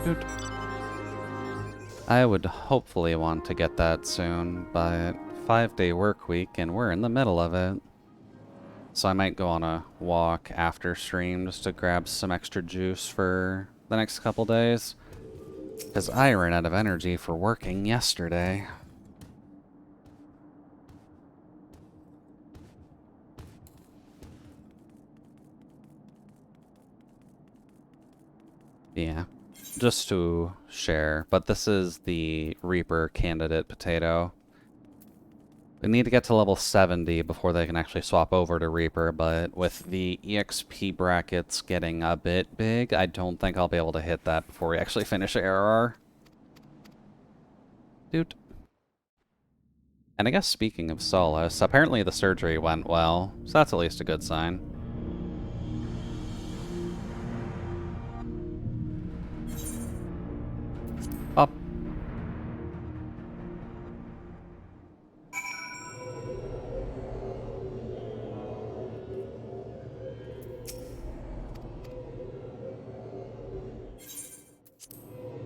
Dude. I would hopefully want to get that soon, but 5-day work week and we're in the middle of it. So I might go on a walk after stream just to grab some extra juice for the next couple days. Because I ran out of energy for working yesterday. Yeah. Just to share, but this is the Reaper candidate potato. We need to get to level 70 before they can actually swap over to Reaper, but with the EXP brackets getting a bit big, I don't think I'll be able to hit that before we actually finish ARR. Dude. And I guess speaking of Solace, apparently the surgery went well, so that's at least a good sign. Up.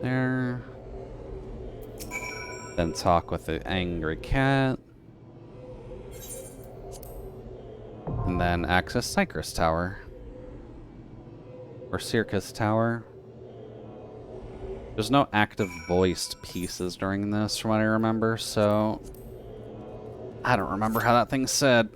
There. Then talk with the angry cat. then access Cypress Tower. Or Circus Tower. There's no active voiced pieces during this, from what I remember, so... I don't remember how that thing said.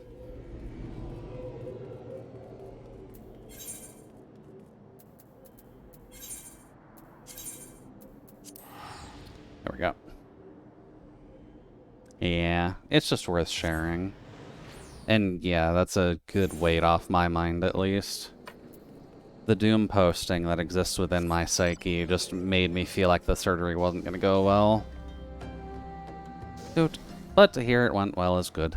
There we go. Yeah, it's just worth sharing. And yeah, that's a good weight off my mind, at least. The doom posting that exists within my psyche just made me feel like the surgery wasn't going to go well. Dude, but to hear it went well is good.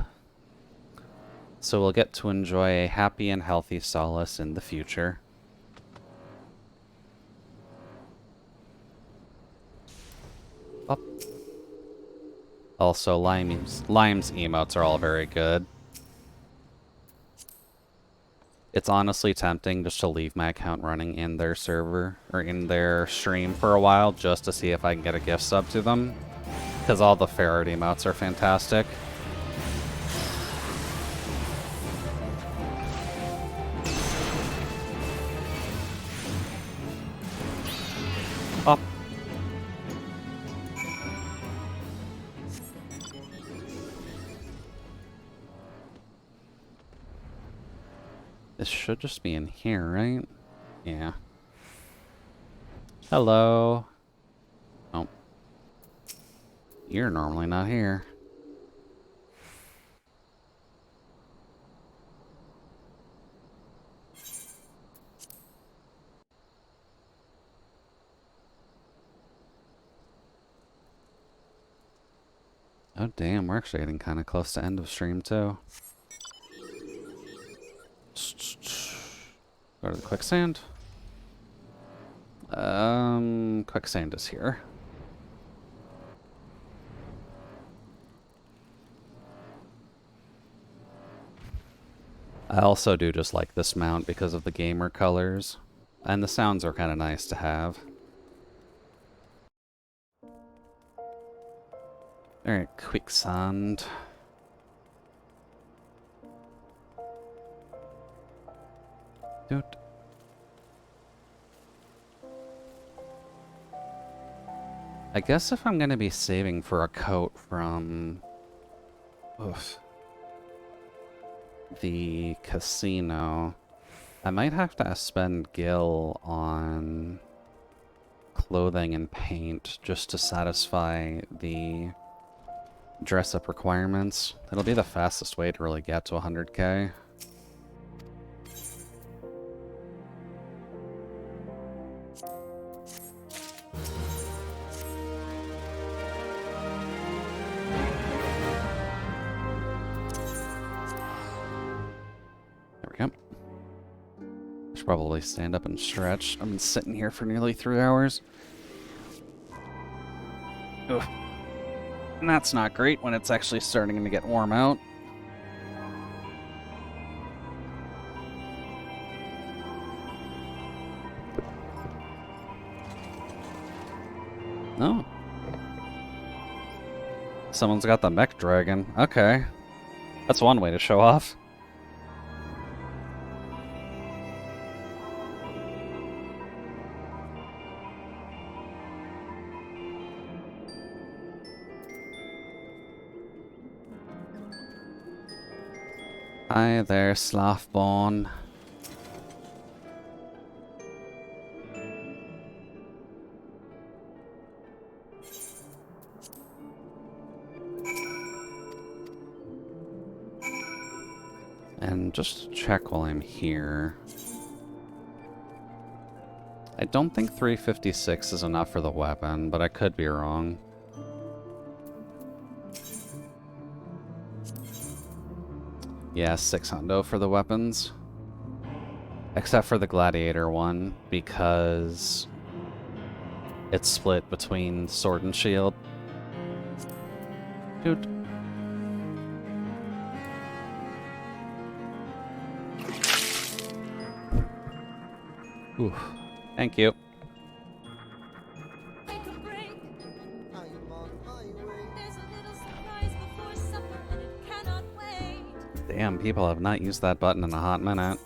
So we'll get to enjoy a happy and healthy Solace in the future. Up. Also, Lime's emotes are all very good. It's honestly tempting just to leave my account running in their server, or in their stream for a while, just to see if I can get a gift sub to them. Because all the ferret emotes are fantastic. Up. This should just be in here, right? Yeah. Hello. Oh. You're normally not here. Oh damn, we're actually getting kind of close to end of stream too. Go to the quicksand. Quicksand is here. I also do just like this mount because of the gamer colors. And the sounds are kind of nice to have. Alright, quicksand. Dude. I guess if I'm gonna be saving for a coat from... the casino, I might have to spend gil on clothing and paint just to satisfy the dress-up requirements. It'll be the fastest way to really get to 100k. Probably stand up and stretch. I've been sitting here for nearly 3 hours. Ugh. And that's not great when it's actually starting to get warm out. Oh. Someone's got the mech dragon. Okay. That's one way to show off. Hi there, Slothborn. And just check while I'm here. I don't think 356 is enough for the weapon, but I could be wrong. Yeah, 600 for the weapons. Except for the Gladiator one, because it's split between sword and shield. Dude. Ooh, thank you. Damn, people have not used that button in a hot minute.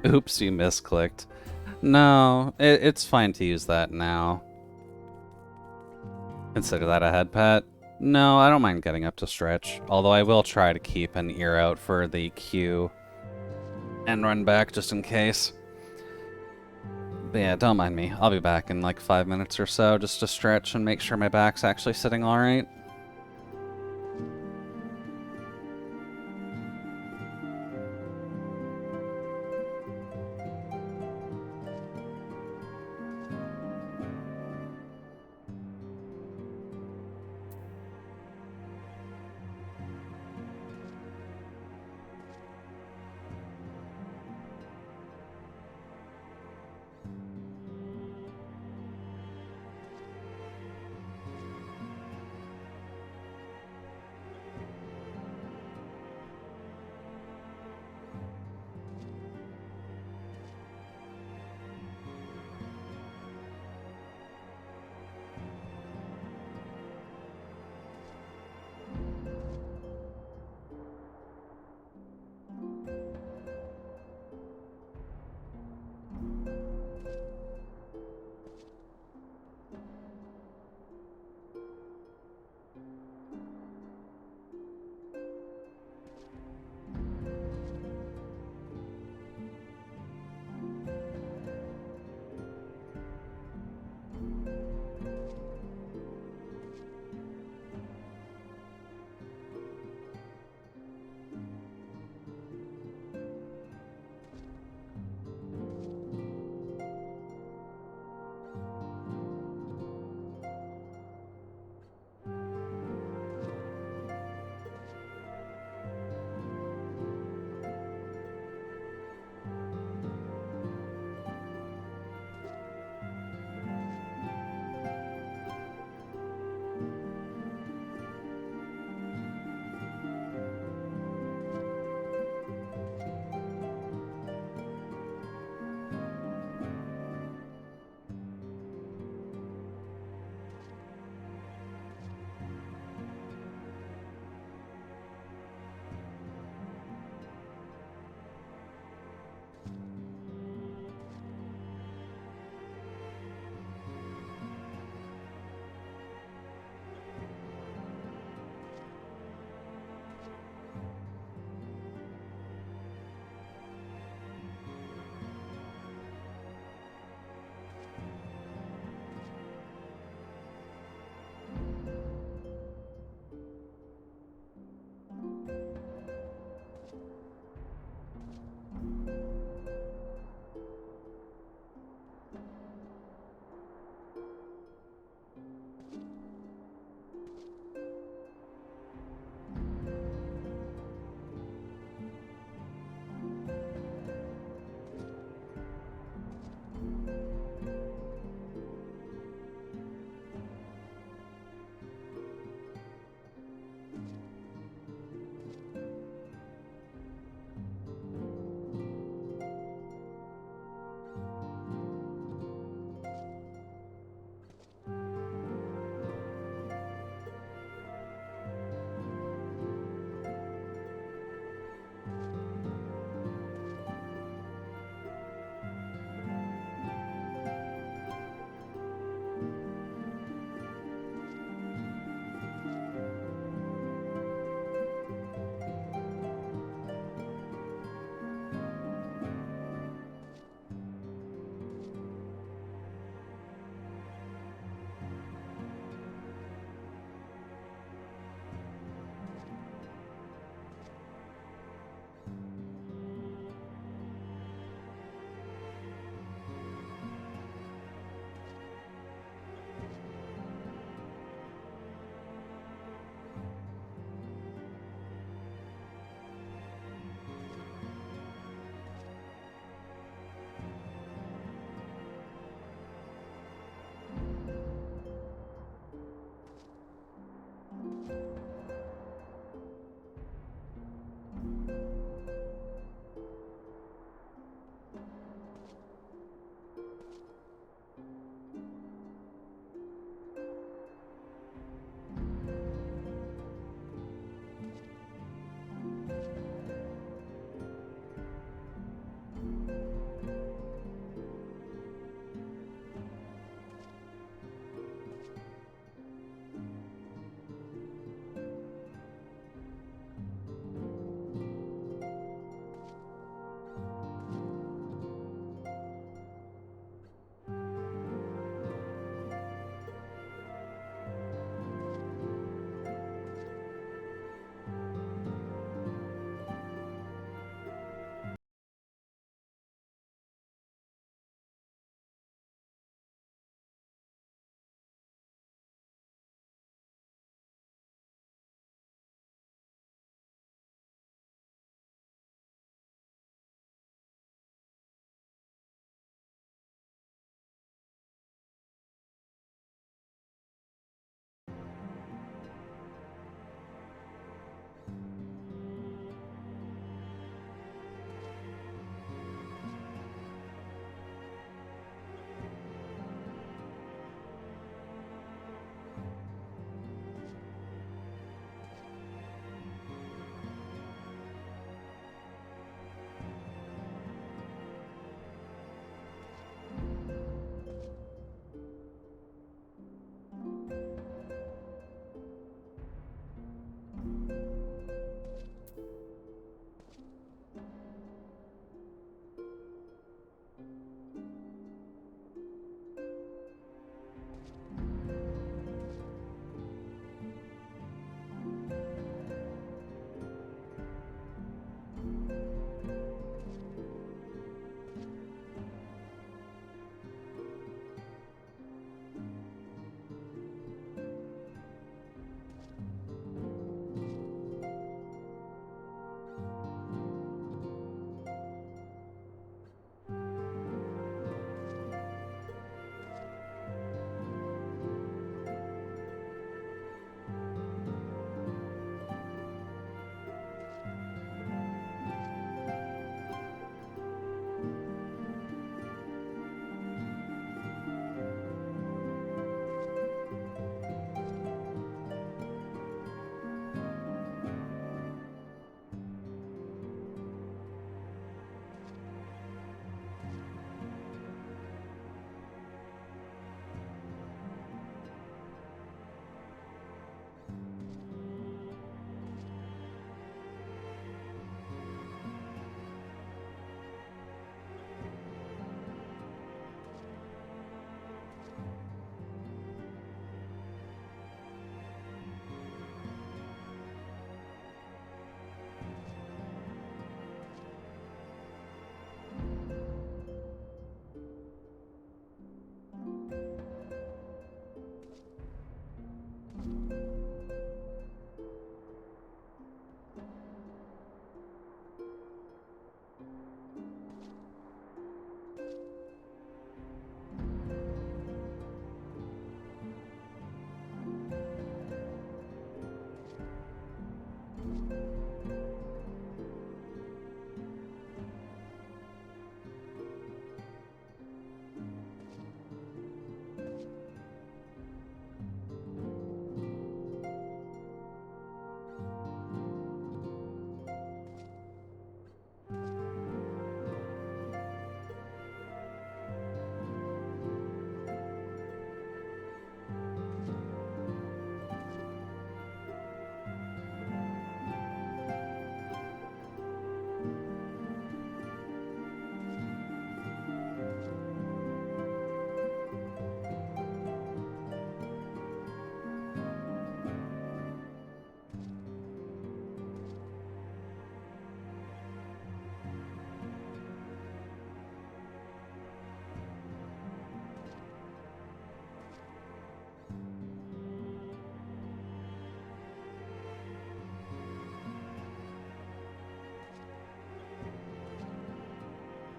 Oops, you misclicked. No, it's fine to use that now. Consider that a head pet. No, I don't mind getting up to stretch, although I will try to keep an ear out for the Q and run back just in case. But yeah, don't mind me. I'll be back in like 5 minutes or so just to stretch and make sure my back's actually sitting alright.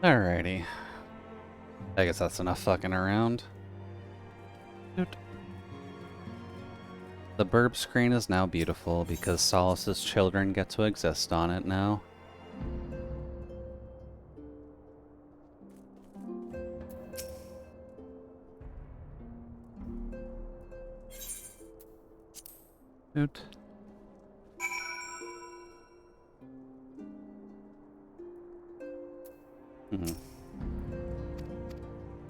Alrighty. I guess that's enough fucking around. Doot. The burb screen is now beautiful because Solace's children get to exist on it now. Doot.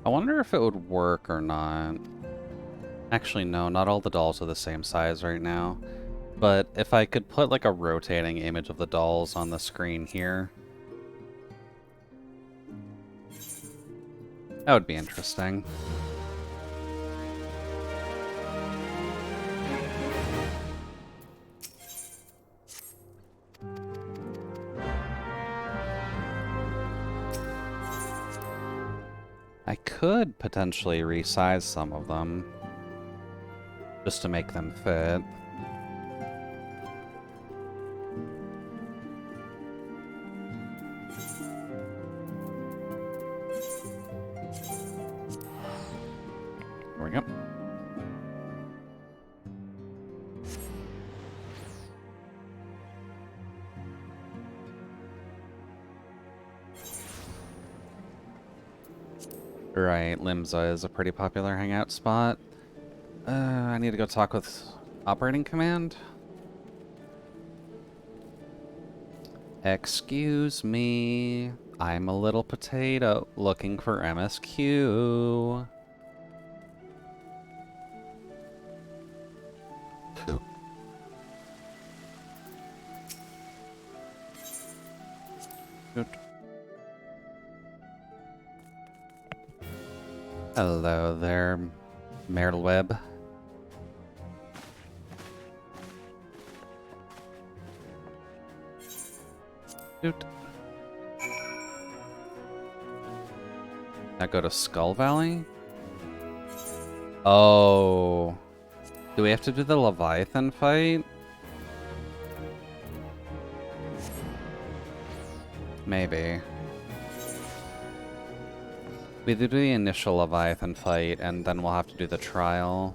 I wonder if it would work or not. Actually, no, not all the dolls are the same size right now. But if I could put like a rotating image of the dolls on the screen here, that would be interesting. I could potentially resize some of them, just to make them fit. There we go. Right, Limsa is a pretty popular hangout spot. I need to go talk with Operating Command. Excuse me, I'm a little potato looking for MSQ. Good. Hello there, Meryl Webb. Doot. Now go to Skull Valley? Oh. Do we have to do the Leviathan fight? Maybe. We do the initial Leviathan fight, and then we'll have to do the trial.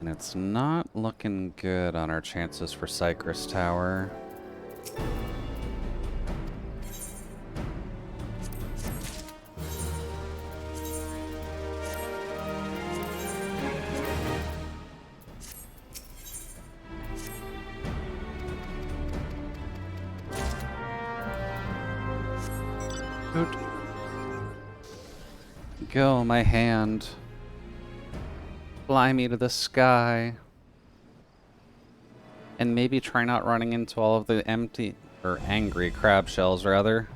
And it's not looking good on our chances for Cypress Tower. Go, my hand. Fly me to the sky. And maybe try not running into all of the empty, or angry crab shells, rather.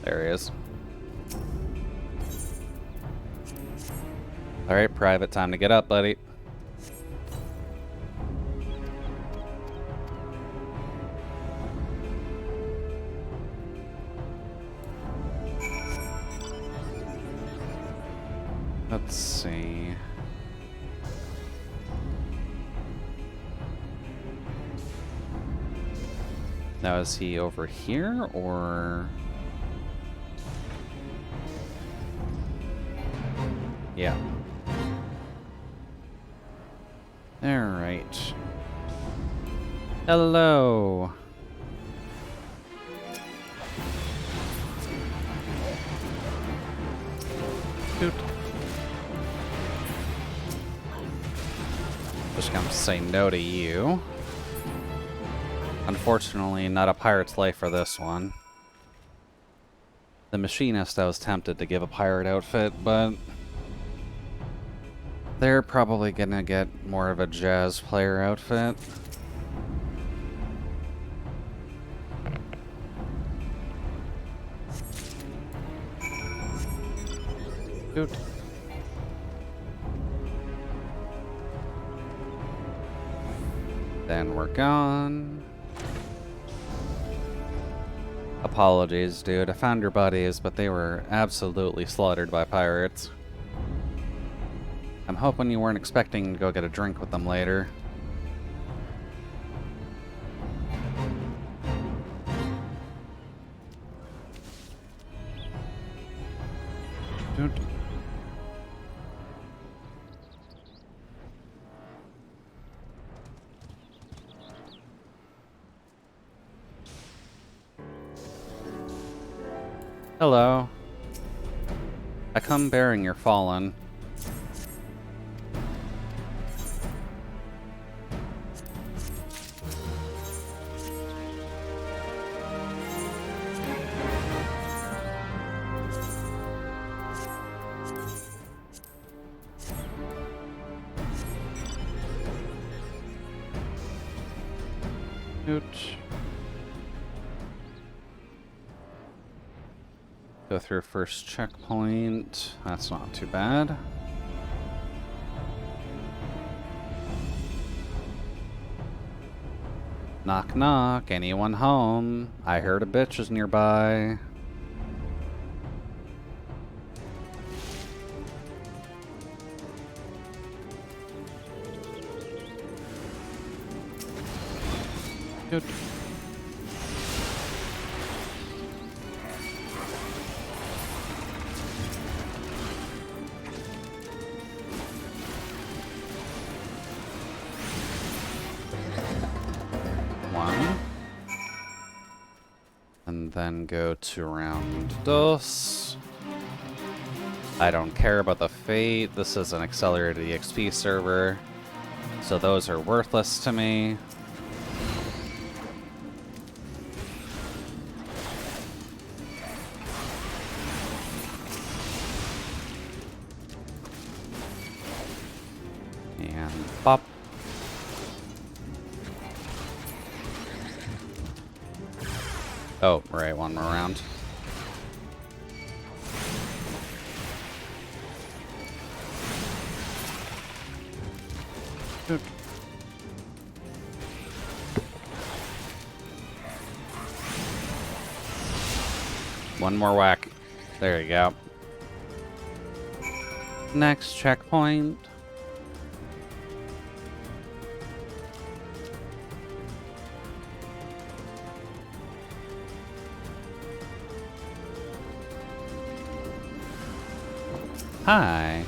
There he is. Alright, Private, time to get up, buddy. Let's see. Now, is he over here, or... Yeah. Alright. Hello. Doot. Just gonna say no to you. Unfortunately, not a pirate's life for this one. The machinist, I was tempted to give a pirate outfit, but they're probably gonna get more of a jazz player outfit. Good. Then we're gone. A Apologies, dude. I found your buddies, but they were absolutely slaughtered by pirates. I'm hoping you weren't expecting to go get a drink with them later. Dude. Hello. I come bearing your fallen. Ouch. Go through first checkpoint. That's not too bad. Knock knock, anyone home? I heard a bitch is nearby. Good. One. And then go to round dos. I don't care about the fate. This is an accelerated EXP server, so those are worthless to me. And pop. Oh, right, one more round. Good. One more whack. There you go. Next checkpoint. Hi.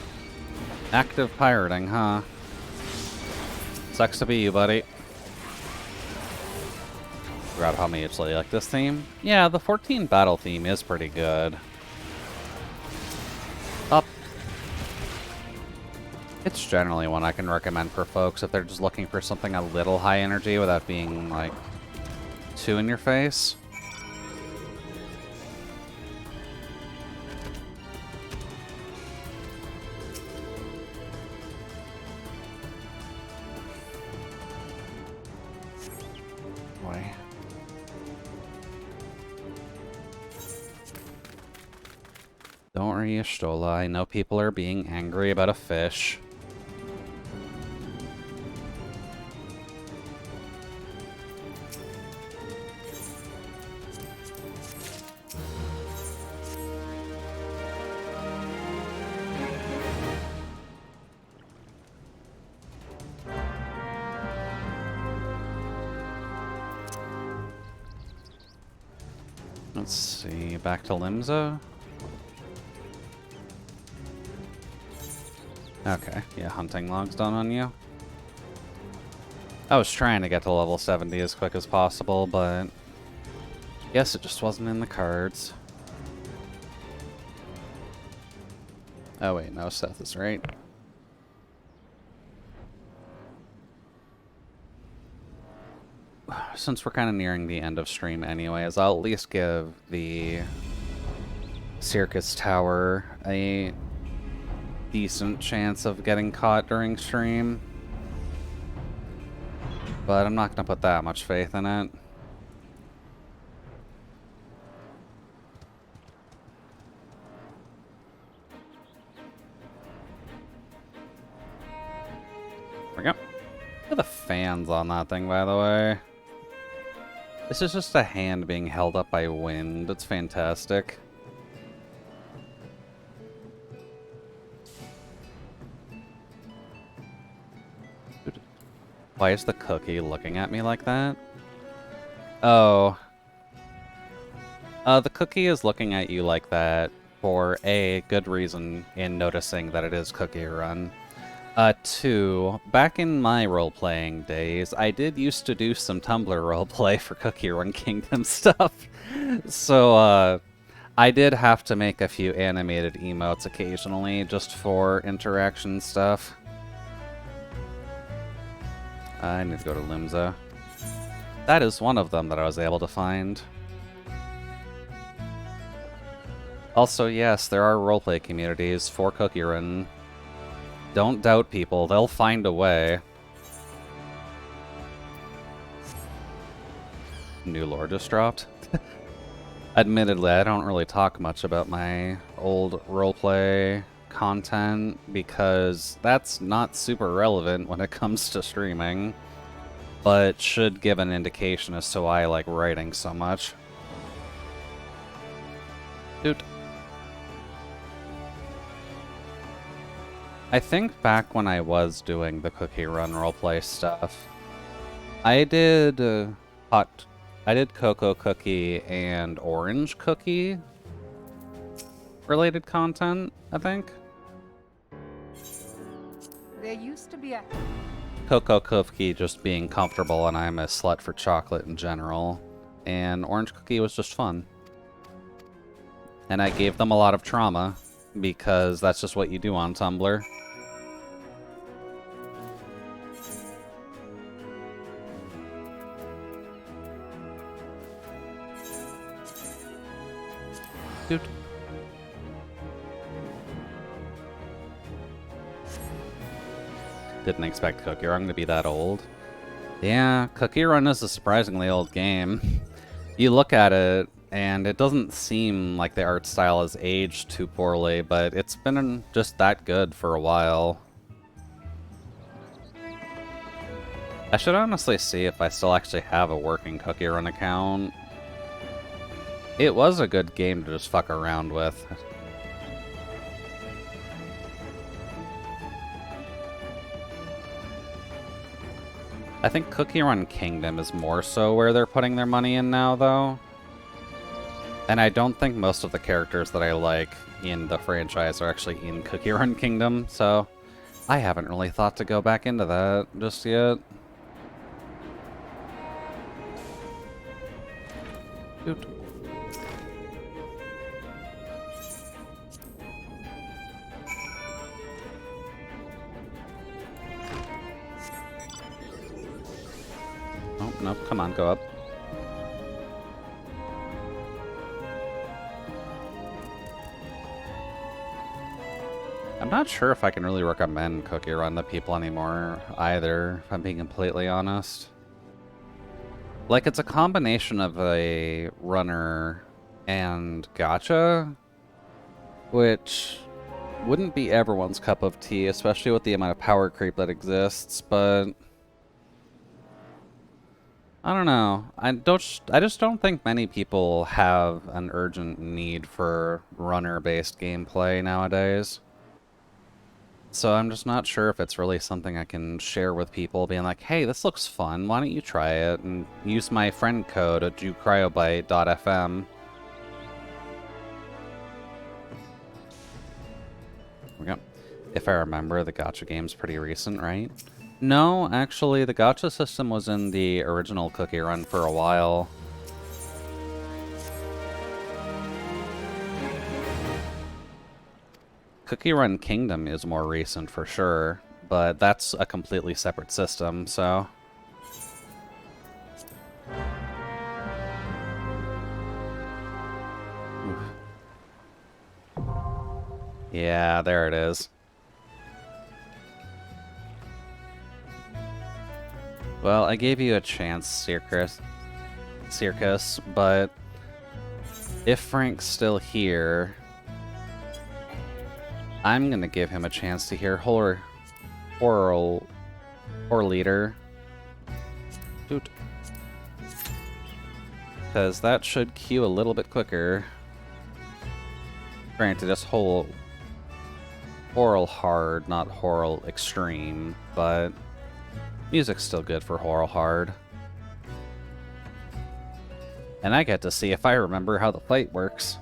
Active pirating, huh? Sucks to be you, buddy. Forgot how much you like this theme. Yeah, the 14 battle theme is pretty good. Up. It's generally one I can recommend for folks if they're just looking for something a little high energy without being, like, too in your face. Don't worry, Stola. I know people are being angry about a fish. Let's see, back to Limsa. Okay, yeah, hunting log's done on you. I was trying to get to level 70 as quick as possible, but guess it just wasn't in the cards. Oh wait, no, Seth is right. Since we're kind of nearing the end of stream anyways, I'll at least give the Circus Tower a decent chance of getting caught during stream. But I'm not going to put that much faith in it. There we go. Look at the fans on that thing, by the way. This is just a hand being held up by wind. It's fantastic. Why is the cookie looking at me like that? Oh. The cookie is looking at you like that for a good reason in noticing that it is Cookie Run. Two, back in my role-playing days, I did used to do some Tumblr roleplay for Cookie Run Kingdom stuff. So, I did have to make a few animated emotes occasionally just for interaction stuff. I need to go to Limza. That is one of them that I was able to find. Also, yes, there are roleplay communities for Cookie Run. Don't doubt people, they'll find a way. New lore just dropped. Admittedly, I don't really talk much about my old roleplay content because that's not super relevant when it comes to streaming, but should give an indication as to why I like writing so much. Dude. I think back when I was doing the Cookie Run roleplay stuff, I did Cocoa Cookie and Orange Cookie related content, I think. There used to be a... Cocoa Cookie just being comfortable and I'm a slut for chocolate in general. And Orange Cookie was just fun. And I gave them a lot of trauma because that's just what you do on Tumblr. Dude. Didn't expect Cookie Run to be that old. Yeah, Cookie Run is a surprisingly old game. You look at it, and it doesn't seem like the art style has aged too poorly, but it's been just that good for a while. I should honestly see if I still actually have a working Cookie Run account. It was a good game to just fuck around with. I think Cookie Run Kingdom is more so where they're putting their money in now, though. And I don't think most of the characters that I like in the franchise are actually in Cookie Run Kingdom, so I haven't really thought to go back into that just yet. Dude. Oh, no, come on, go up. I'm not sure if I can really recommend Cookie Run to people anymore either, if I'm being completely honest. Like, it's a combination of a runner and gacha, which wouldn't be everyone's cup of tea, especially with the amount of power creep that exists, but I don't know. I just don't think many people have an urgent need for runner-based gameplay nowadays. So I'm just not sure if it's really something I can share with people, being like, hey, this looks fun, why don't you try it? And use my friend code at jucryobite.fm. There we go. If I remember, the gacha game's pretty recent, right? No, actually, the gacha system was in the original Cookie Run for a while. Cookie Run Kingdom is more recent for sure, but that's a completely separate system, so... Oof. Yeah, there it is. Well, I gave you a chance, Circus, but if Frank's still here, I'm gonna give him a chance to hear horror leader. Dude. Because that should queue a little bit quicker. Granted, it's whole Oral hard, not Oral extreme, but music's still good for Oral hard. And I get to see if I remember how the fight works.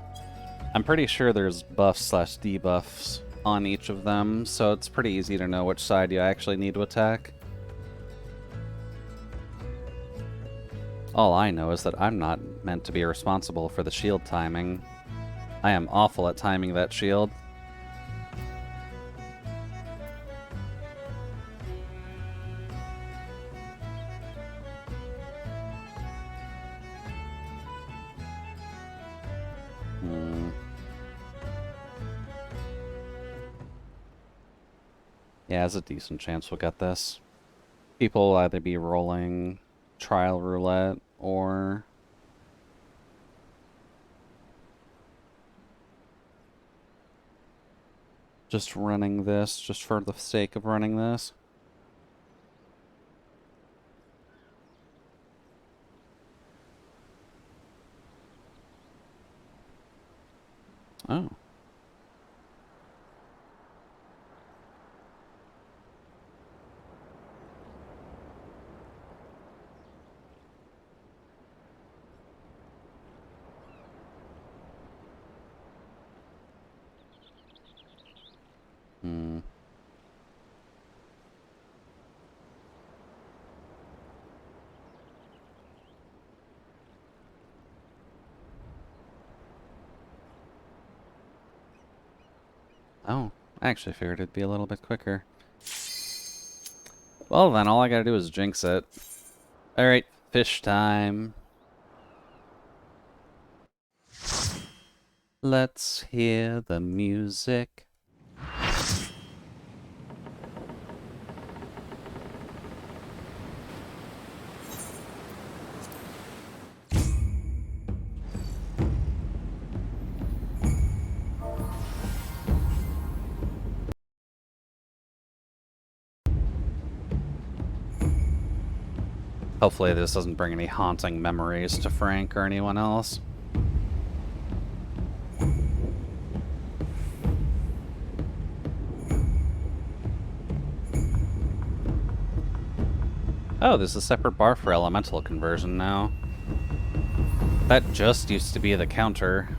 I'm pretty sure there's buffs/debuffs on each of them, so it's pretty easy to know which side you actually need to attack. All I know is that I'm not meant to be responsible for the shield timing. I am awful at timing that shield. Yeah, there's a decent chance we'll get this. People will either be rolling trial roulette or just running this just for the sake of running this. Oh. Oh, I actually figured it'd be a little bit quicker. Well then, all I gotta do is jinx it. Alright, fish time. Let's hear the music. Hopefully this doesn't bring any haunting memories to Frank or anyone else. Oh, there's a separate bar for elemental conversion now. That just used to be the counter.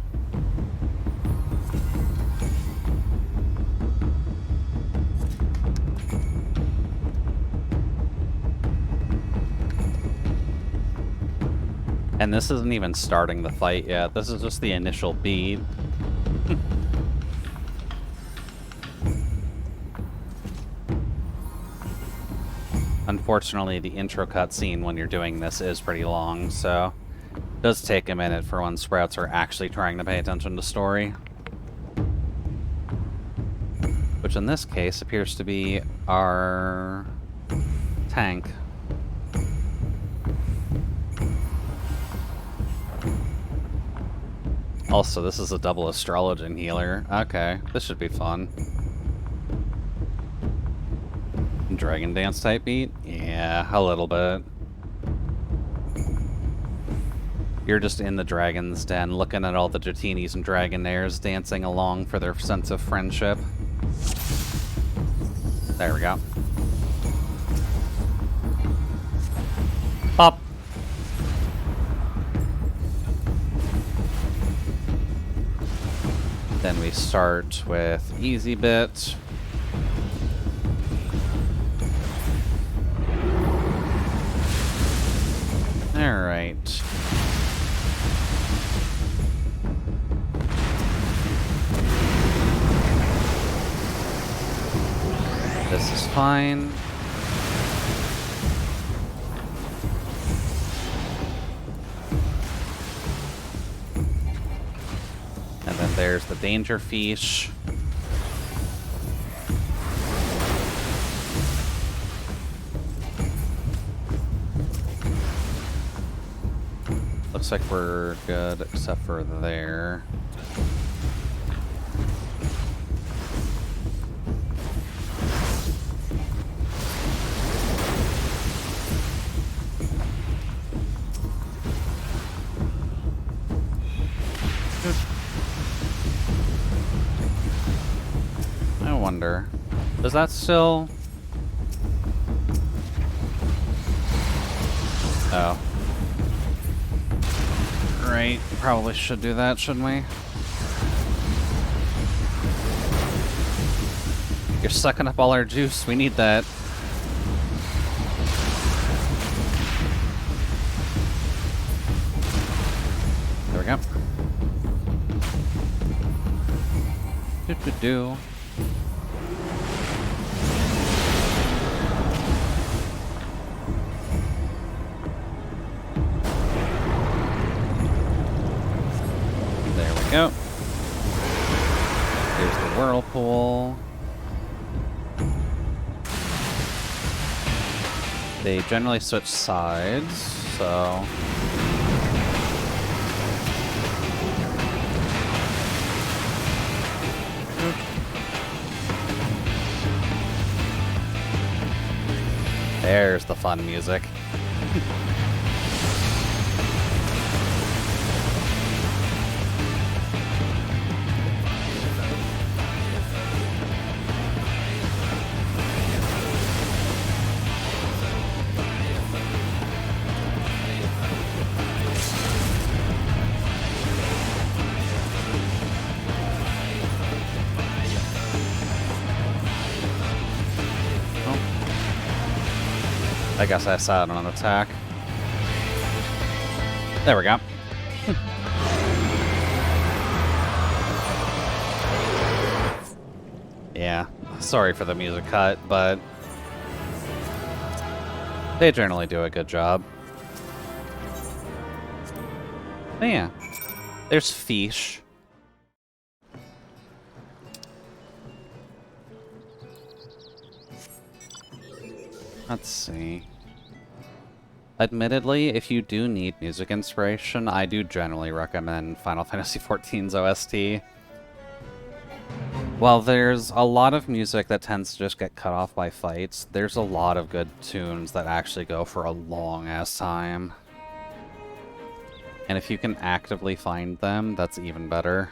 And this isn't even starting the fight yet. This is just the initial beat. Unfortunately, the intro cutscene when you're doing this is pretty long, so it does take a minute for when Sprouts are actually trying to pay attention to story. Which in this case appears to be our tank. Also, this is a double Astrologian healer. Okay, this should be fun. Dragon dance type beat? Yeah, a little bit. You're just in the dragon's den looking at all the Dratinis and Dragonaires dancing along for their sense of friendship. There we go. Pop! Then we start with easy bit. Alright. This is fine. And then there's the danger fish. Looks like we're good except for there. wonder. Does that still... Oh. Right, probably should do that, shouldn't we? You're sucking up all our juice, we need that. There we go. Do-do-do. There we go. Here's the whirlpool. They generally switch sides, so... There's the fun music. I guess I saw it on an attack. There we go. Yeah, sorry for the music cut, but they generally do a good job. But yeah, there's Fish. Let's see. Admittedly, if you do need music inspiration, I do generally recommend Final Fantasy XIV's OST. While there's a lot of music that tends to just get cut off by fights, there's a lot of good tunes that actually go for a long-ass time. And if you can actively find them, that's even better.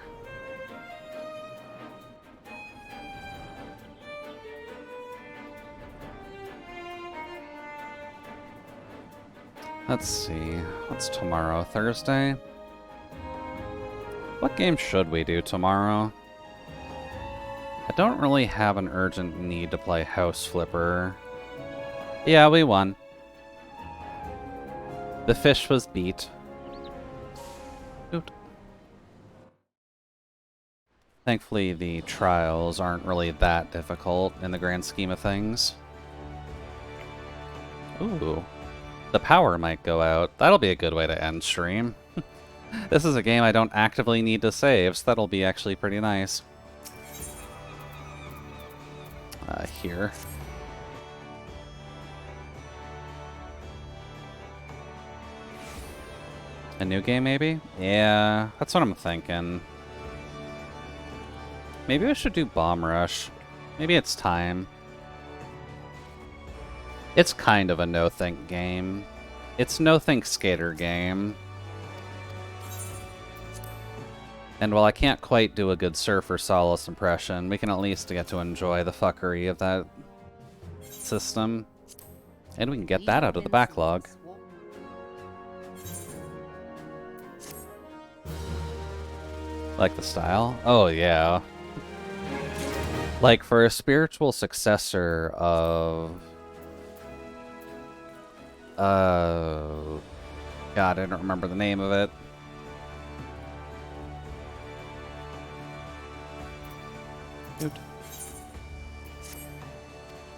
Let's see. What's tomorrow? Thursday? What game should we do tomorrow? I don't really have an urgent need to play House Flipper. Yeah, we won. The fish was beat. Oot. Thankfully, the trials aren't really that difficult in the grand scheme of things. Ooh. The power might go out. That'll be a good way to end stream. This is a game I don't actively need to save, so that'll be actually pretty nice. Here. A new game, maybe? Yeah, that's what I'm thinking. Maybe I should do Bomb Rush. Maybe it's time. It's kind of a no-think game. It's no-think skater game. And while I can't quite do a good Surfer Solace impression, we can at least get to enjoy the fuckery of that system. And we can get that out of the backlog. Like the style? Oh, yeah. Like, for a spiritual successor of... God, I don't remember the name of it. Oot.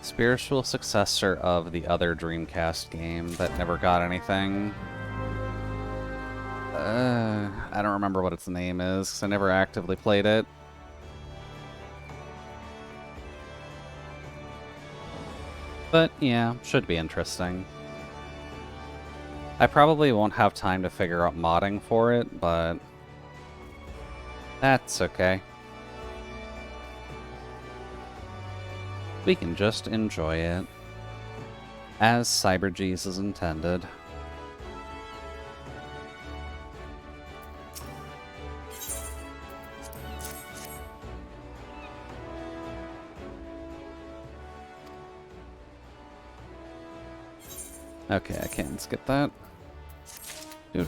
Spiritual successor of the other Dreamcast game that never got anything. I don't remember what its name is, 'cause I never actively played it. But yeah, should be interesting. I probably won't have time to figure out modding for it, but that's okay. We can just enjoy it, as CyberJesus intended. Okay, I can't skip that. Dude.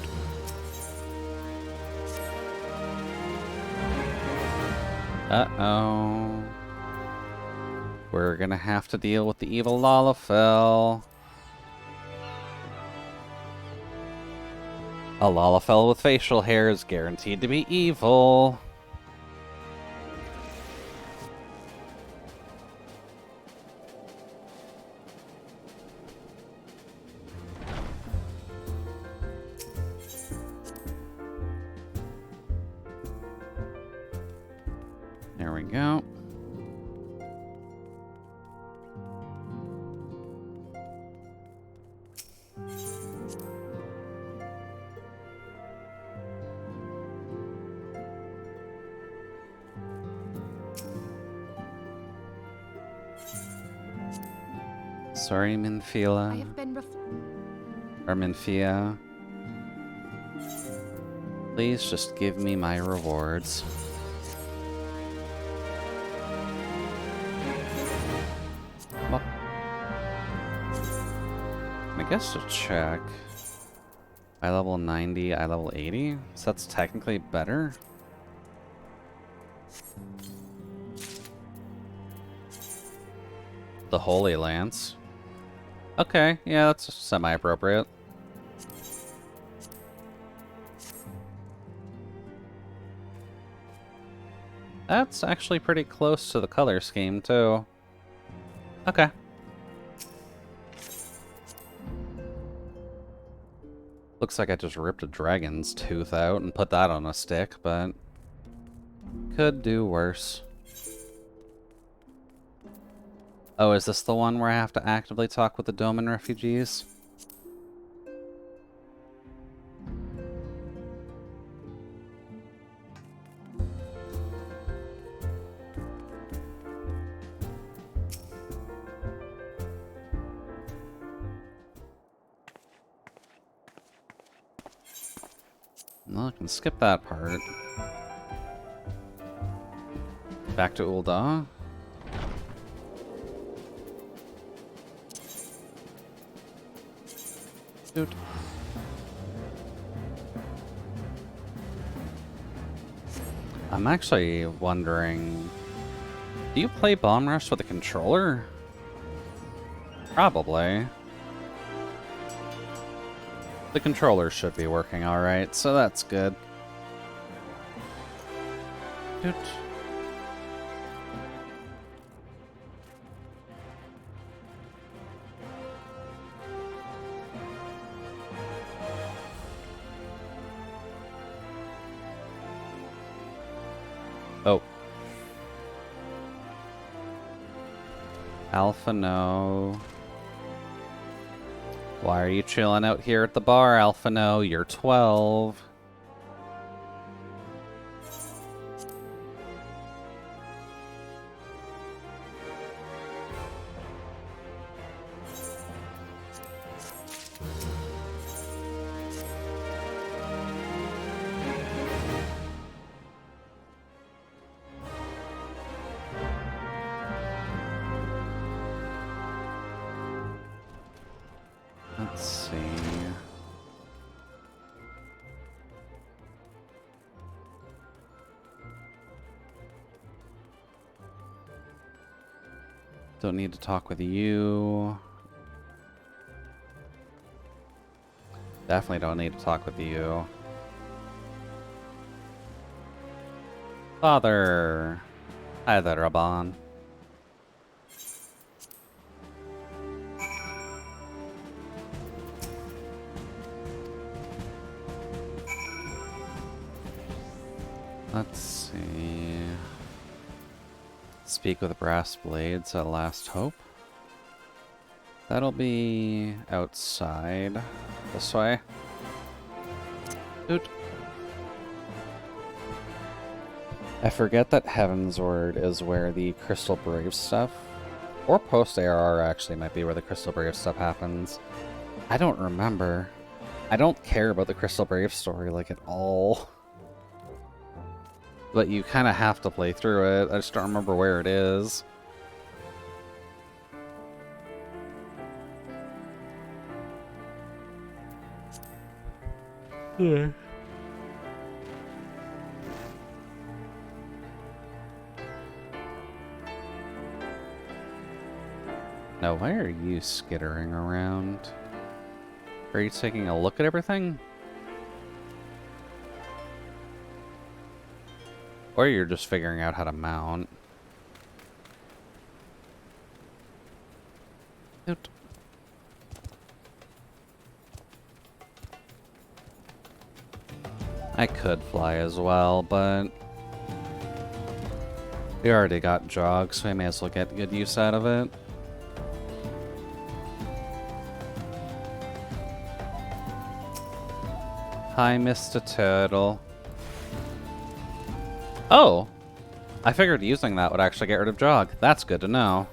Uh-oh. We're gonna have to deal with the evil Lalafell. A Lalafell with facial hair is guaranteed to be evil. There we go. Sorry, Minfila. I have been Or Minfia. Please just give me my rewards. Well, I guess to check. I level 90, I level 80. So that's technically better. The Holy Lance. Okay, yeah, that's semi-appropriate. That's actually pretty close to the color scheme, too. Okay. Looks like I just ripped a dragon's tooth out and put that on a stick, but could do worse. Oh, is this the one where I have to actively talk with the Doman refugees? Well, I can skip that part. Back to Ul'dah. Dude. I'm actually wondering, do you play Bomb Rush with a controller? Probably. The controller should be working alright, so that's good. Dude. Oh. Alpha, no. Why are you chilling out here at the bar, Alpha, no? You're 12. Let's see. Don't need to talk with you. Definitely don't need to talk with you. Father. Hi there, Raban. Let's see. Speak with brass blades at last hope. That'll be outside. This way. Dude. I forget that Heaven's Word is where the Crystal Brave stuff, or post ARR actually might be where the Crystal Brave stuff happens. I don't remember. I don't care about the Crystal Brave story like at all. But you kind of have to play through it. I just don't remember where it is. Yeah. Now, why are you skittering around? Are you taking a look at everything? Or you're just figuring out how to mount? Oot. I could fly as well, but we already got jog, so we may as well get good use out of it. Hi, Mr. Turtle. Oh! I figured using that would actually get rid of jog. That's good to know.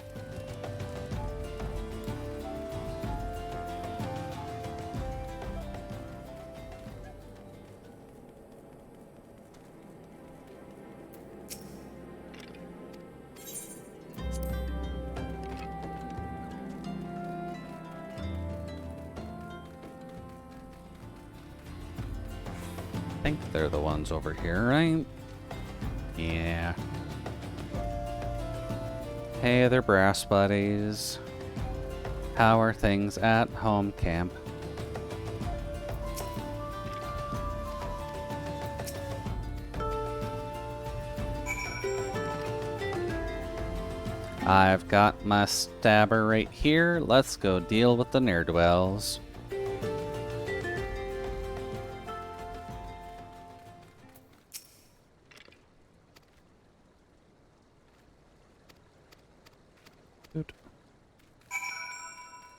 I think they're the ones over here, right? Yeah. Hey there, brass buddies. How are things at home camp? I've got my stabber right here. Let's go deal with the ne'er-do-wells.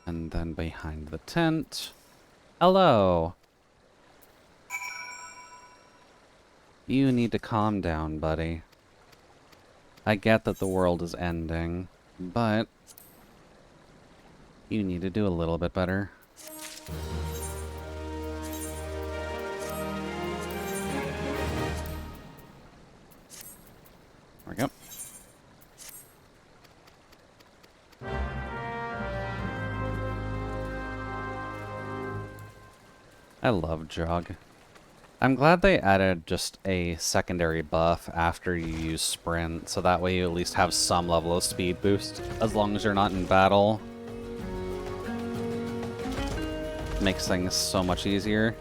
And then behind the tent. Hello. You need to calm down, buddy. I get that the world is ending, but you need to do a little bit better. There we go. I love jog. I'm glad they added just a secondary buff after you use sprint, so that way you at least have some level of speed boost, as long as you're not in battle. Makes things so much easier.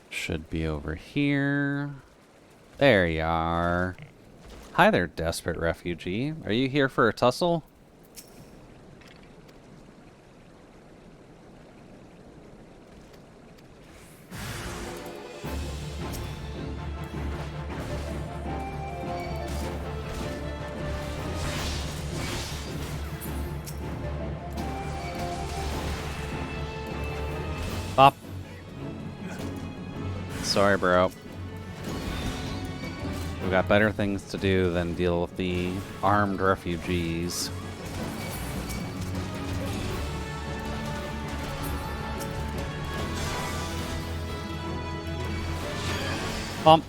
Should be over here. There you are. Hi there, desperate refugee. Are you here for a tussle? Bop. Sorry, bro. We've got better things to do than deal with the armed refugees. Bump.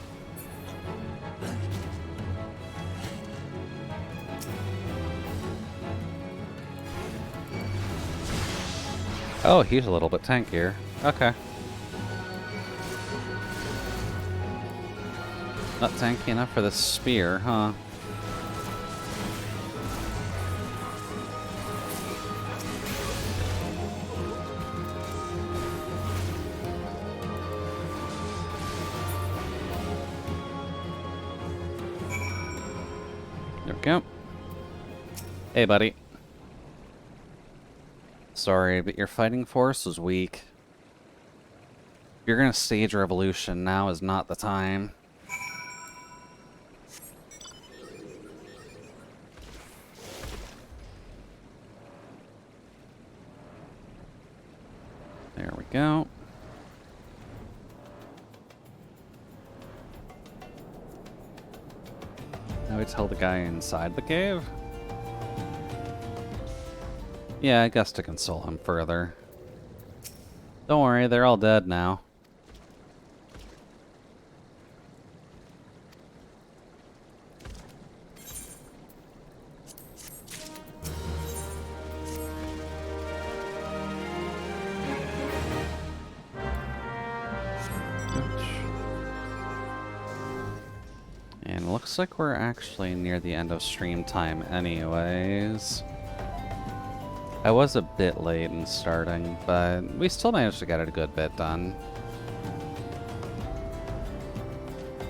Oh, he's a little bit tankier. Okay. Not tanky enough for the spear, huh? There we go. Hey, buddy. Sorry, but your fighting force is weak. If you're gonna stage a revolution, now is not the time. There we go. Now we tell the guy inside the cave? Yeah, I guess to console him further. Don't worry, they're all dead now. And looks like we're actually near the end of stream time anyways. I was a bit late in starting, but we still managed to get it a good bit done.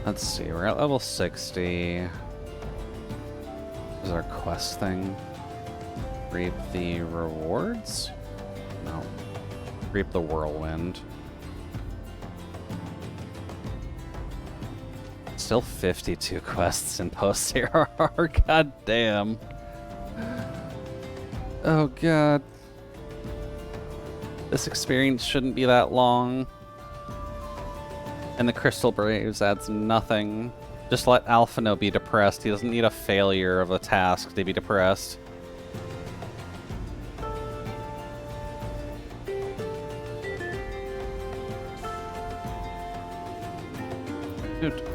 Let's see, we're at level 60. Is our quest thing? Reap the rewards? No. Reap the whirlwind. Still 52 quests in post-ARR, god damn. Oh god. This experience shouldn't be that long. And the Crystal Braves adds nothing. Just let Alphino be depressed. He doesn't need a failure of a task to be depressed. Dude.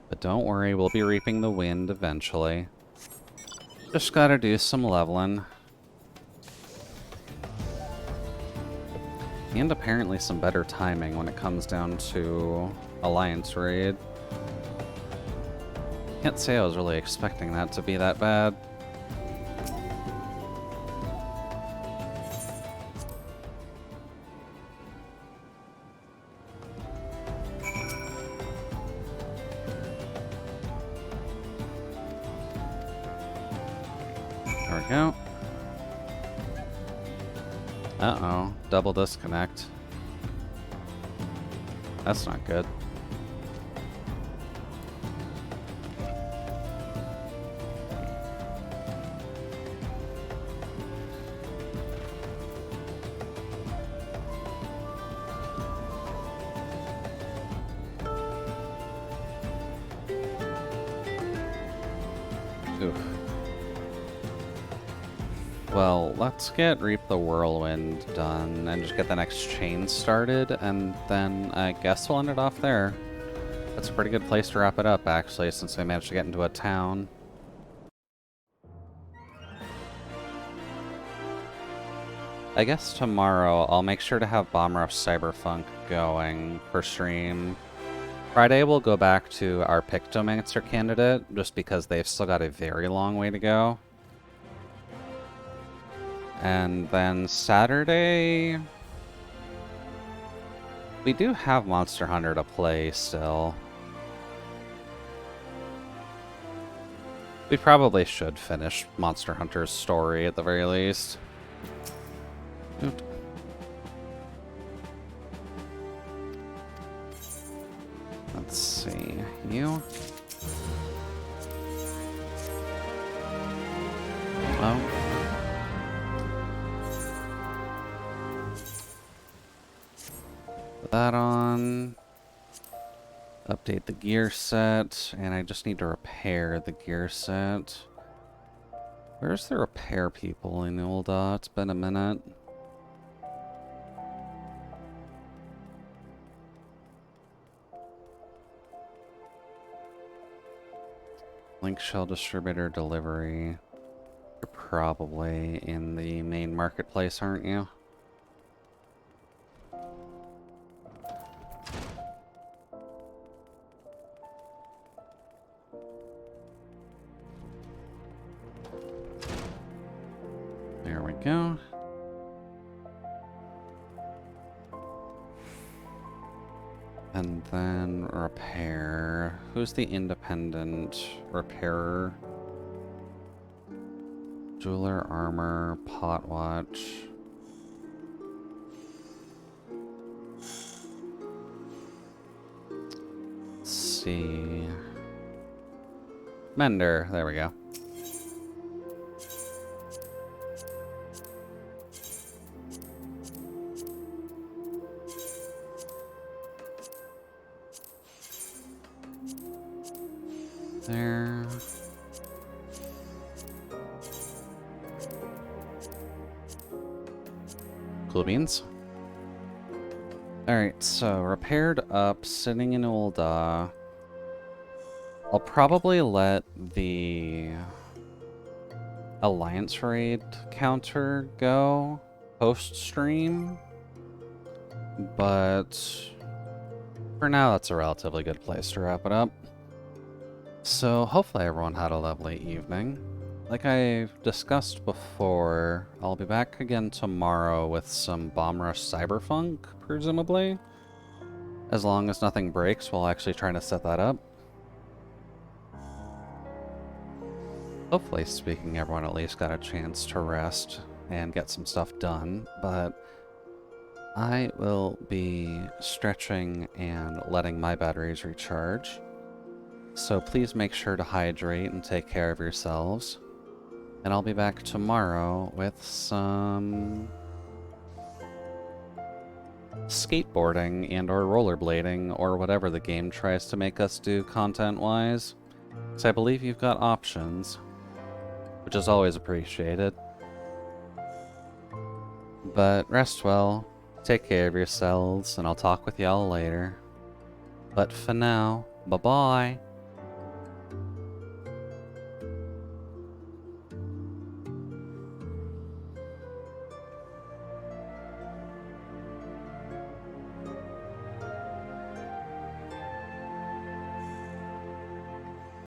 But don't worry, we'll be reaping the wind eventually. Just gotta do some leveling. And apparently some better timing when it comes down to Alliance Raid. Can't say I was really expecting that to be that bad. There we go. Uh-oh, double disconnect. That's not good. Oof. Well, let's get Reap the Whirlwind done and just get the next chain started, and then I guess we'll end it off there. That's a pretty good place to wrap it up, actually, since we managed to get into a town. I guess tomorrow I'll make sure to have Bomb Rush Cyberpunk going for stream. Friday we'll go back to our Pictomancer candidate, just because they've still got a very long way to go. And then Saturday, we do have Monster Hunter to play still. We probably should finish Monster Hunter's story at the very least. Oop. Let's see, you? Oh. Put that on. Update the gear set, and I just need to repair the gear set. Where's the repair people in Ul'dah? It's been a minute. Link Shell Distributor Delivery. You're probably in the main marketplace, aren't you? There we go. And then repair. Who's the independent repairer? Jeweler, armor, pot watch. Let's see. Mender, there we go. There. Cool beans. Alright, so repaired up, sitting in Ul'dah. I'll probably let the Alliance raid counter go post-stream, but for now that's a relatively good place to wrap it up. So hopefully everyone had a lovely evening. Like I've discussed before, I'll be back again tomorrow with some Bomb Rush Cyberpunk, presumably. As long as nothing breaks while actually trying to set that up. Hopefully speaking, everyone at least got a chance to rest and get some stuff done, but I will be stretching and letting my batteries recharge. So please make sure to hydrate and take care of yourselves. And I'll be back tomorrow with some skateboarding and or rollerblading or whatever the game tries to make us do content-wise. Because I believe you've got options, which is always appreciated. But rest well, take care of yourselves, and I'll talk with y'all later. But for now, bye-bye.